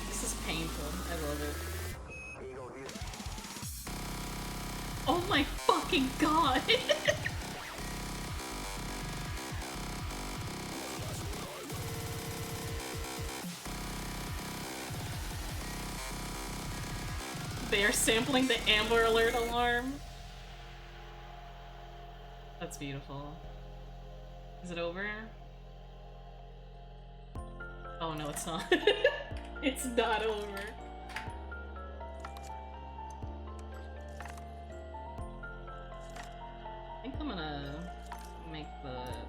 This is painful. I love it. Oh my fucking god! They are sampling the Amber Alert alarm. That's beautiful. Is it over? Oh no, it's not. It's not over. I think I'm gonna make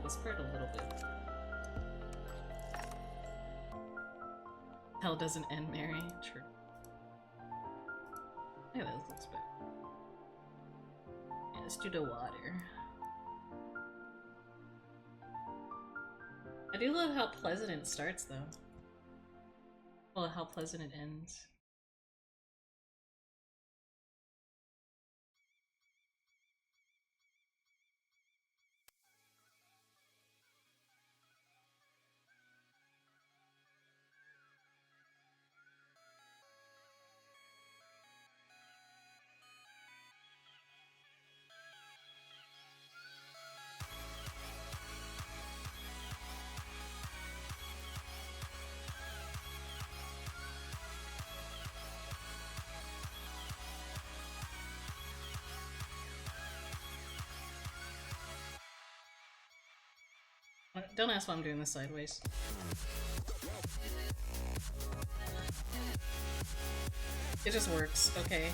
this part a little bit. Hell doesn't end, Mary. True. Yeah, that looks bad. Yeah, let's do the water. I do love how pleasant it starts, though. Well, how pleasant it ends. Don't ask why I'm doing this sideways. It just works, okay?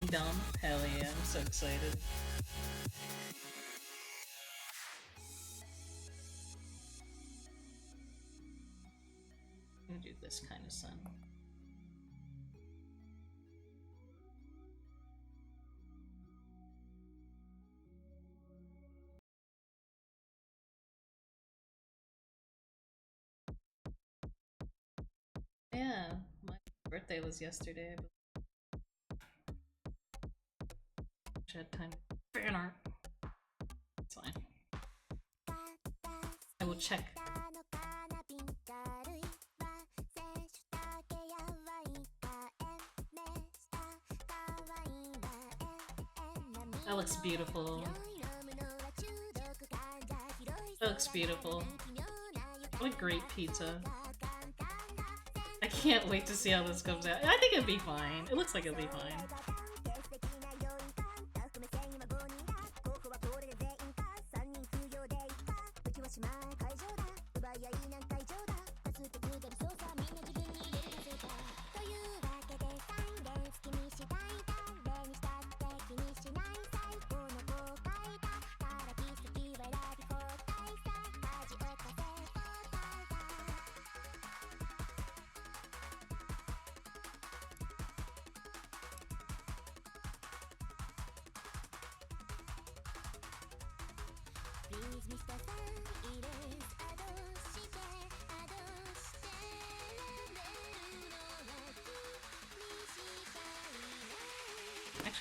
Dumb? Hell yeah, I'm so excited. I'm gonna do this kind of sun. Yeah, my birthday was yesterday. I had time to fan art. It's fine. I will check. That looks beautiful. That looks beautiful. What a great pizza. I can't wait to see how this comes out. I think it'll be fine. It looks like it'll be fine.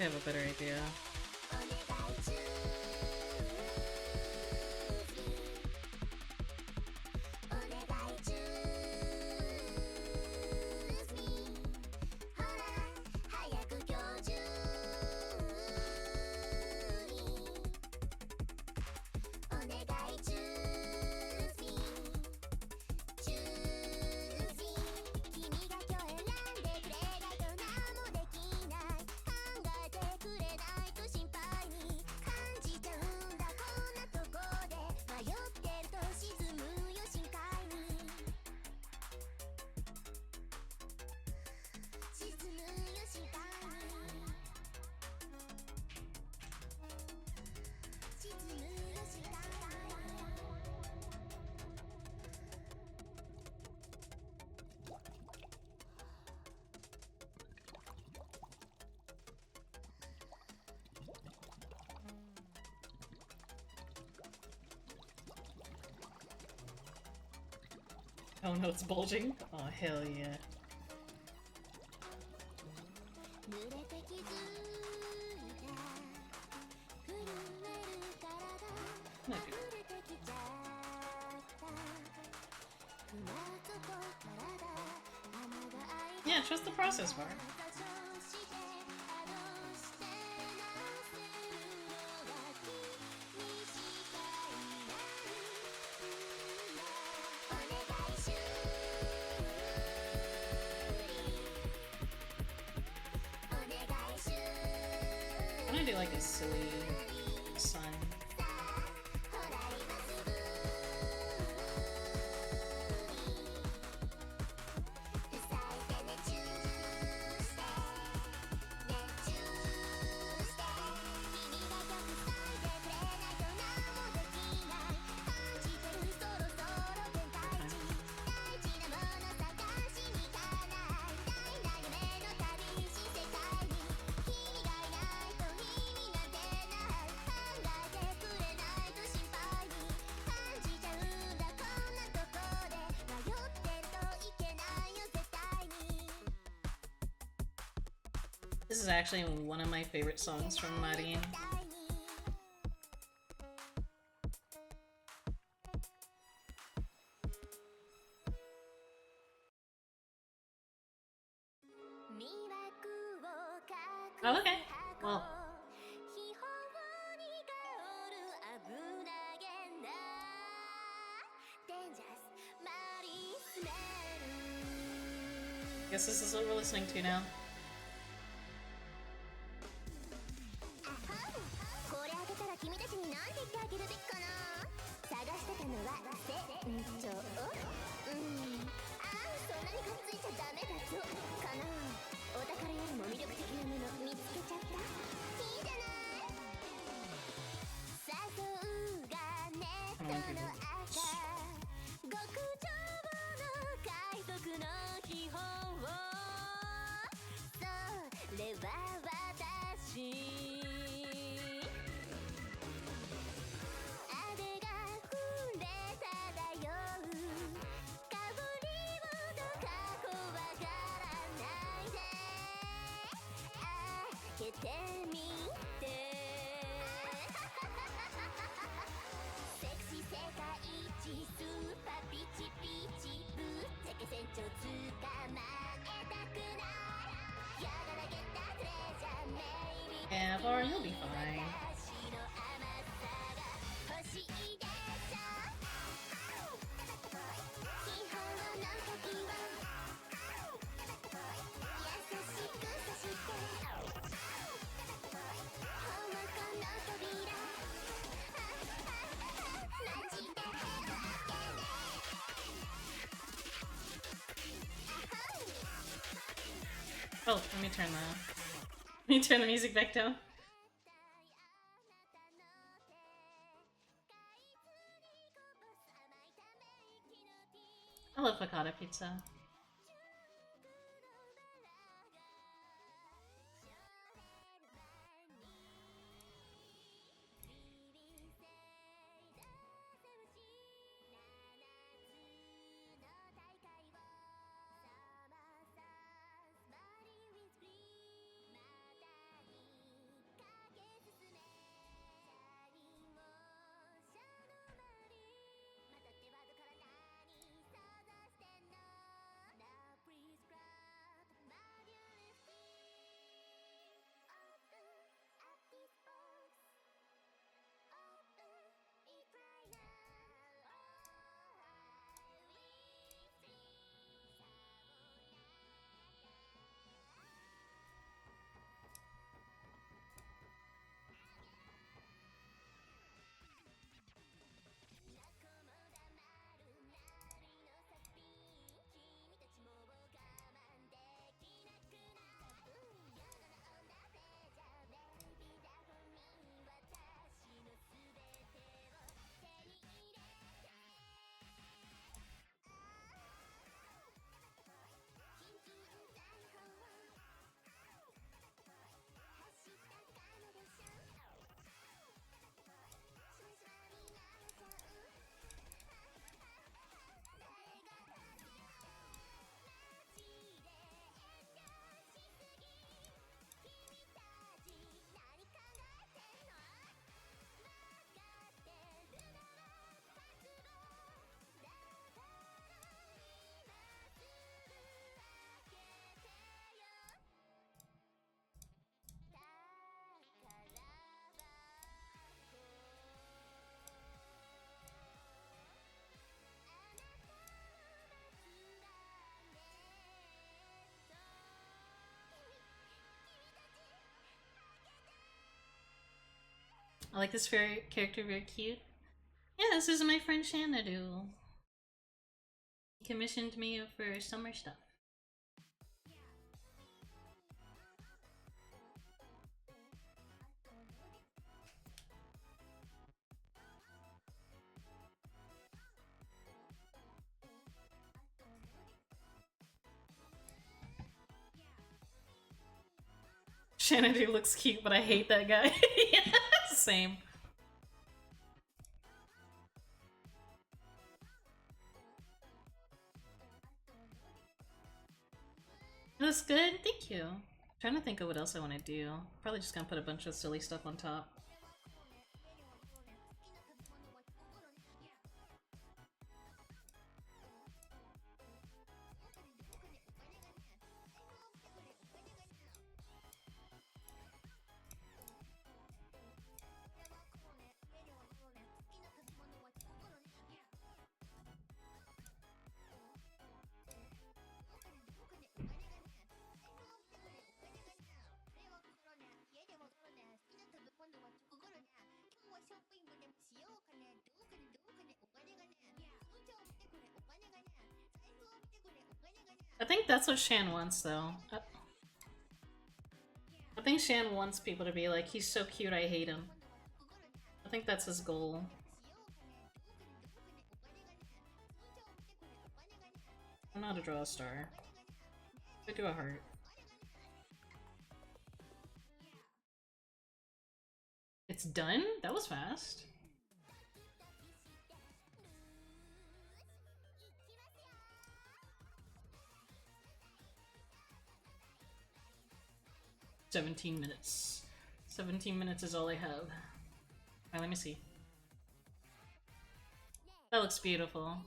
actually have a better idea. Oh no, it's bulging? Oh hell yeah. Yeah, trust the process bar. I'm gonna do like a silly sun. This is actually one of my favorite songs from Marin. Oh, okay. Well. Guess this is what we're listening to now. Yeah, Laura, you'll be fine. Oh, let me turn the music back down. I love piccata pizza. I like this character, very cute. Yeah, this is my friend Xanadu. He commissioned me for summer stuff. Xanadu looks cute, but I hate that guy. Yeah, same. That's good, thank you. I'm trying to think of what else I want to do. Probably just gonna put a bunch of silly stuff on top. I think that's what Shan wants, though. I think Shan wants people to be like, he's so cute, I hate him. I think that's his goal. I don't know how to draw a star. I do a heart. It's done? That was fast. "17 minutes. 17 minutes is all I have." Alright, let me see. That looks beautiful.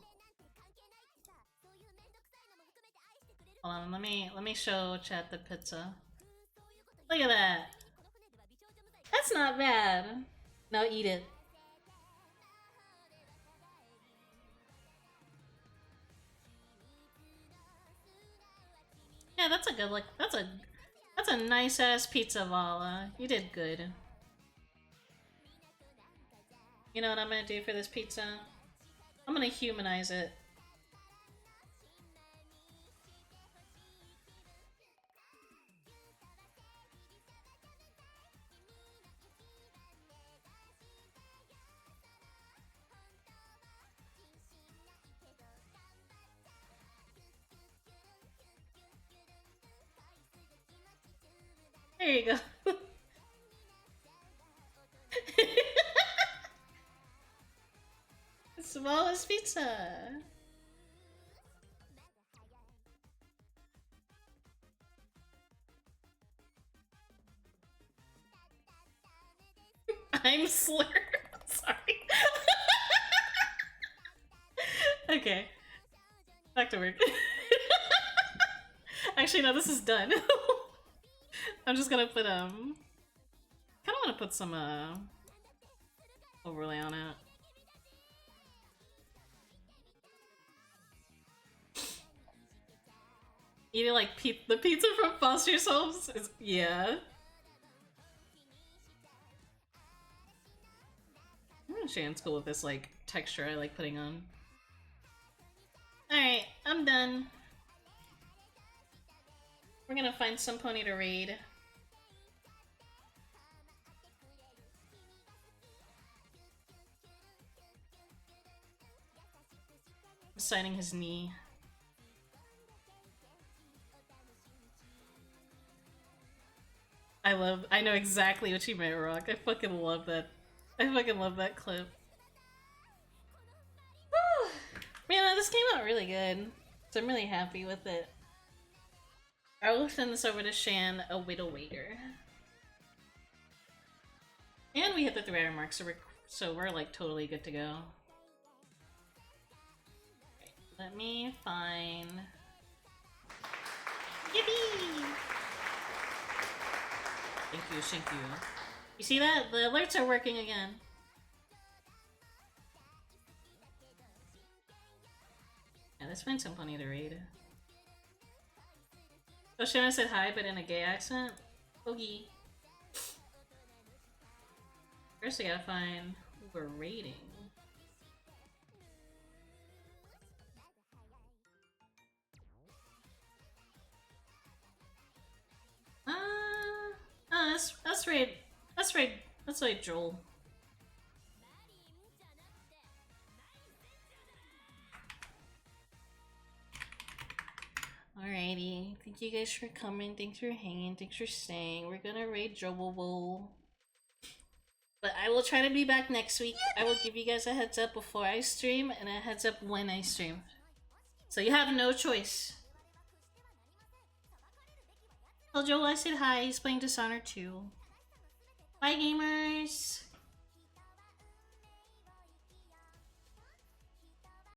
Hold on, let me show chat the pizza. Look at that! That's not bad! Now eat it. Yeah, that's a good, like, that's a nice ass pizza, Vala. You did good. You know what I'm gonna do for this pizza? I'm gonna humanize it. There you go. Smallest pizza. I'm slurred. Sorry. Okay. Back to work. Actually, no, this is done. I'm just gonna put, kinda wanna put some, overlay on it. Eating like the pizza from Foster's Homes is, yeah. Shan's cool with this like texture I like putting on. Alright, I'm done. We're gonna find some pony to raid. I'm signing his knee. I know exactly what you meant, Rock. I fucking love that. I fucking love that clip. Man, this came out really good. So I'm really happy with it. I will send this over to Shan a whittle waiter. And we hit the 3-hour mark, so we're like totally good to go. Okay, let me find... Yippee! Thank you, thank you. You see that? The alerts are working again. Yeah, let's find some pony to raid. Oh, Shanna said hi, but in a gay accent? Oogie. First, I gotta find who we're raiding. That's raid. That's raid Joel. Alrighty. Thank you guys for coming. Thanks for hanging. Thanks for staying. We're gonna raid Joel. But I will try to be back next week. I will give you guys a heads up before I stream and a heads up when I stream. So you have no choice. Tell Joel I said hi. He's playing Dishonored 2. Bye, gamers!